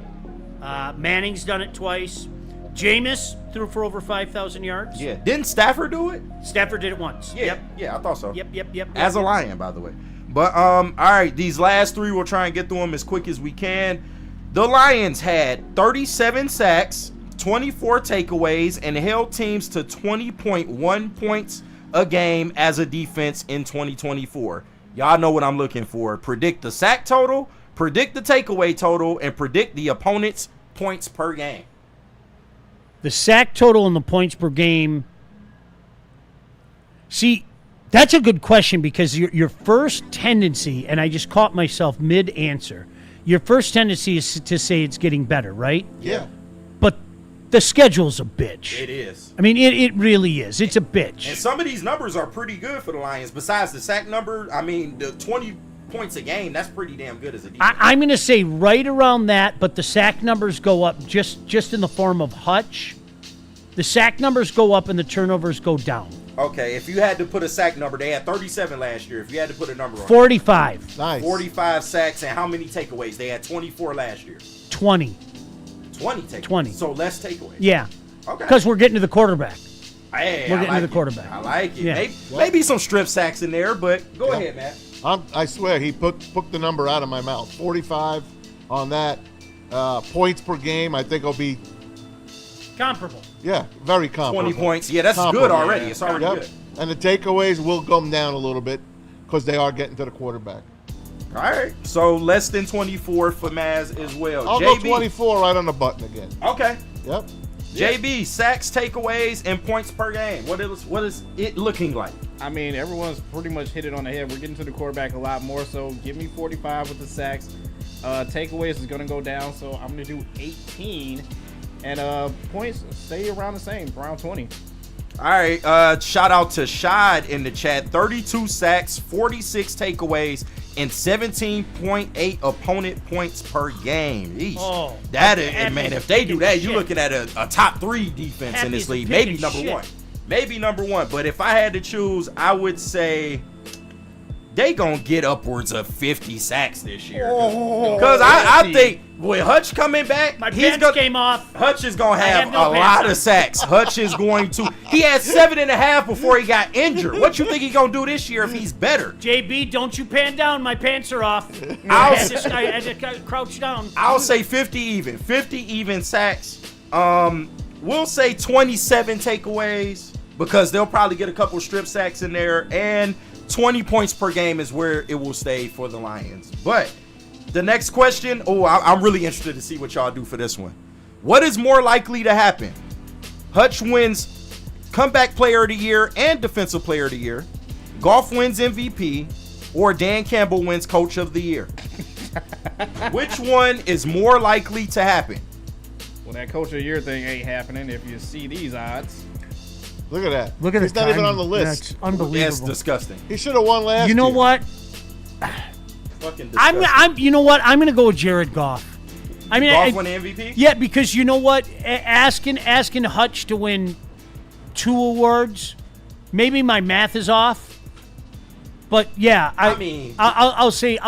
Manning's done it twice. Jameis threw for over 5,000 yards. Yeah. Didn't Stafford do it? Stafford did it once. Yeah. Yep. Yeah, I thought so. Yep. As a Lion, by the way. But all right, these last 3 we'll try and get through them as quick as we can. The Lions had 37 sacks, 24 takeaways, and held teams to 20.1 points a game as a defense in 2024. Y'all know what I'm looking for. Predict the sack total, predict the takeaway total, and predict the opponent's points per game. The sack total and the points per game. See, that's a good question because your first tendency, and I just caught myself mid-answer, your first tendency is to say it's getting better, right? Yeah. But the schedule's a bitch. It is. I mean, it really is. It's a bitch. And some of these numbers are pretty good for the Lions. Besides the sack number, I mean, the 20 points a game. That's pretty damn good as a defense. I'm going to say right around that, but the sack numbers go up just in the form of Hutch. The sack numbers go up and the turnovers go down. Okay, if you had to put a sack number, they had 37 last year. If you had to put a number on 45. Nice. 45 sacks, and how many takeaways? They had 24 last year. 20. 20 takeaways. 20. So less takeaways. Yeah. Okay. Because we're getting to the quarterback. Hey, We're getting like to the quarterback. I like it. Yeah. Maybe some strip sacks in there, but go ahead, man. I swear he put the number out of my mouth. 45 on that. Points per game, I think will be comparable. Yeah, very comparable. 20 points. Yeah, that's good already. It's already good. And the takeaways will come down a little bit because they are getting to the quarterback. All right. So less than 24 for Maz as well. I'll go 24 right on the button again. Okay. Yep. JB, sacks, takeaways, and points per game. What is it looking like? I mean, everyone's pretty much hit it on the head. We're getting to the quarterback a lot more, so give me 45 with the sacks. Takeaways is going to go down, so I'm going to do 18. And points stay around the same, around 20. All right. Shout out to Shad in the chat. 32 sacks, 46 takeaways, and 17.8 opponent points per game. Eesh. Oh, that is, man, if they do that, you're looking at a top 3 defense in this league. Maybe number 1. Maybe number 1. But if I had to choose, I would say they gonna get upwards of 50 sacks this year. Because I think with Hutch coming back, my pants came off. Hutch is gonna have a lot of sacks. Hutch is going to. He had 7.5 before he got injured. What you think he gonna do this year if he's better? JB, don't you pan down. My pants are off. I had to crouch down. I'll say 50 even. 50 even sacks. We'll say 27 takeaways because they'll probably get a couple strip sacks in there, and 20 points per game is where it will stay for the Lions. But the next question, I'm really interested to see what y'all do for this one. What is more likely to happen? Hutch wins Comeback Player of the Year and Defensive Player of the Year. Goff wins MVP, or Dan Campbell wins Coach of the Year. Which one is more likely to happen? Well, that Coach of the Year thing ain't happening if you see these odds. Look at that. Look at He's the not even timing. on the list. That's unbelievable. That's disgusting. He should have won last You know year. what? Fucking disgusting. I'm. You know what? I'm gonna go with Jared Goff. I mean, Goff won the MVP? Yeah, because you know what? Asking Hutch to win 2 awards, maybe my math is off. But yeah, I mean, I'll say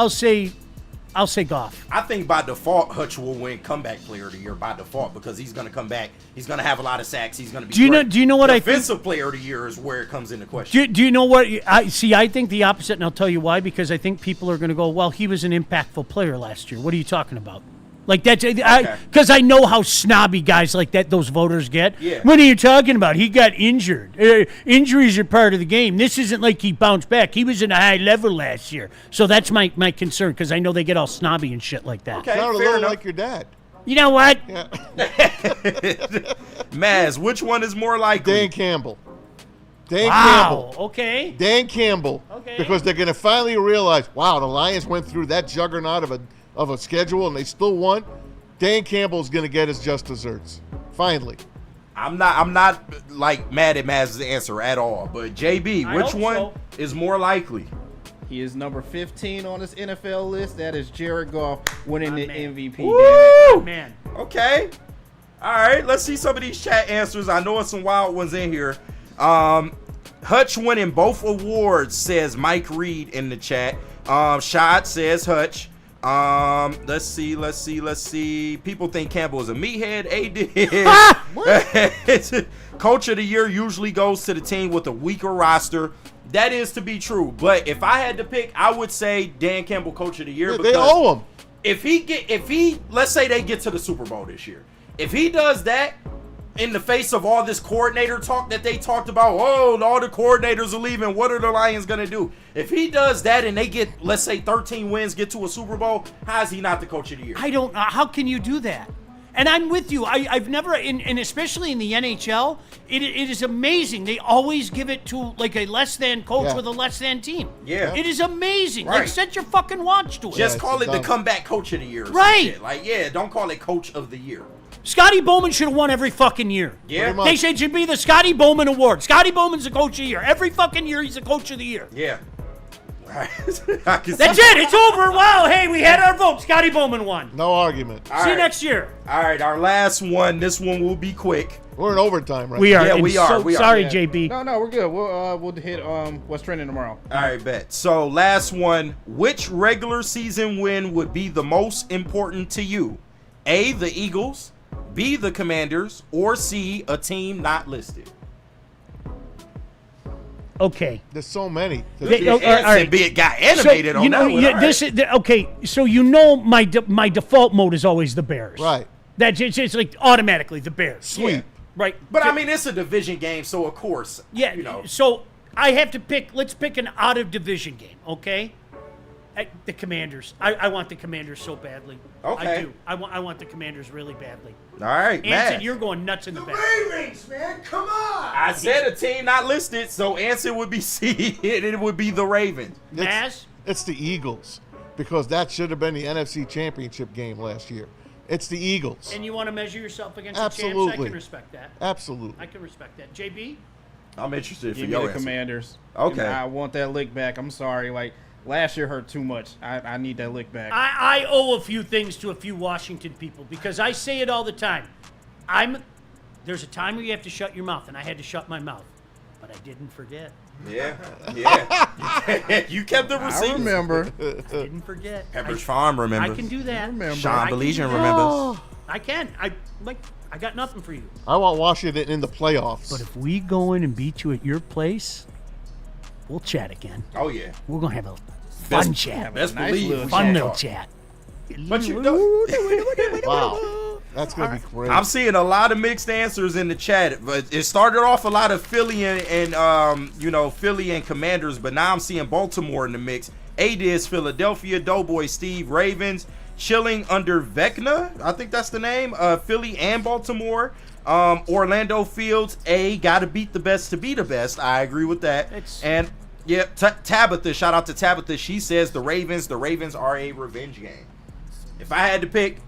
Goff. I think by default, Hutch will win Comeback Player of the Year by default because he's going to come back. He's going to have a lot of sacks. He's going to be. Do you know what I think? Defensive Player of the Year is where it comes into question. Do you know what I see? I think the opposite, and I'll tell you why. Because I think people are going to go, well, he was an impactful player last year. What are you talking about? Like that's because I know how snobby guys like that those voters get. Yeah. What are you talking about? He got injured. Injuries are part of the game. This isn't like he bounced back. He was in a high level last year. So that's my concern because I know they get all snobby and shit like that. Okay, Sounded a fair little enough. like your dad. You know what? Yeah. Maz, which one is more likely? Dan Campbell. Dan Wow. Campbell. Okay. Dan Campbell. Okay. Because they're going to finally realize, wow, the Lions went through that juggernaut of a schedule and they still won. Dan Campbell's going to get his just desserts. Finally. I'm not like mad at Maz's answer at all. But JB, I which hope one so. is more likely? He is number 15 on this NFL list. That is Jared Goff winning the MVP. Woo! Man. Okay. All right. Let's see some of these chat answers. I know it's some wild ones in here. Hutch winning both awards, says Mike Reed in the chat. Shad says Hutch. Let's see. People think Campbell is a meathead. AD. Coach of the Year usually goes to the team with a weaker roster. That is to be true. But if I had to pick, I would say Dan Campbell Coach of the Year. Yeah, because they owe him. If he let's say they get to the Super Bowl this year. If he does that in the face of all this coordinator talk that they talked about, all the coordinators are leaving, what are the Lions going to do? If he does that and they get, let's say, 13 wins, get to a Super Bowl, how is he not the Coach of the Year? I don't know. How can you do that? And I'm with you. I've never, and especially in the NHL, it is amazing. They always give it to like a less than coach with a less than team. Yeah. It is amazing. Right. Like, set your fucking watch to it. Just call it the comeback Coach of the Year. Or Right. some shit. Like, yeah, don't call it Coach of the Year. Scotty Bowman should have won every fucking year. Yeah. They said it should be the Scotty Bowman Award. Scotty Bowman's the Coach of the Year. Every fucking year, he's the Coach of the Year. Yeah. That's it. It's over. Wow. Hey, we had our vote. Scotty Bowman won. No argument. See you next year. All right, our last one. This one will be quick. We're in overtime, right? We are. Yeah, we are. Sorry, Yeah. JB. No, we're good. We'll hit what's trending tomorrow. All right, bet. So last one. Which regular season win would be the most important to you? A, the Eagles, B, the Commanders, or C, a team not listed? Okay. There's so many. All right. It got animated so, on you know, that one. yeah, All right. this is okay. So you know my default mode is always the Bears. Right. That's it's like automatically the Bears. Sweep. Right. But I mean, it's a division game, so of course, Yeah. you know. So I have to pick. Let's pick an out of division game. Okay. The Commanders. I want the Commanders so badly. Okay. I do. I want the Commanders really badly. All right, Anson, man. you're going nuts in the back. Ravens, man, come on. I said a team not listed, so answer would be C, and it would be the Ravens. It's the Eagles, because that should have been the NFC Championship game last year. It's the Eagles. And you want to measure yourself against the champs? I Absolutely. can respect that. Absolutely. I can respect that. JB? I'm interested for Give me your the answer. Commanders. Okay. I want that lick back. I'm sorry. Like, last year hurt too much. I need that lick back. I owe a few things to a few Washington people because I say it all the time. There's a time where you have to shut your mouth, and I had to shut my mouth, but I didn't forget. Yeah. You kept the receipts. I remember. I didn't forget. Pepperidge Farm remembers. I can do that. Sean Baligian remembers. I can. I got nothing for you. I want Washington in the playoffs. But if we go in and beat you at your place, we'll chat again. Oh, yeah. We're going to have a fun chat. Best believe. Fun little chat. But you know. Wow. That's going to be great. I'm seeing a lot of mixed answers in the chat, but it started off a lot of Philly and Philly and Commanders, but now I'm seeing Baltimore in the mix. AD is Philadelphia, Doughboy Steve, Ravens, Chilling under Vecna, I think that's the name, Philly and Baltimore. Orlando Fields, gotta beat the best to be the best. I agree with that. And yeah, Tabitha, shout out to Tabitha. She says the Ravens are a revenge game. If I had to pick,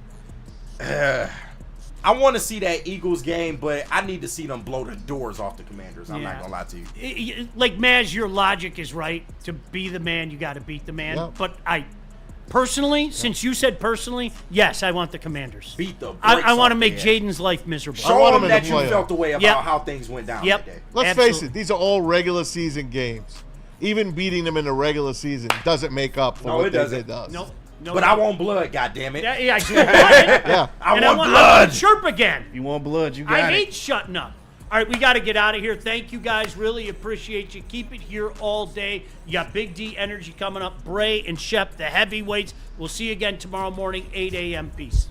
I want to see that Eagles game, but I need to see them blow the doors off the Commanders. I'm not gonna lie to you. Like Maz, your logic is right. To be the man, you got to beat the man. Yep. But personally, since you said personally, yes, I want the Commanders. Beat the I want to off make their ass. Jaden's life miserable. Show them in that the you playoff. felt the way about Yep. how things went down Yep. that day. Let's Absolutely. face it, these are all regular season games. Even beating them in the regular season doesn't make up for No, what it they doesn't. did to us. Nope. No, But no. I want blood, goddammit. Yeah, I do want it. Yeah. I And want I blood. want Sherp again. If you want blood, you got I it. hate shutting up. All right, we got to get out of here. Thank you guys. Really appreciate you. Keep it here all day. You got Big D Energy coming up. Bray and Shep, the heavyweights. We'll see you again tomorrow morning, 8 a.m. Peace.